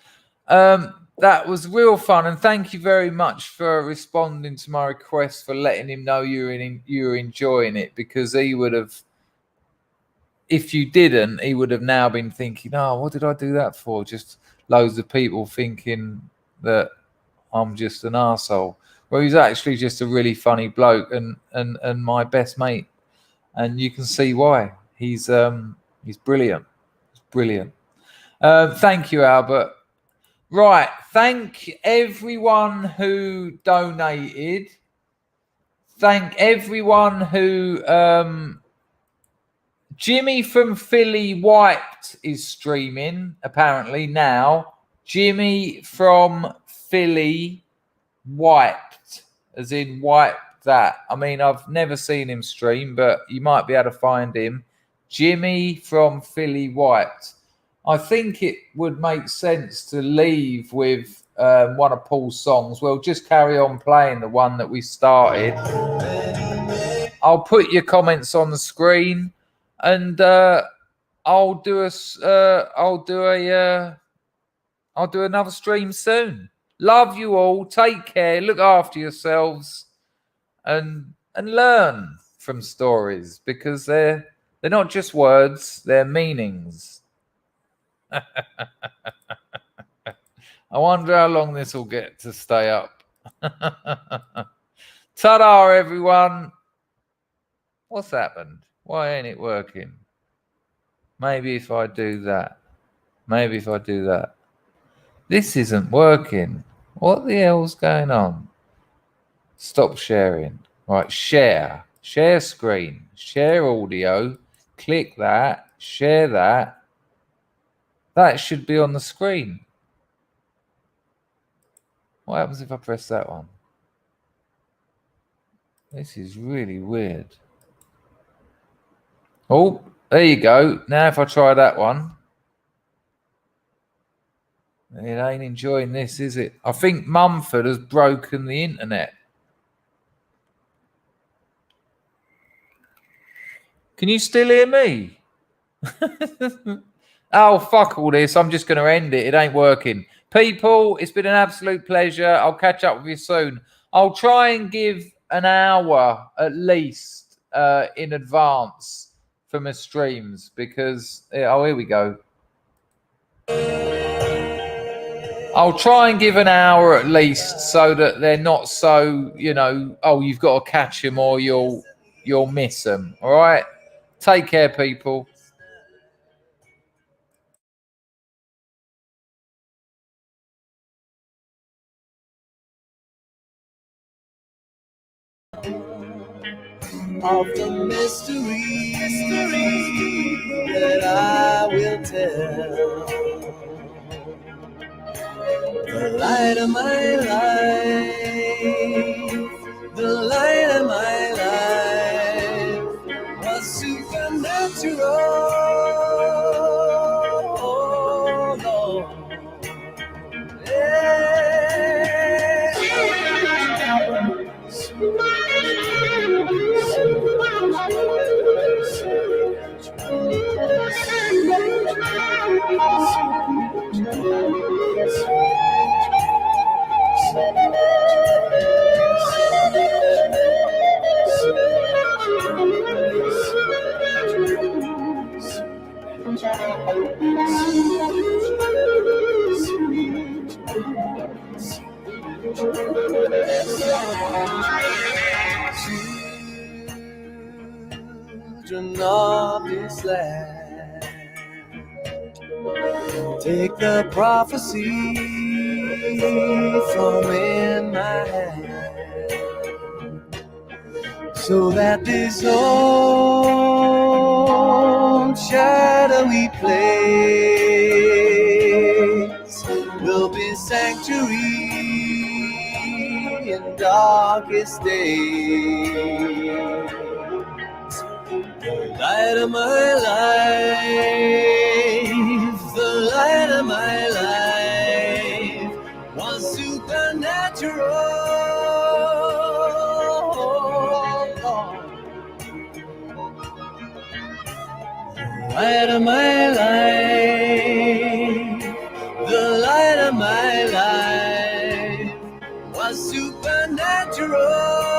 That was real fun, and thank you very much for responding to my request for letting him know you were enjoying it, because he would have, if you didn't, he would have now been thinking, oh, what did I do that for? Just loads of people thinking that I'm just an arsehole. Well, he's actually just a really funny bloke and my best mate, and you can see why. He's brilliant. He's brilliant. Thank you, Albert. Right. Thank everyone who donated. Thank everyone who... Jimmy from Philly Wiped is streaming, apparently, now. Jimmy from Philly Wiped, as in wiped that. I mean, I've never seen him stream, but you might be able to find him. Jimmy from Philly Wiped. I think it would make sense to leave with one of Paul's songs. We'll just carry on playing the one that we started. I'll put your comments on the screen, and I'll do another stream soon. Love you all. Take care. Look after yourselves, and learn from stories, because they're not just words; they're meanings. I wonder how long this will get to stay up. Ta-da, everyone. What's happened? Why ain't it working? Maybe if I do that. This isn't working. What the hell's going on? Stop sharing. Right, share. Share screen. Share audio. Click that. Share that. That should be on the screen. What happens if I press that one? This is really weird. Oh, there you go. Now if I try that one. It ain't enjoying this, is it? I think Mumford has broken the internet. Can you still hear me? Oh, fuck all this. I'm just going to end it. It ain't working. People, it's been an absolute pleasure. I'll catch up with you soon. I'll try and give an hour at least in advance for my streams because... Oh, here we go. I'll try and give an hour at least so that they're not so, you know, oh, you've got to catch them or you'll miss them. All right? Take care, people. Of the mystery that I will tell, the light of my life, the light of my life was supernatural. Oh, Lord. Yeah. Children of this land, take the prophecy from in my hand, so that this old shadowy place will be sanctuary in darkest days. The light of my life, the light of my life was supernatural. The light of my life, the light of my life was supernatural.